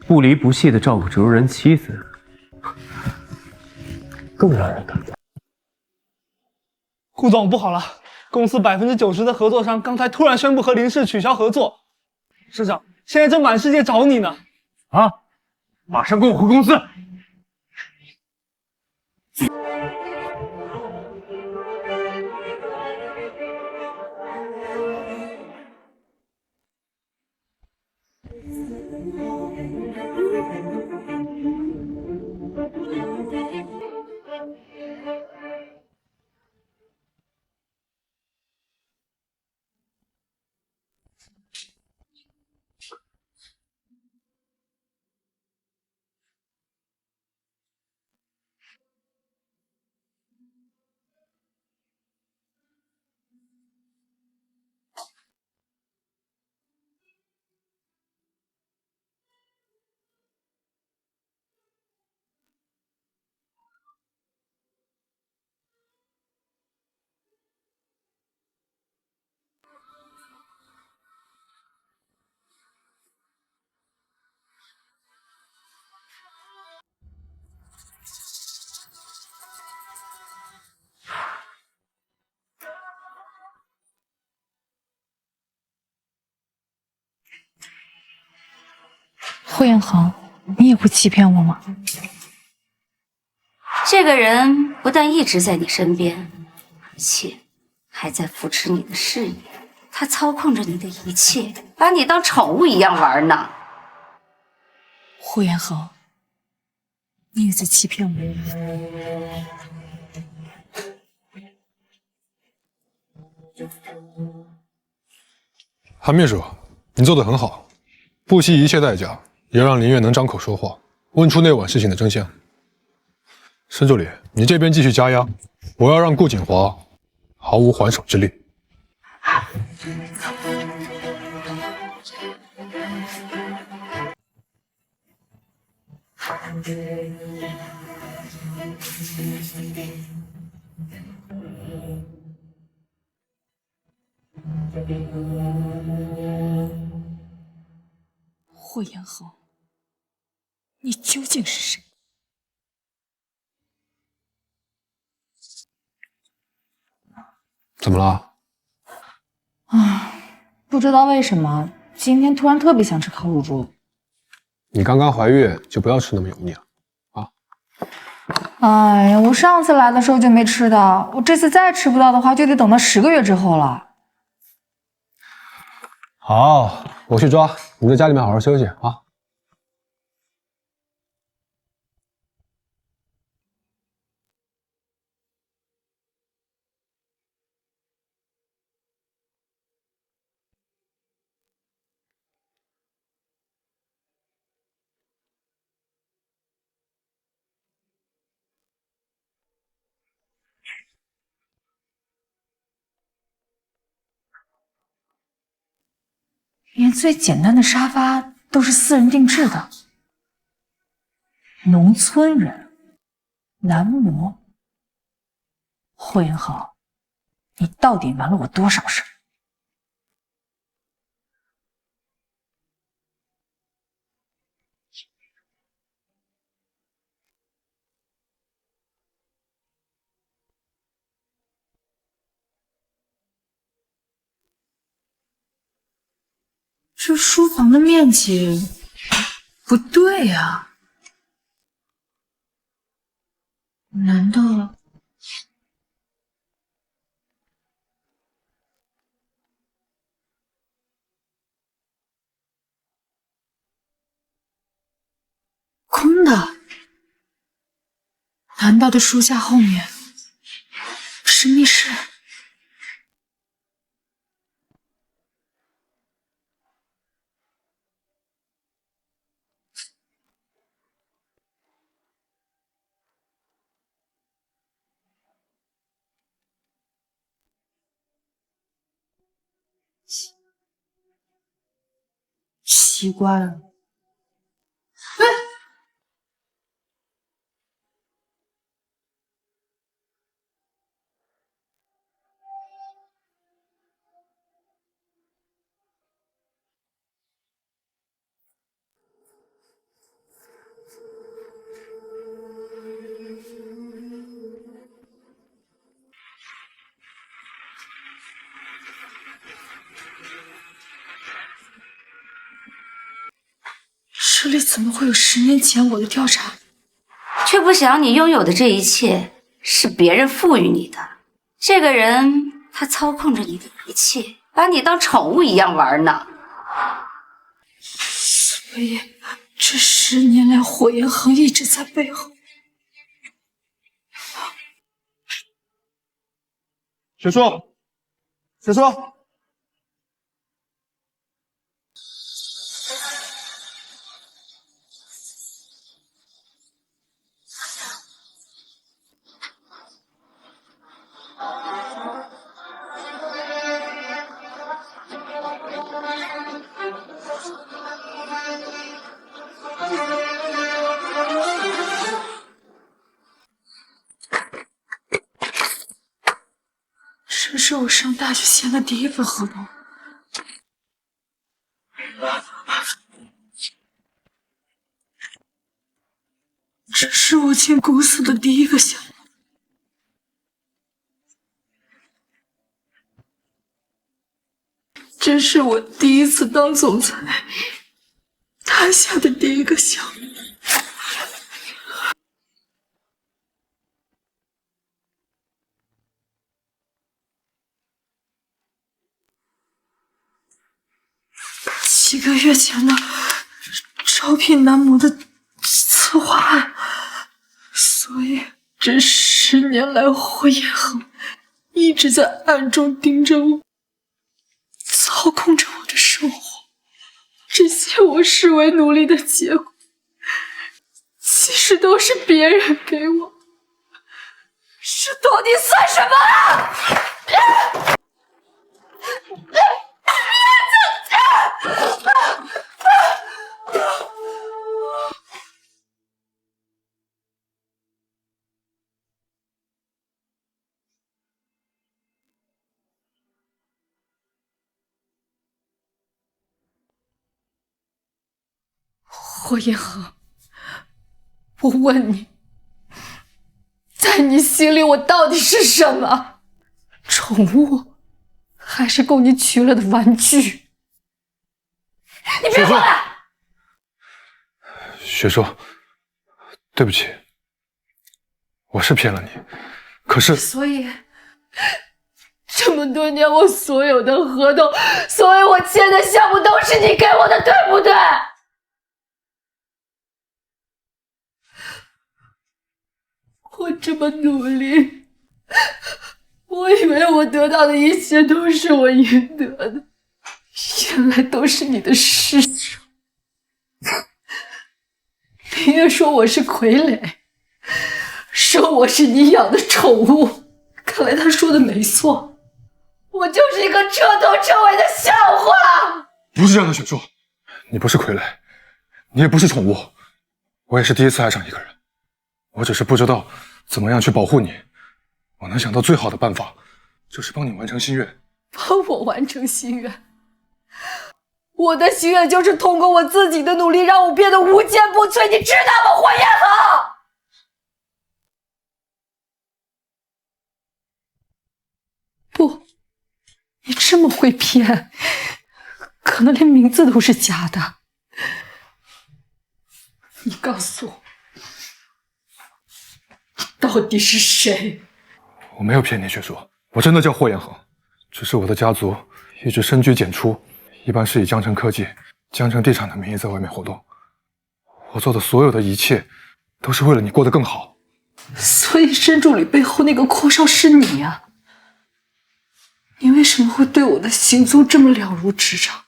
Speaker 2: 不离不弃的照顾植物人妻子，更让人感动。
Speaker 23: 顾总，不好了，公司90%的合作商刚才突然宣布和林氏取消合作。市长，现在正满世界找你呢。
Speaker 2: 啊！马上跟我回公司。
Speaker 3: 霍元恒，你也会欺骗我吗？
Speaker 6: 这个人不但一直在你身边，而且还在扶持你的事业。他操控着你的一切，把你当宠物一样玩呢。
Speaker 3: 霍元恒，你也在欺骗我。
Speaker 10: 韩秘书，你做得很好，不惜一切代价也让林月能张口说话，问出那晚事情的真相。申助理，你这边继续加压，我要让顾景华毫无还手之力。
Speaker 3: 霍元恒，你究竟是谁？
Speaker 10: 怎么了？
Speaker 12: 不知道为什么今天突然特别想吃烤乳猪。
Speaker 10: 你刚刚怀孕，就不要吃那么油腻了。
Speaker 12: 哎呀，我上次来的时候就没吃到，我这次再吃不到的话，就得等到10个月之后了。
Speaker 10: 好，我去抓，你在家里面好好休息啊。
Speaker 12: 连最简单的沙发都是私人定制的。农村人，男模。霍元豪，你到底瞒了我多少事？这书房的面积不对呀，难道空的？难道这书架后面是密室？奇怪了，这里怎么会有10年前我的调查？
Speaker 6: 却不想你拥有的这一切是别人赋予你的。这个人，他操控着你的一切，把你当宠物一样玩呢。
Speaker 3: 所以这10年来，霍元恒一直在背后。
Speaker 23: 雪叔，雪叔，
Speaker 3: 这是我上大学签的第1份合同。这是我进公司的第1个项目。这是我第1次当总裁，他
Speaker 12: 他下的第一个项目。几个月前的招聘男模的策划案，所以这10年来，霍彦恒一直在暗中盯着我，操控着我的生活。这些我视为努力的结果，其实都是别人给我，这到底算什么啊？霍彦恒，我问你，在你心里我到底是什么？宠物，还是供你取乐的玩具？你别过来！
Speaker 10: 雪叔，对不起，我是骗了你，可是……
Speaker 12: 所以，这么多年我所有的合同，所有我签的项目都是你给我的，对不对？我这么努力，我以为我得到的一切都是我应得的，原来都是你的施舍。林月说我是傀儡，说我是你养的宠物，看来他说的没错，我就是一个彻头彻尾的笑话。
Speaker 10: 不是这样的，雪叔，你不是傀儡，你也不是宠物，我也是第一次爱上一个人，我只是不知道怎么样去保护你。我能想到最好的办法，就是帮你完成心愿。
Speaker 12: 帮我完成心愿？我的心愿就是通过我自己的努力，让我变得无坚不摧，你知道吗，霍彦恒？不，你这么会骗，可能连名字都是假的。你告诉我，你到底是谁？
Speaker 10: 我没有骗你，雪叔，我真的叫霍彦恒，只是我的家族一直深居简出，一般是以江城科技、江城地产的名义在外面活动。我做的所有的一切，都是为了你过得更好。
Speaker 12: 所以申助理背后那个阔少是你啊？你为什么会对我的行踪这么了如指掌？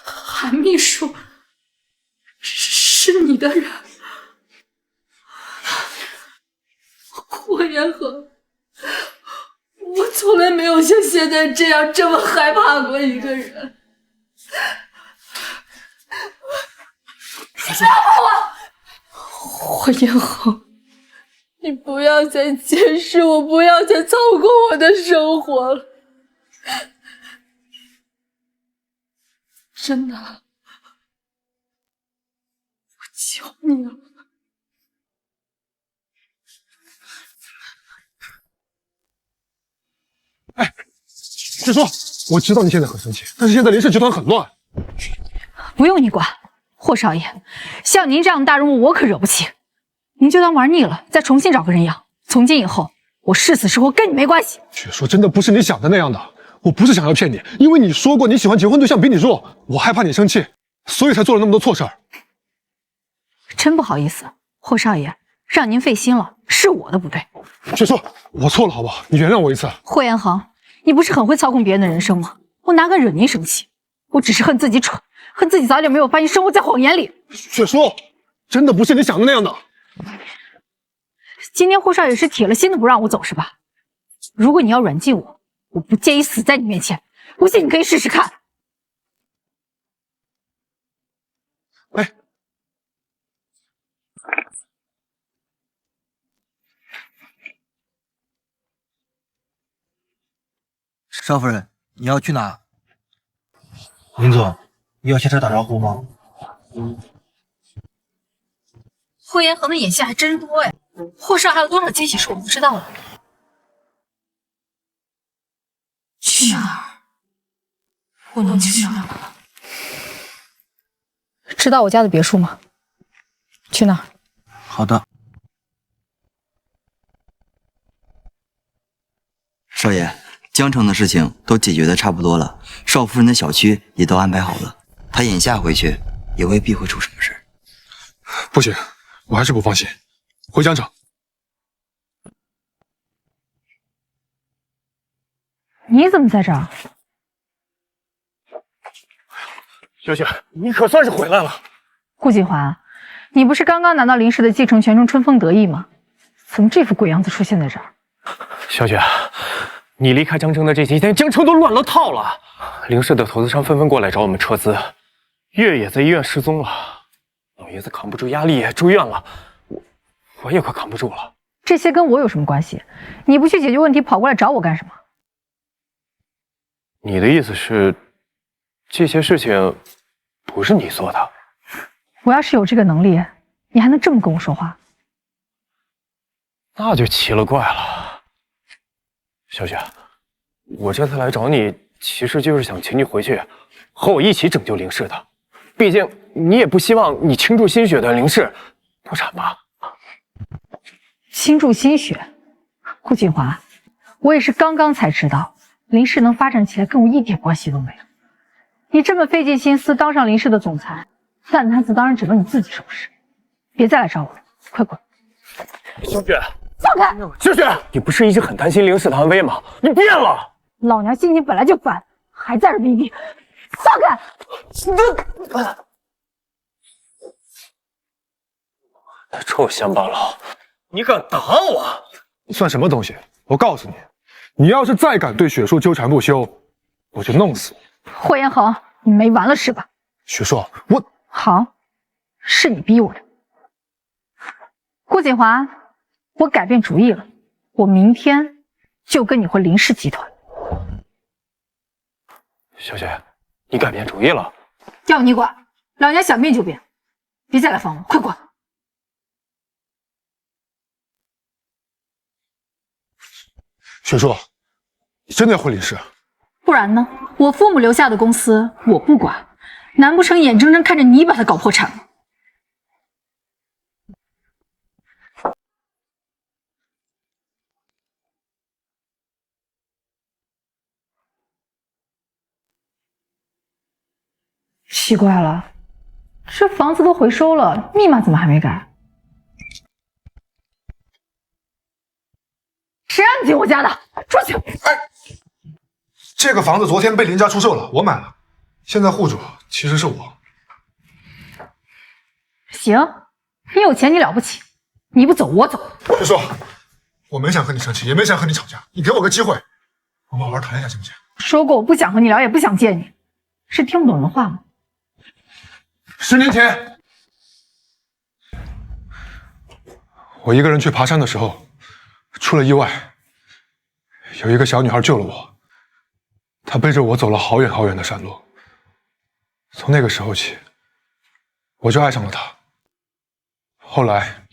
Speaker 12: 韩秘书是你的人？霍彦恒，我从来没有像现在这样这么害怕过一个人。你不要碰我！霍彦恒，你不要再监视我，不要再操控我的生活了。真的，我求你了。
Speaker 10: 哎，雪叔，我知道你现在很生气，但是现在林氏集团很乱。
Speaker 8: 不用你管，霍少爷，像您这样的大人物我可惹不起。您就当玩腻了，再重新找个人养。从今以后，我是死是活跟你没关系。
Speaker 10: 雪叔，真的不是你想的那样的。我不是想要骗你，因为你说过你喜欢结婚对象比你弱，我害怕你生气，所以才做了那么多错事儿。
Speaker 8: 真不好意思，霍少爷，让您费心了，是我的不对。
Speaker 10: 雪叔，我错了，好不好？你原谅我一次。
Speaker 8: 霍彦恒，你不是很会操控别人的人生吗？我哪敢惹您生气？我只是恨自己蠢，恨自己早点没有发现生活在谎言里。
Speaker 10: 雪叔，真的不是你想的那样的。
Speaker 8: 今天霍少爷是铁了心的不让我走是吧？如果你要软禁我，我不介意死在你面前，不信你可以试试看。
Speaker 10: 哎，
Speaker 9: 邵夫人，你要去哪？林总，你要下车打招呼吗？
Speaker 8: 霍彦恒的眼线还真多呀，霍少还有多少惊喜是我不知道的？
Speaker 3: 去哪儿？我能去哪儿？
Speaker 8: 知道我家的别墅吗？去那儿。
Speaker 13: 好的，少爷，江城的事情都解决的差不多了，少夫人的小区也都安排好了，他眼下回去也未必会出什么事。
Speaker 10: 不行，我还是不放心，回江城。
Speaker 8: 你怎么在这儿？
Speaker 23: 小雪，你可算是回来了。
Speaker 8: 顾锦华，你不是刚刚拿到林氏的继承权，正春风得意吗？怎么这副鬼样子出现在这儿？
Speaker 2: 小雪，你离开江城的这几天，江城都乱了套了。林氏的投资商纷纷过来找我们撤资，月也在医院失踪了，老爷子扛不住压力住院了，我也快扛不住了。
Speaker 8: 这些跟我有什么关系？你不去解决问题，跑过来找我干什么？
Speaker 2: 你的意思是，这些事情不是你做的？
Speaker 8: 我要是有这个能力，你还能这么跟我说话？
Speaker 2: 那就奇了怪了。小雪，我这次来找你，其实就是想请你回去和我一起拯救林氏的。毕竟你也不希望你倾注心血的林氏破产吧？
Speaker 8: 倾注心血？顾锦华，我也是刚刚才知道，林氏能发展起来跟我一点关系都没有。你这么费尽心思当上林氏的总裁，烂摊子当然只能你自己收拾。别再来找我了，快滚！
Speaker 2: 小雪，
Speaker 8: 放开！
Speaker 2: 小雪，你不是一直很担心林氏的安危吗？你变了！
Speaker 8: 老娘心情本来就烦，还在这逼逼，放开！
Speaker 2: 臭乡巴佬，你敢打我？
Speaker 10: 算什么东西？我告诉你，你要是再敢对雪树纠缠不休，我就弄死你！
Speaker 8: 霍元恒，你没完了是吧？
Speaker 10: 雪树，我
Speaker 8: 好，是你逼我的。顾锦华，我改变主意了，我明天就跟你回林氏集团。
Speaker 2: 小雪，你改变主意了？
Speaker 8: 要你管！老娘想变就变，别再来烦我，快滚！
Speaker 10: 雪树，你真的要回林氏？
Speaker 8: 不然呢？我父母留下的公司我不管，难不成眼睁睁看着你把它搞破产吗？奇怪了，这房子都回收了，密码怎么还没改？谁让你进我家的？出去！
Speaker 10: 这个房子昨天被林家出售了，我买了，现在户主其实是我。
Speaker 8: 行，你有钱你了不起，你不走我走。
Speaker 10: 雪树，我没想和你生气，也没想和你吵架，你给我个机会，我们好好谈一下行不行？
Speaker 8: 说过我不想和你聊，也不想见你，是听不懂人话吗
Speaker 10: ？10年前，我一个人去爬山的时候，出了意外，有一个小女孩救了我，她背着我走了好远好远的山路。从那个时候起，我就爱上了她。后来，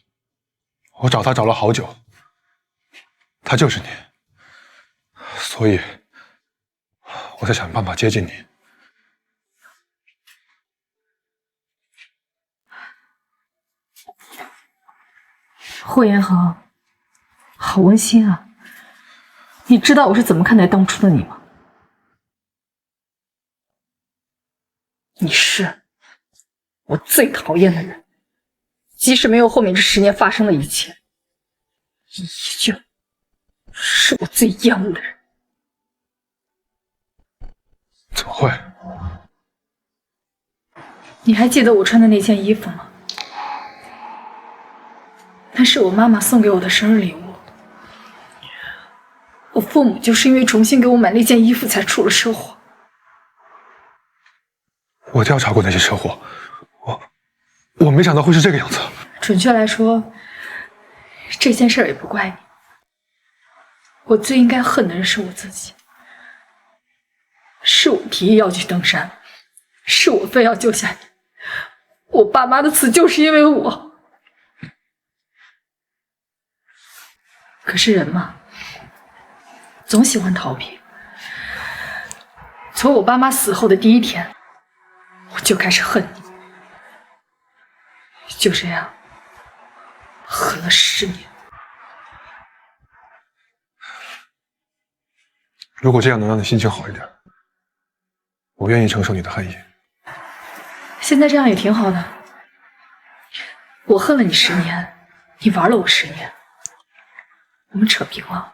Speaker 10: 我找她找了好久，她就是你，所以我在想办法接近你。
Speaker 8: 霍元恒，好温馨啊！你知道我是怎么看待当初的你吗？你是我最讨厌的人，即使没有后面这10年发生的一切，你依旧是我最厌恶的人。
Speaker 10: 怎么会？
Speaker 8: 你还记得我穿的那件衣服吗？那是我妈妈送给我的生日礼物。我父母就是因为重新给我买那件衣服才出了车祸。
Speaker 10: 我调查过那些车祸，我没想到会是这个样子。
Speaker 8: 准确来说，这件事也不怪你。我最应该恨的人是我自己。是我提议要去登山，是我非要救下你。我爸妈的死就是因为我。可是人嘛，总喜欢逃避。
Speaker 12: 从我爸妈死后的第一天，我就开始恨你，就这样恨了10年。
Speaker 10: 如果这样能让你心情好一点，我愿意承受你的恨意。
Speaker 12: 现在这样也挺好的。我恨了你10年，你玩了我10年，我们扯平了。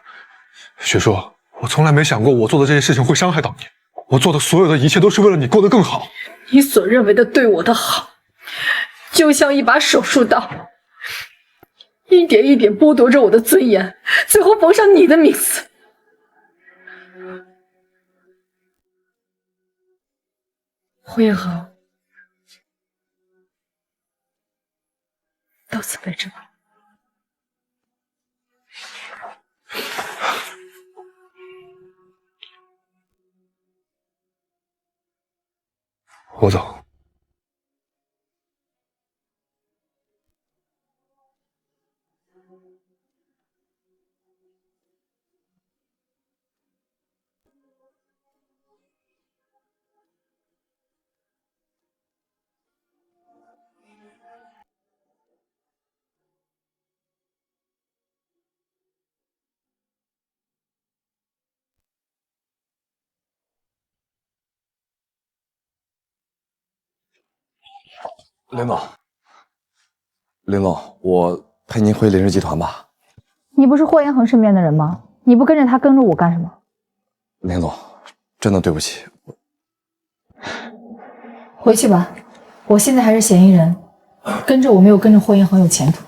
Speaker 10: 雪叔，我从来没想过我做的这些事情会伤害到你。我做的所有的一切都是为了你过得更好。
Speaker 12: 你所认为的对我的好，就像一把手术刀，一点一点剥夺着我的尊严，最后缝上你的名字。胡彦恒，到此为止吧。
Speaker 10: 我走。
Speaker 9: 林总，我陪您回林氏集团吧。
Speaker 8: 你不是霍元恒身边的人吗？你不跟着他跟着我干什么？
Speaker 9: 林总，真的对不起。
Speaker 8: 回去吧，我现在还是嫌疑人，跟着我没有跟着霍元恒有前途。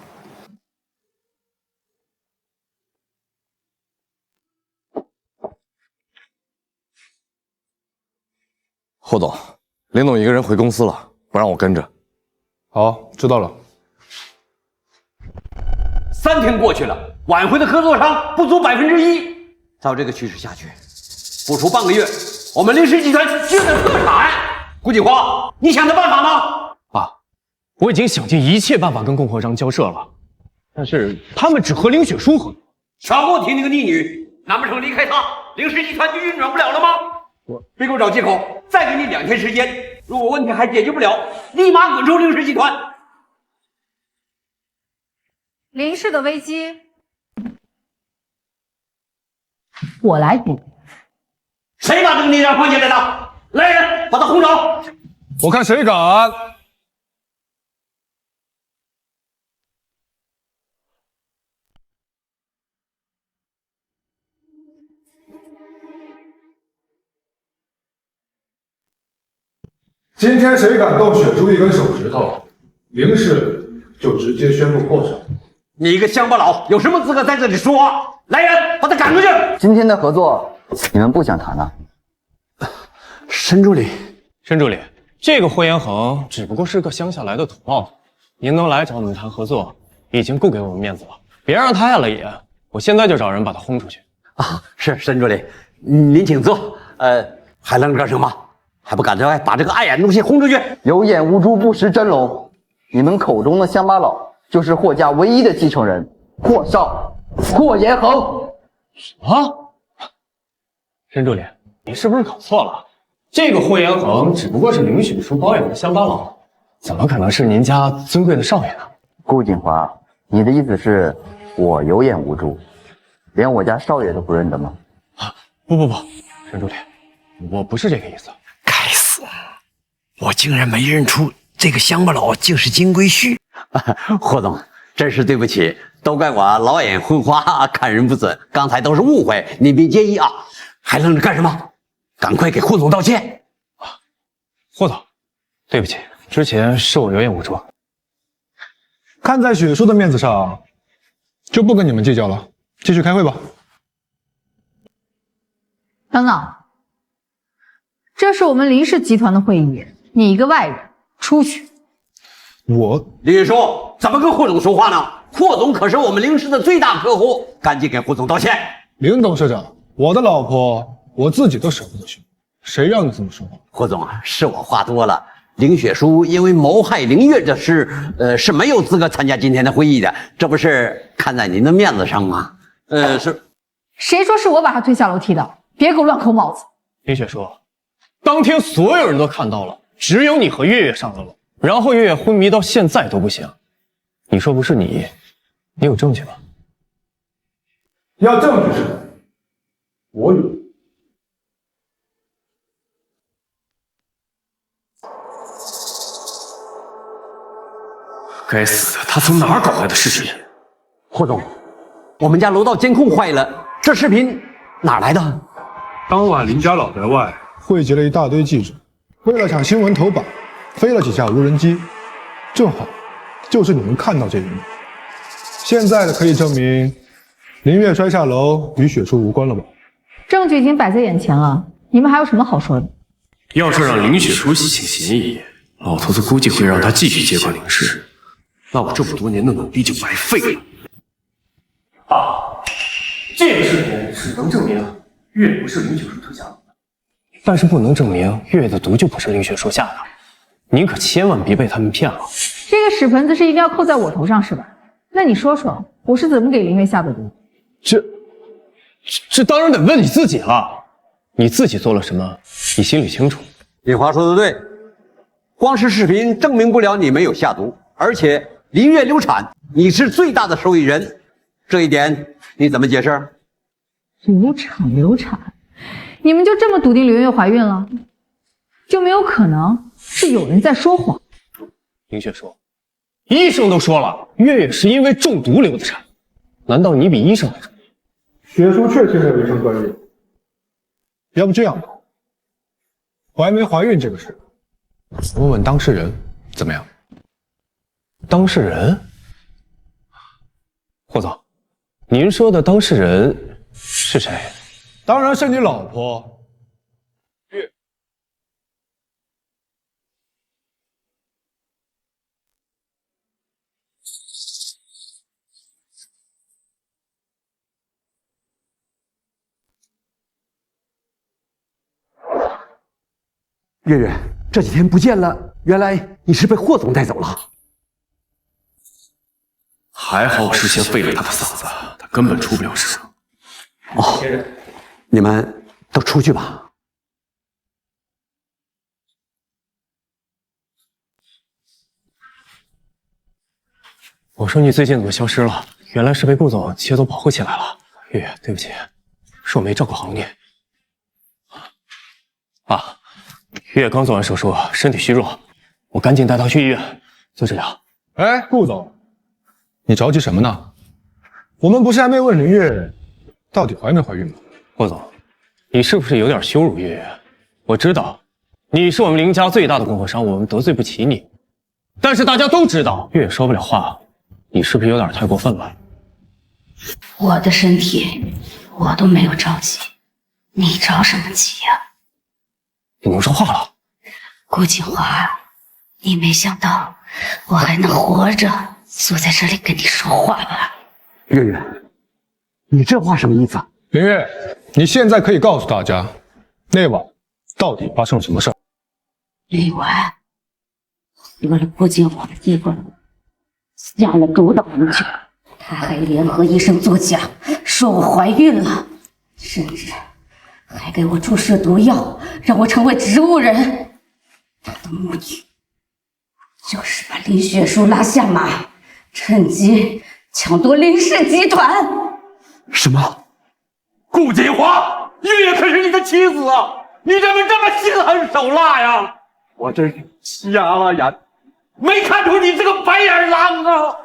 Speaker 9: 霍总，林总一个人回公司了，不让我跟着。
Speaker 10: 好，知道了。
Speaker 7: 3天过去了，挽回的合作商不足1%。照这个趋势下去，不出半个月，我们林氏集团就得破产。顾锦华，你想的办法呢？
Speaker 2: 爸，我已经想尽一切办法跟供货商交涉了，但是他们只和林雪书合作。
Speaker 7: 少给我提那个逆女，难不成离开她，林氏集团就运转不了了吗？别给我找借口，再给你2天时间，如果问题还解决不了，立马滚出林氏集团。
Speaker 8: 林氏的危机，我来补。
Speaker 7: 谁把这个逆人放进来的？来人，把他轰走！
Speaker 10: 我看谁敢！今天谁敢动雪珠一根手指头，林氏就直接宣布破产。
Speaker 7: 你一个乡巴佬，有什么资格在这里说话？来人，把他赶出去！
Speaker 13: 今天的合作，你们不想谈了？
Speaker 2: 申助理，这个霍元恒只不过是个乡下来的土帽子，您能来找我们谈合作，已经够给我们面子了。别让他碍了眼，我现在就找人把他轰出去。
Speaker 7: 啊，是申助理，您请坐。还愣着干什么？还不赶着把这个碍眼的东西轰出去？
Speaker 13: 有眼无珠，不识真龙。你们口中的乡巴佬。 就是霍家唯一的继承人，霍少，霍延恒。
Speaker 2: 啊，申助理，你是不是搞错了？这个霍延恒只不过是林雪书包养的乡巴佬，怎么可能是您家尊贵的少爷呢？
Speaker 13: 顾锦华，你的意思是我有眼无珠，连我家少爷都不认得吗？
Speaker 2: 啊，不，申助理，我不是这个意思。
Speaker 4: 该死，我竟然没认出这个乡巴佬竟是金龟婿。
Speaker 7: 霍总，真是对不起，都怪我老眼昏花，看人不准，刚才都是误会，您别介意啊。还愣着干什么？赶快给霍总道歉！
Speaker 2: 霍总，对不起，之前是我有眼无珠。
Speaker 10: 看在雪叔的面子上，就不跟你们计较了，继续开会吧。
Speaker 8: 等等，这是我们林氏集团的会议，你一个外人出去。
Speaker 7: 李叔，怎么跟霍总说话呢？霍总可是我们林氏的最大客户，赶紧给霍总道歉。
Speaker 10: 林董事长，我的老婆我自己都舍不得凶，谁让你这么说话？
Speaker 7: 霍总啊，是我话多了。林雪书因为谋害林月的事，是没有资格参加今天的会议的，这不是看在您的面子上吗？是。
Speaker 8: 谁说是我把他推下楼梯的？别给我乱扣帽子。
Speaker 2: 林雪书，当天所有人都看到了，只有你和月月上了楼，然后月月昏迷到现在都不醒。你说不是你，你有证据吗？
Speaker 10: 要证据是吧？我有。
Speaker 2: 该死的，他从哪儿搞来的视频？
Speaker 7: 霍总，我们家楼道监控坏了，这视频哪来的？
Speaker 10: 当晚林家老宅外汇集了一大堆记者，为了抢新闻头版，飞了几架无人机，正好就是你们看到这一幕。现在的可以证明林月摔下楼与血书无关了吧？
Speaker 8: 证据已经摆在眼前了，你们还有什么好说的？
Speaker 2: 要是让林雪书洗清嫌疑，老头子估计会让他继续接管林氏，那我这么多年的努力就白费了。这个视频只能证明月不是林雪书特下的，但是不能证明月的毒就不是林雪书下的。您可千万别被他们骗了。
Speaker 8: 这个屎盆子是一定要扣在我头上是吧？那你说说，我是怎么给林月下的毒？
Speaker 2: 这当然得问你自己了。你自己做了什么，你心里清楚。
Speaker 7: 你话说的对，光是视频证明不了你没有下毒，而且林月流产，你是最大的受益人，这一点你怎么解释？
Speaker 8: 流产，你们就这么笃定林月怀孕了？就没有可能是有人在说谎？
Speaker 2: 林雪书，医生都说了，月月是因为中毒流的产，难道你比医生还重要？
Speaker 10: 血书确实没有医生专业。要不这样吧，怀没怀孕这个事，问问当事人怎么样？
Speaker 2: 当事人？霍总，您说的当事人是谁？
Speaker 10: 当然是你老婆月。
Speaker 7: 月月这几天不见了，原来你是被霍总带走了。
Speaker 2: 还好我事先废了他的嗓子，他根本出不了声。
Speaker 7: 哦，你们都出去吧。
Speaker 2: 我说你最近怎么消失了？原来是被顾总接走保护起来了。月月，对不起，是我没照顾好你。月月刚做完手术，身体虚弱，我赶紧带她去医院做治疗。
Speaker 10: 哎，顾总，你着急什么呢？我们不是还没问林月到底怀没怀孕吗？
Speaker 2: 霍总，你是不是有点羞辱月月？我知道你是我们林家最大的供货商，我们得罪不起你。但是大家都知道月月说不了话，你是不是有点太过分了？
Speaker 6: 我的身体我都没有着急，你着什么急呀？
Speaker 2: 你能说话了？
Speaker 6: 顾锦华，你没想到我还能活着坐在这里跟你说话吧？
Speaker 7: 月月，你这话什么意思啊？
Speaker 10: 林月，你现在可以告诉大家，那晚到底发生了什么事儿？
Speaker 6: 那晚喝了顾锦华的地瓜，下了毒到人去，他还联合医生作假，说我怀孕了，甚至还给我注射毒药，让我成为植物人。他的目的就是把林雪书拉下马，趁机抢夺林氏集团。
Speaker 7: 什么？
Speaker 17: 顾锦华，月月可是你的妻子啊！你怎么这么心狠手辣呀？我真是瞎了眼，没看出你是个白眼狼啊！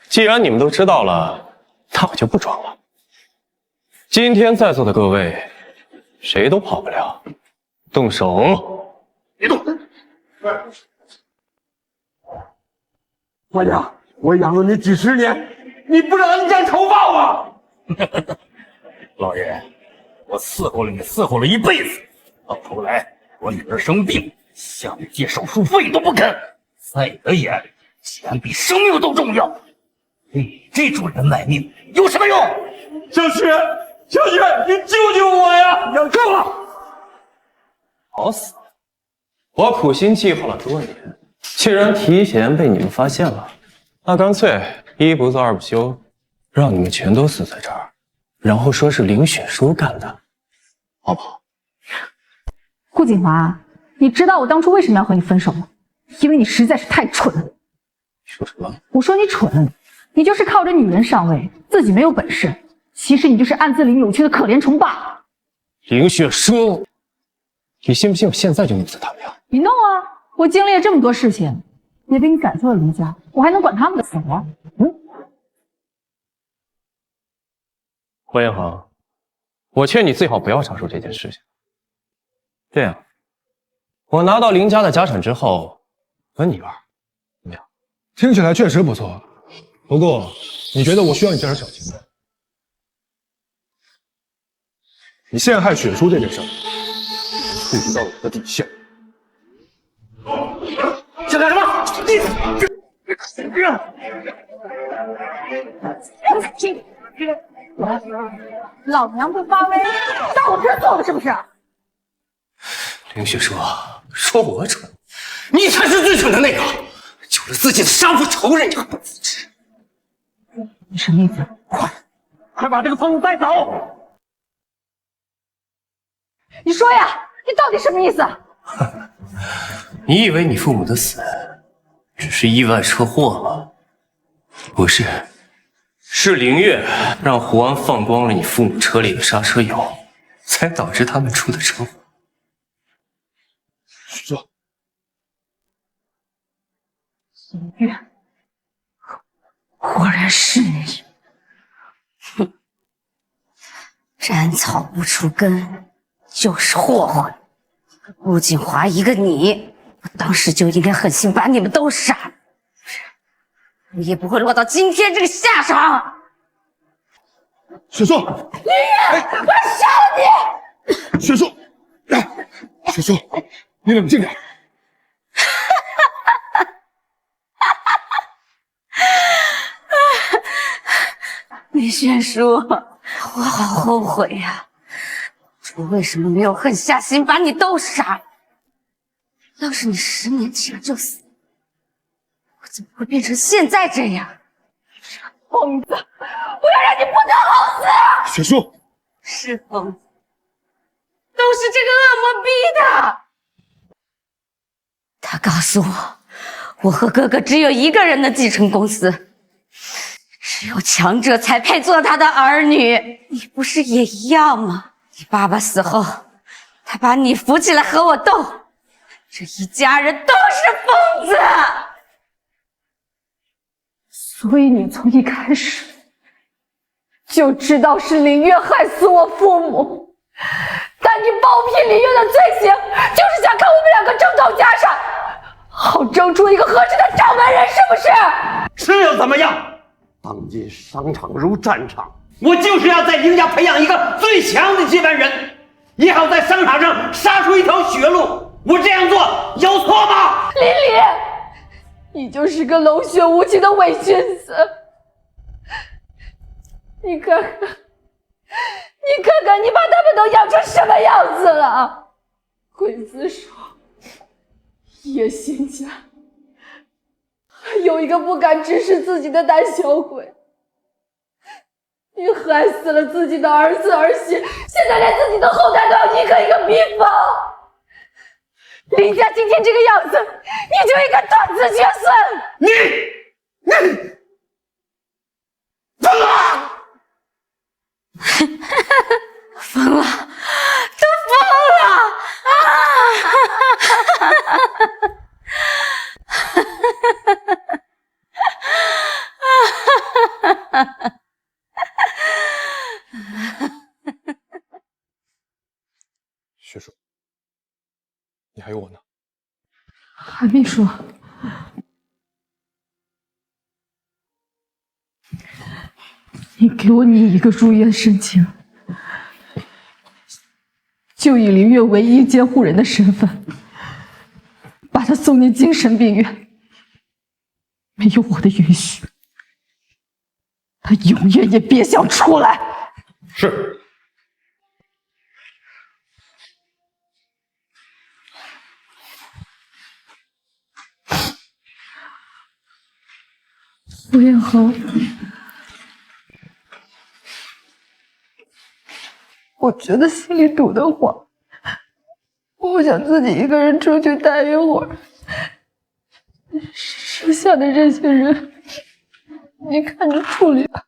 Speaker 2: 既然你们都知道了，那我就不装了。今天在座的各位，谁都跑不了，动手！
Speaker 17: 别动！我养了你几十年，你不知道恩将仇报啊！老爷，我伺候了你，伺候了一辈子，到头来我女儿生病，向你借手术费都不肯。在你的眼里，钱比生命都重要。你这种人卖命有什么用？小雪，小雪，你救救我呀！养够了！
Speaker 2: 好死！我苦心计划了多年，既然提前被你们发现了，那干脆一不做二不休，让你们全都死在这儿，然后说是林雪书干的，好不好？
Speaker 3: 顾景华，你知道我当初为什么要和你分手吗？因为你实在是太蠢了。
Speaker 2: 说什么？
Speaker 3: 我说你蠢，你就是靠着女人上位，自己没有本事。其实你就是暗自领扭曲的可怜虫罢了。
Speaker 2: 林雪书，你信不信我现在就弄死他们呀？
Speaker 3: 你弄啊！我经历了这么多事情，也被你赶出了林家，我还能管他们的死活？
Speaker 2: 霍彦恒，我劝你最好不要插手这件事情。这样，我拿到林家的家产之后，分你一半，怎么样？
Speaker 10: 听起来确实不错，不过你觉得我需要你这点小情吗？你陷害雪书这件事儿，触及到了我的底线。
Speaker 11: 想干什么？
Speaker 3: 老娘不发威，当我真做了是不是？
Speaker 2: 林雪书，说我蠢，你才是最蠢的那个！救了自己的杀父仇人，你还不自知？
Speaker 3: 你什么意思？
Speaker 11: 快把这个疯子带走！
Speaker 3: 你说呀，你到底什么意思？
Speaker 2: 你以为你父母的死只是意外车祸吗？不是，是凌月让胡安放光了你父母车里的刹车油，才导致他们出的车祸。
Speaker 10: 说，
Speaker 3: 凌月，果然是你。
Speaker 6: 哼，斩草不除根，就是祸患。顾景华一个你，我当时就应该狠心把你们都杀了，我也不会落到今天这个下场。
Speaker 10: 雪书，
Speaker 11: 凌月，我杀了
Speaker 10: 你！雪书，雪书，你冷静点。
Speaker 6: 林雪书，我好后悔呀！我为什么没有狠下心把你都杀了？要是你10年前就死，我怎么会变成现在这样？疯子！我要让你不得好死！
Speaker 10: 雪书，
Speaker 6: 是疯子，都是这个恶魔逼的。他告诉我，我和哥哥只有一个人的继承公司，只有强者才配做他的儿女。你不是也一样吗？你爸爸死后，他把你扶起来和我斗，这一家人都是疯子。
Speaker 3: 所以你从一开始就知道是凌月害死我父母，但你包庇凌月的罪行，就是想看我们两个争夺家产，好争出一个合适的掌门人，是不是？
Speaker 17: 是又怎么样？当今商场如战场，我就是要在凌家培养一个最强的接班人，也好在商场上杀出一条血路。我这样做有错吗？
Speaker 3: 林离，你就是个冷血无情的伪君子。你看看，你把他们都养成什么样子了？鬼子手、叶新家，还有一个不敢直视自己的胆小鬼。你害死了自己的儿子儿媳，现在连自己的后代都要一个一个逼疯。林家今天这个样子，你就应该断子绝孙。
Speaker 17: 你疯了！
Speaker 6: 疯了，都疯了啊！
Speaker 10: 雪书，你还有我呢。
Speaker 3: 还没说。你给我拟一个入院申请，就以凌月唯一监护人的身份，把他送进精神病院。没有我的允许，他永远也别想出来。
Speaker 10: 是。
Speaker 3: 吴彦恒，
Speaker 12: 我觉得心里堵得慌，我想自己一个人出去待一会儿。剩下的这些人，你看着处理吧。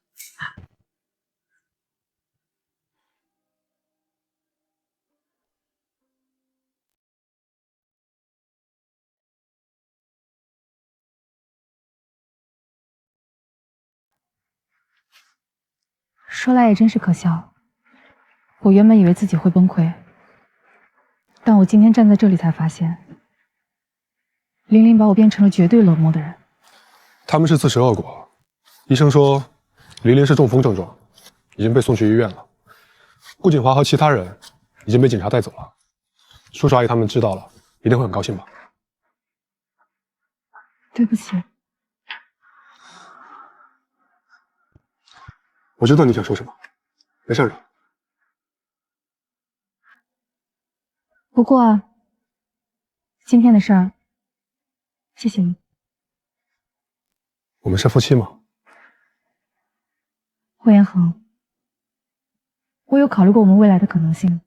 Speaker 8: 说来也真是可笑，我原本以为自己会崩溃，但我今天站在这里才发现，玲玲把我变成了绝对冷漠的人。
Speaker 10: 他们是自食恶果，医生说琳琳是中风症状，已经被送去医院了。顾锦华和其他人已经被警察带走了。叔叔阿姨他们知道了，一定会很高兴吧？
Speaker 8: 对不起。
Speaker 10: 我知道你想说什么，没事的。
Speaker 8: 不过今天的事儿，谢谢你。
Speaker 10: 我们是夫妻吗？
Speaker 8: 霍元恒，我有考虑过我们未来的可能性，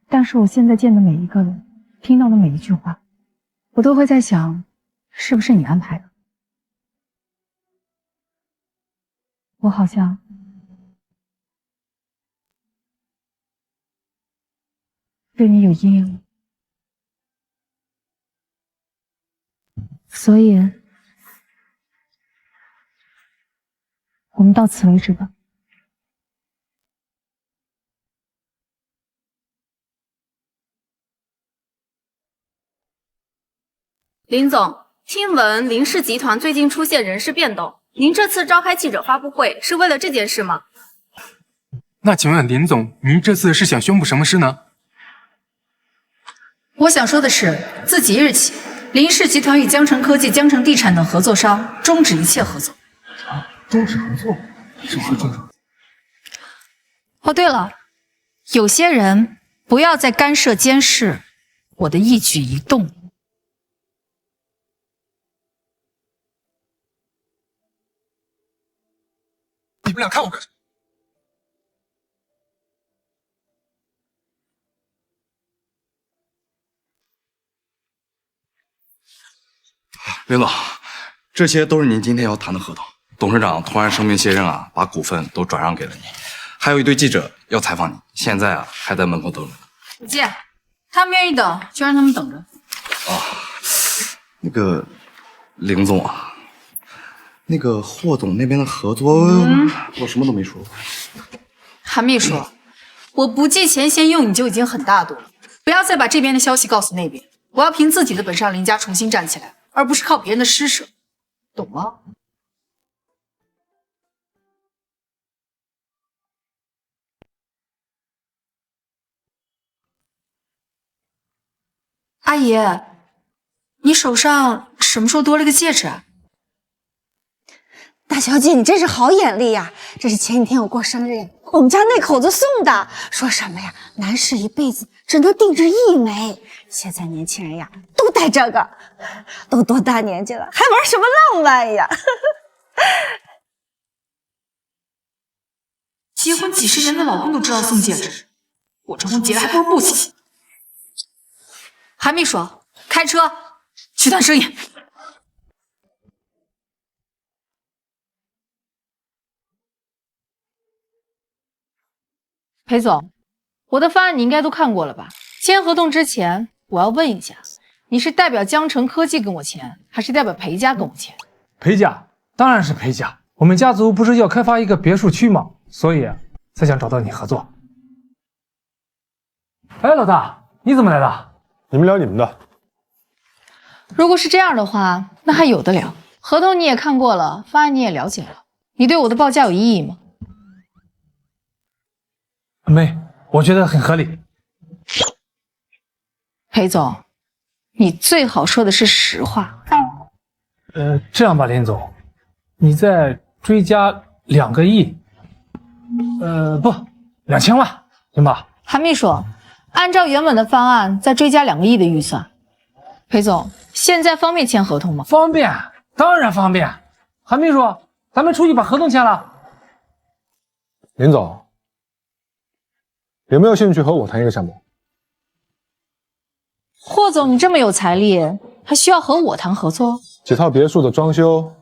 Speaker 8: 但是我现在见的每一个人，听到的每一句话，我都会在想，是不是你安排的？我好像对你有阴影了，所以我们到此为止吧。
Speaker 5: 林总，听闻林氏集团最近出现人事变动，您这次召开记者发布会是为了这件事吗？
Speaker 15: 那请问林总，您这次是想宣布什么事呢？
Speaker 3: 我想说的是，自即日起，林氏集团与江城科技、江城地产等合作商终止一切合作。
Speaker 15: 终止合作？什么终止？
Speaker 3: 哦，对了，有些人不要再干涉监视我的一举一动。
Speaker 15: 你们俩看我干什么？
Speaker 9: 林总，这些都是您今天要谈的合同。董事长突然声明卸任啊，把股份都转让给了你。还有一堆记者要采访你，现在啊还在门口等着呢。
Speaker 3: 子健，他们愿意等就让他们等着。
Speaker 9: 那个林总啊，那个霍总那边的合作，我什么都没说。
Speaker 3: 韩秘书，我不计前嫌用你就已经很大度了，不要再把这边的消息告诉那边。我要凭自己的本事让林家重新站起来，而不是靠别人的施舍，懂吗？阿姨，你手上什么时候多了个戒指啊？
Speaker 16: 大小姐，你真是好眼力呀！这是前几天我过生日，我们家那口子送的，说什么呀，男士一辈子只能定制1枚。现在年轻人呀，都戴这个，都多大年纪了，还玩什么浪漫呀？
Speaker 3: 结婚几十年的老公都知道送戒指，我这婚结了还不如不结。韩秘书，开车去谈生意。裴总，我的方案你应该都看过了吧？签合同之前，我要问一下，你是代表江城科技跟我签，还是代表裴家跟我签？
Speaker 23: 裴家当然是裴家，我们家族不是要开发一个别墅区吗？所以才想找到你合作。哎，老大，你怎么来了？
Speaker 10: 你们聊你们的。
Speaker 3: 如果是这样的话，那还有的聊。合同你也看过了，方案你也了解了，你对我的报价有异议吗？
Speaker 23: 没，我觉得很合理。
Speaker 3: 裴总，你最好说的是实话。
Speaker 23: 这样吧，林总，你再追加2个亿，不，2000万，行吧？
Speaker 3: 韩秘书，按照原本的方案再追加2个亿的预算。裴总，现在方便签合同吗？
Speaker 23: 方便，当然方便。韩秘书，咱们出去把合同签了。
Speaker 10: 林总，有没有兴趣和我谈一个项目？
Speaker 8: 霍总，你这么有财力，还需要和我谈合作？
Speaker 10: 几套别墅的装修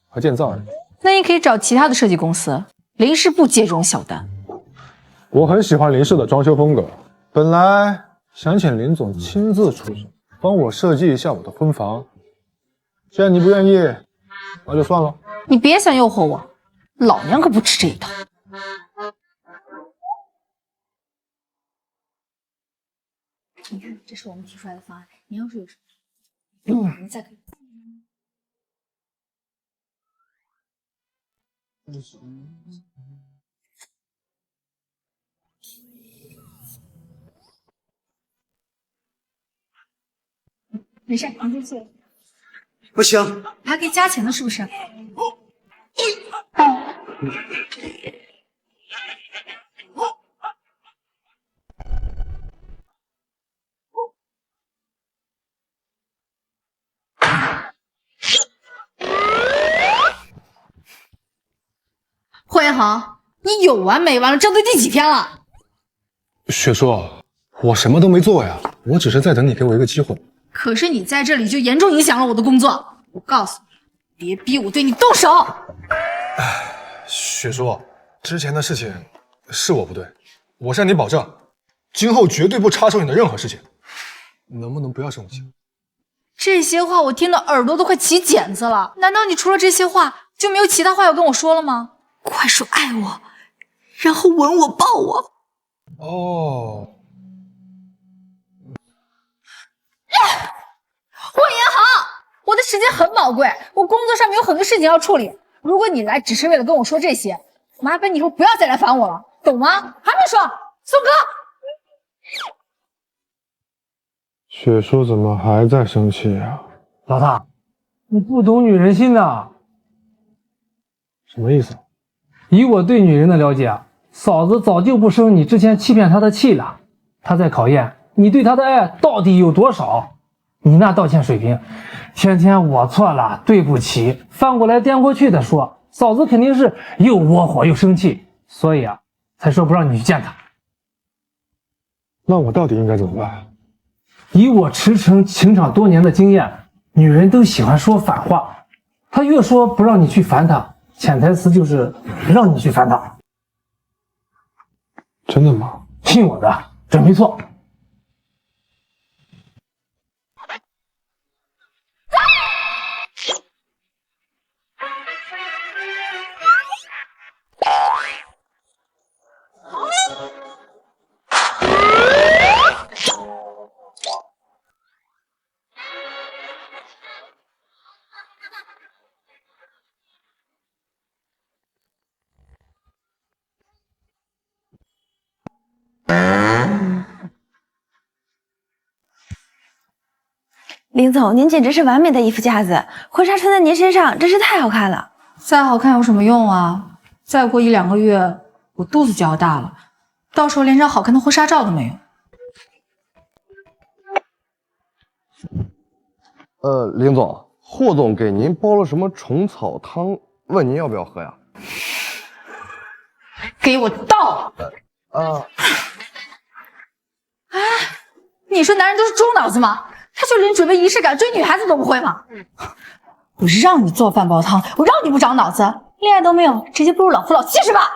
Speaker 10: 和建造而已。
Speaker 8: 那你可以找其他的设计公司，林氏不接这种小单。
Speaker 10: 我很喜欢林氏的装修风格，本来想请林总亲自出手，帮我设计一下我的婚房。既然你不愿意，那就算了。
Speaker 8: 你别想诱惑我，老娘可不吃这一套。
Speaker 3: 你看，这是我们提出来的方案，你要是有什么，我们再可以。没事，你就去。
Speaker 13: 不行，
Speaker 3: 还可以加钱的，是不是？霍元豪，你有完没完了？这都第几天了？
Speaker 10: 雪叔，我什么都没做呀，我只是在等你给我一个机会。
Speaker 3: 可是你在这里就严重影响了我的工作。我告诉你，别逼我对你动手。
Speaker 10: 雪叔，之前的事情是我不对，我向你保证，今后绝对不插手你的任何事情。能不能不要生气？
Speaker 3: 这些话我听得耳朵都快起茧子了。难道你除了这些话就没有其他话要跟我说了吗？快说爱我，然后吻我抱我。
Speaker 10: 哦。
Speaker 3: 霍元豪，我的时间很宝贵，我工作上面有很多事情要处理。如果你来只是为了跟我说这些，麻烦你以后不要再来烦我了，懂吗？还没说，宋哥。
Speaker 10: 雪叔怎么还在生气啊？
Speaker 23: 老大，你不懂女人心呐。
Speaker 10: 什么意思？
Speaker 23: 以我对女人的了解，嫂子早就不生你之前欺骗她的气了。她在考验你对她的爱到底有多少。你那道歉水平，天天我错了，对不起，翻过来颠过去的说，嫂子肯定是又窝火又生气，所以才说不让你去见她。
Speaker 10: 那我到底应该怎么办？
Speaker 23: 以我驰骋情场多年的经验，女人都喜欢说反话，她越说不让你去烦她，潜台词就是让你去烦她。
Speaker 10: 真的吗？
Speaker 23: 信我的，准没错。
Speaker 16: 林总，您简直是完美的衣服架子，婚纱穿在您身上真是太好看了。
Speaker 3: 再好看有什么用啊？再过1-2个月，我肚子就要大了，到时候连张好看的婚纱照都没有。
Speaker 9: 林总，霍总给您煲了什么虫草汤，问您要不要喝呀？
Speaker 3: 给我倒！哎，你说男人都是猪脑子吗？他就连准备仪式感追女孩子都不会吗？我让你做饭煲汤，我让你不长脑子，恋爱都没有，直接步入老夫老妻是吧？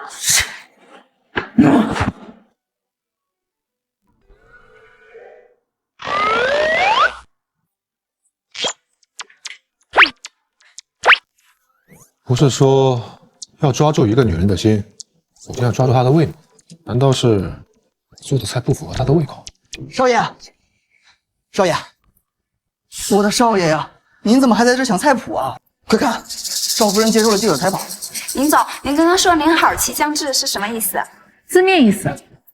Speaker 10: 不是说要抓住一个女人的心，我就要抓住她的胃吗？难道是做的菜不符合她的胃口？
Speaker 13: 少爷，少爷，我的少爷呀，您怎么还在这想菜谱啊？快看，少夫人接受了记者采访。
Speaker 1: 林总，您刚刚说您好齐将至是什么意思？
Speaker 8: 字面意思，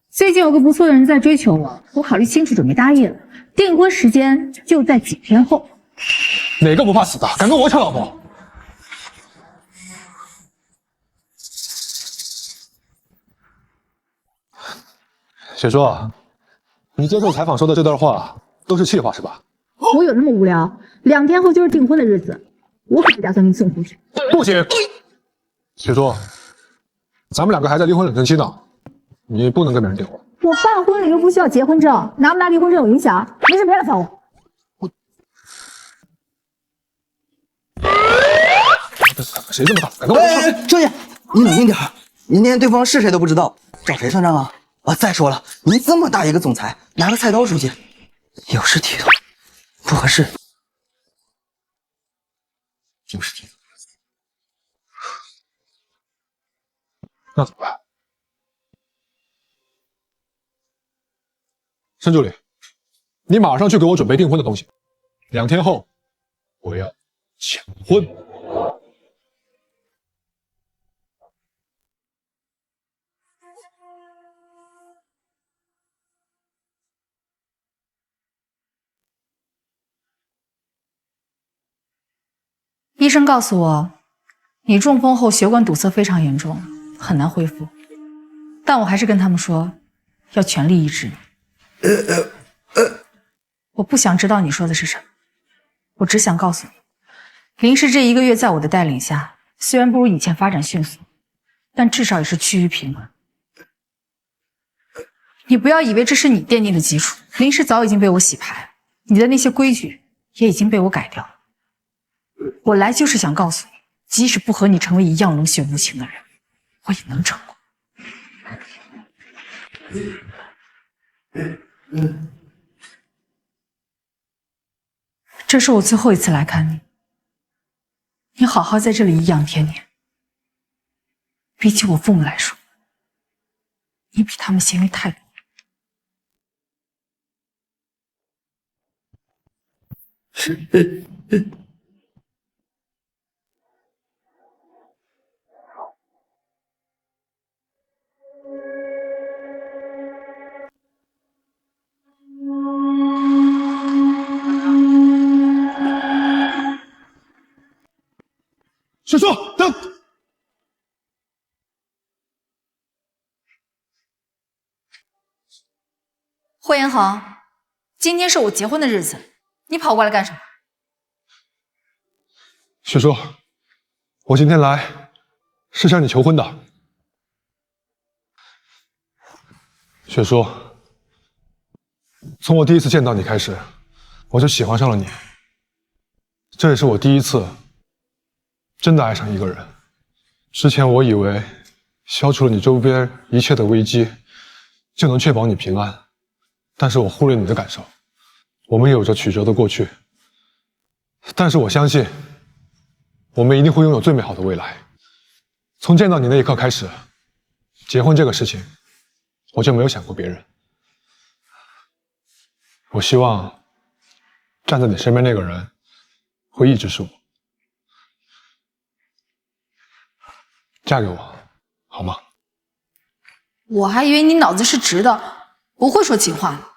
Speaker 8: 最近有个不错的人在追求我，我考虑清楚准备答应了，订婚时间就在几天后。
Speaker 10: 哪个不怕死的，敢跟我抢老婆？雪叔，你接受采访说的这段话都是气话是吧？
Speaker 8: 我有那么无聊？2天后就是订婚的日子，我可不打算给你送出去。
Speaker 10: 不行，雪叔，咱们2个还在离婚冷静期呢，你不能跟别人订婚。
Speaker 12: 我办婚礼又不需要结婚证，拿不拿离婚证有影响？没事别来烦我。
Speaker 10: 谁这么大？
Speaker 13: 周姐，你冷静点，您连对方是谁都不知道，找谁算账啊？啊，再说了，您这么大一个总裁，拿个菜刀出去，有失体统，不合适。
Speaker 10: 有失体统。那怎么办？申助理，你马上去给我准备订婚的东西，2天后我要抢婚。
Speaker 3: 医生告诉我，你中风后血管堵塞非常严重，很难恢复。但我还是跟他们说，要全力医治你。我不想知道你说的是什么，我只想告诉你，林氏这1个月在我的带领下，虽然不如以前发展迅速，但至少也是趋于平稳。你不要以为这是你奠定的基础，林氏早已经被我洗牌，你的那些规矩也已经被我改掉了。我来就是想告诉你，即使不和你成为一样冷血无情的人，我也能成功。这是我最后一次来看你，你好好在这里颐养天年。比起我父母来说，你比他们贤惠太多。
Speaker 10: 雪叔，等！
Speaker 3: 霍元恒，今天是我结婚的日子，你跑过来干什么？
Speaker 10: 雪叔，我今天来是向你求婚的。雪叔，从我第一次见到你开始，我就喜欢上了你。这也是我第一次真的爱上一个人。之前我以为消除了你周边一切的危机，就能确保你平安，但是我忽略你的感受。我们有着曲折的过去，但是我相信我们一定会拥有最美好的未来。从见到你那一刻开始，结婚这个事情我就没有想过别人。我希望站在你身边那个人会一直是我。嫁给我，好吗？
Speaker 3: 我还以为你脑子是直的，不会说情话呢。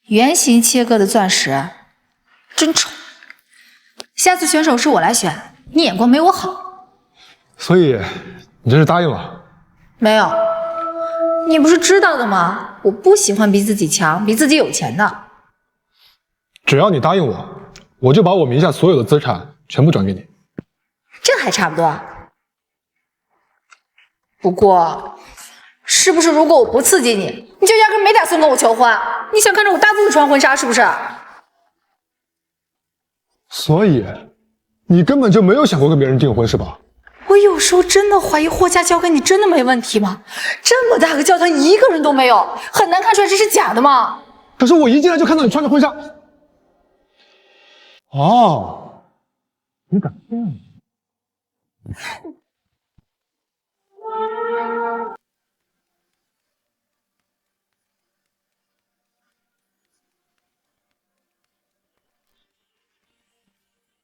Speaker 3: 圆形切割的钻石，真丑。下次选手是我来选，你眼光没我好。
Speaker 10: 所以你这是答应了？
Speaker 3: 没有，你不是知道的吗？我不喜欢比自己强、比自己有钱的。
Speaker 10: 只要你答应我，我就把我名下所有的资产全部转给你。
Speaker 3: 这还差不多。不过，是不是如果我不刺激你，你就压根没打算跟我求婚？你想看着我大肚子穿婚纱是不是？
Speaker 10: 所以，你根本就没有想过跟别人订婚是吧？
Speaker 3: 我有时候真的怀疑霍家交给你真的没问题吗？这么大个教堂一个人都没有，很难看出来这是假的吗？
Speaker 10: 可是我一进来就看到你穿着婚纱。哦，你敢骗我？